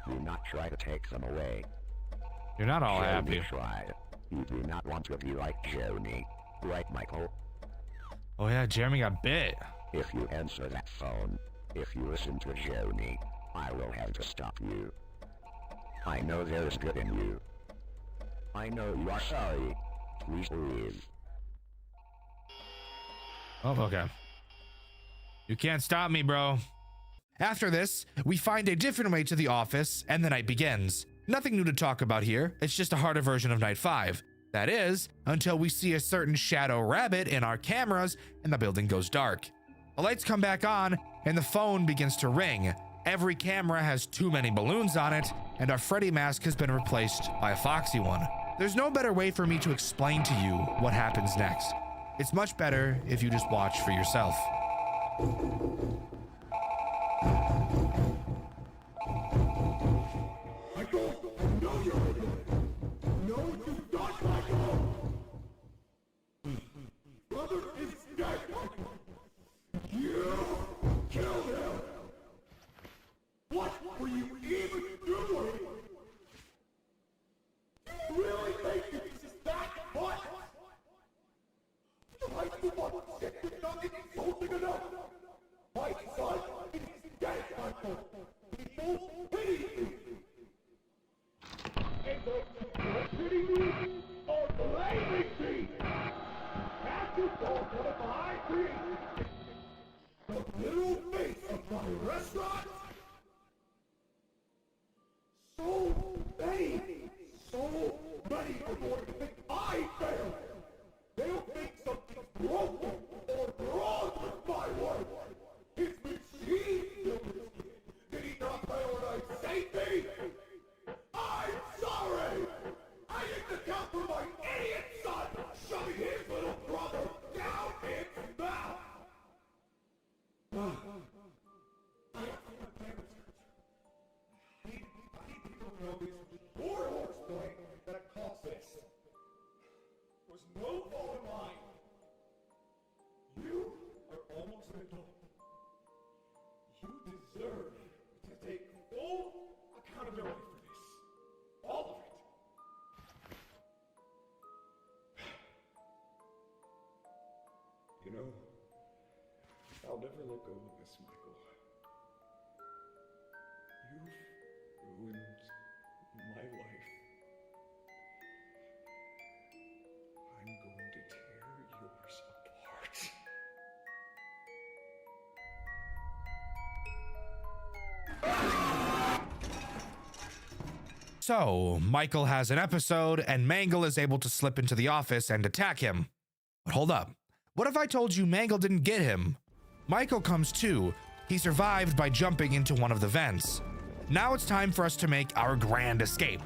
Do not try to take them away. You're not all happy. Tried. You do not want to be like Jeremy. Right, Michael? Oh yeah, Jeremy got bit. If you answer that phone, if you listen to Jeremy, I will have to stop you. I know there is good in you. I know you are sorry. Please leave. Oh, okay. You can't stop me, bro. After this, we find a different way to the office, and the night begins. Nothing new to talk about here, it's just a harder version of Night 5. That is, until we see a certain shadow rabbit in our cameras, and the building goes dark. The lights come back on, and the phone begins to ring. Every camera has too many balloons on it, and our Freddy mask has been replaced by a foxy one. There's no better way for me to explain to you what happens next. It's much better if you just watch for yourself. Michael, no, you're no, you don't, Michael. Brother is dead, Michael. You killed him. What were you even doing? You really think this is that much? Like the one sick with nothing insulting enough. My son is dead, Michael. People pity you. You don't want to buy me? The little face of my restaurant? So many are going to think I failed. They'll think something's broken or wrong with my work. His machine killed this kid. Did he not prioritize safety? I'm sorry! I didn't account for my idiot son shoving his little brother down its mouth! I need people to know this poor horse boy that caused this was no fault of mine. You are almost an adult. You deserve to take full accountability for this. All of it. You know, I'll never let go of this, Michael. You've ruined my life. I'm going to tear yours apart. So, Michael has an episode, and Mangle is able to slip into the office and attack him. But hold up. What if I told you Mangle didn't get him? Michael comes to. He survived by jumping into one of the vents. Now it's time for us to make our grand escape.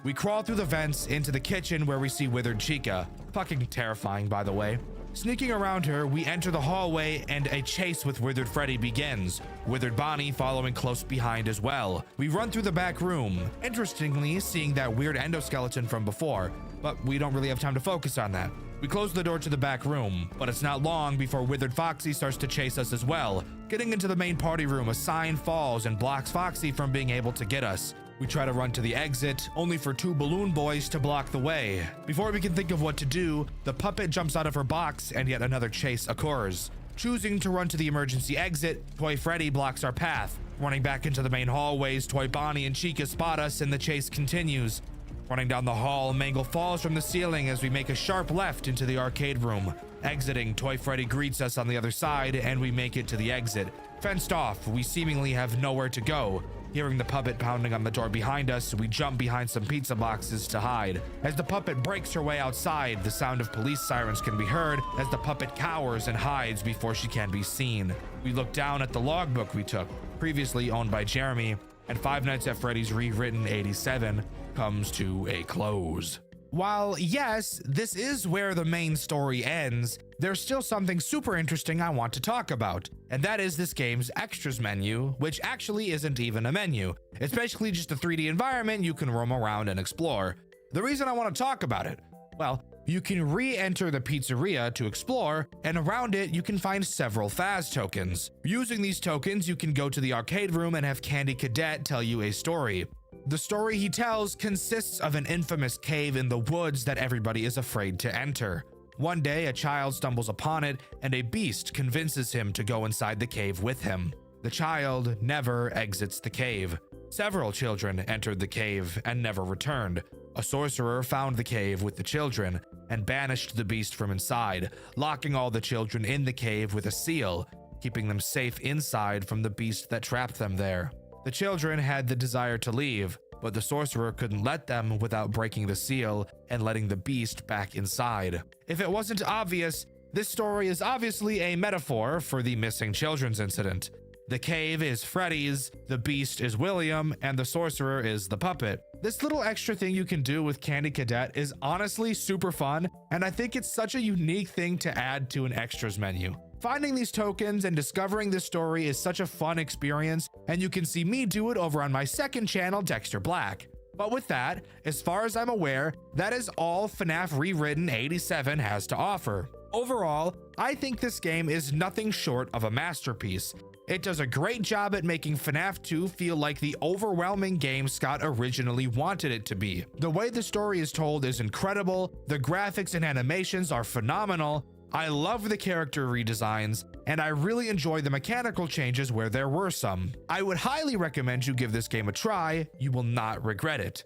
We crawl through the vents into the kitchen where we see withered Chica. Fucking terrifying, by the way. Sneaking around her, we enter the hallway and a chase with withered Freddy begins, withered Bonnie following close behind as well. We run through the back room, interestingly seeing that weird endoskeleton from before, but we don't really have time to focus on that. We close the door to the back room, but it's not long before withered Foxy starts to chase us as well. Getting into the main party room, a sign falls and blocks Foxy from being able to get us. We try to run to the exit, only for two balloon boys to block the way. Before we can think of what to do, the puppet jumps out of her box and yet another chase occurs. Choosing to run to the emergency exit, Toy Freddy blocks our path. Running back into the main hallways, Toy Bonnie and Chica spot us and the chase continues. Running down the hall, Mangle falls from the ceiling as we make a sharp left into the arcade room. Exiting, Toy Freddy greets us on the other side and we make it to the exit. Fenced off, we seemingly have nowhere to go. Hearing the puppet pounding on the door behind us, we jump behind some pizza boxes to hide. As the puppet breaks her way outside, the sound of police sirens can be heard as the puppet cowers and hides before she can be seen. We look down at the logbook we took, previously owned by Jeremy, and Five Nights at Freddy's Rewritten 87 comes to a close. While yes, this is where the main story ends, there's still something super interesting I want to talk about, and that is this game's extras menu, which actually isn't even a menu. It's basically just a 3D environment you can roam around and explore. The reason I want to talk about it, well, you can re-enter the pizzeria to explore, and around it you can find several Faz tokens. Using these tokens, you can go to the arcade room and have Candy Cadet tell you a story. The story he tells consists of an infamous cave in the woods that everybody is afraid to enter. One day, a child stumbles upon it, and a beast convinces him to go inside the cave with him. The child never exits the cave. Several children entered the cave and never returned. A sorcerer found the cave with the children and banished the beast from inside, locking all the children in the cave with a seal, keeping them safe inside from the beast that trapped them there. The children had the desire to leave, but the sorcerer couldn't let them without breaking the seal and letting the beast back inside. If it wasn't obvious, this story is obviously a metaphor for the missing children's incident. The cave is Freddy's, the beast is William, and the sorcerer is the puppet. This little extra thing you can do with Candy Cadet is honestly super fun, and I think it's such a unique thing to add to an extras menu. Finding these tokens and discovering this story is such a fun experience, and you can see me do it over on my second channel, Dxtr Black. But with that, as far as I'm aware, that is all FNAF Rewritten 87 has to offer. Overall, I think this game is nothing short of a masterpiece. It does a great job at making FNAF 2 feel like the overwhelming game Scott originally wanted it to be. The way the story is told is incredible, the graphics and animations are phenomenal, I love the character redesigns, and I really enjoy the mechanical changes where there were some. I would highly recommend you give this game a try, you will not regret it.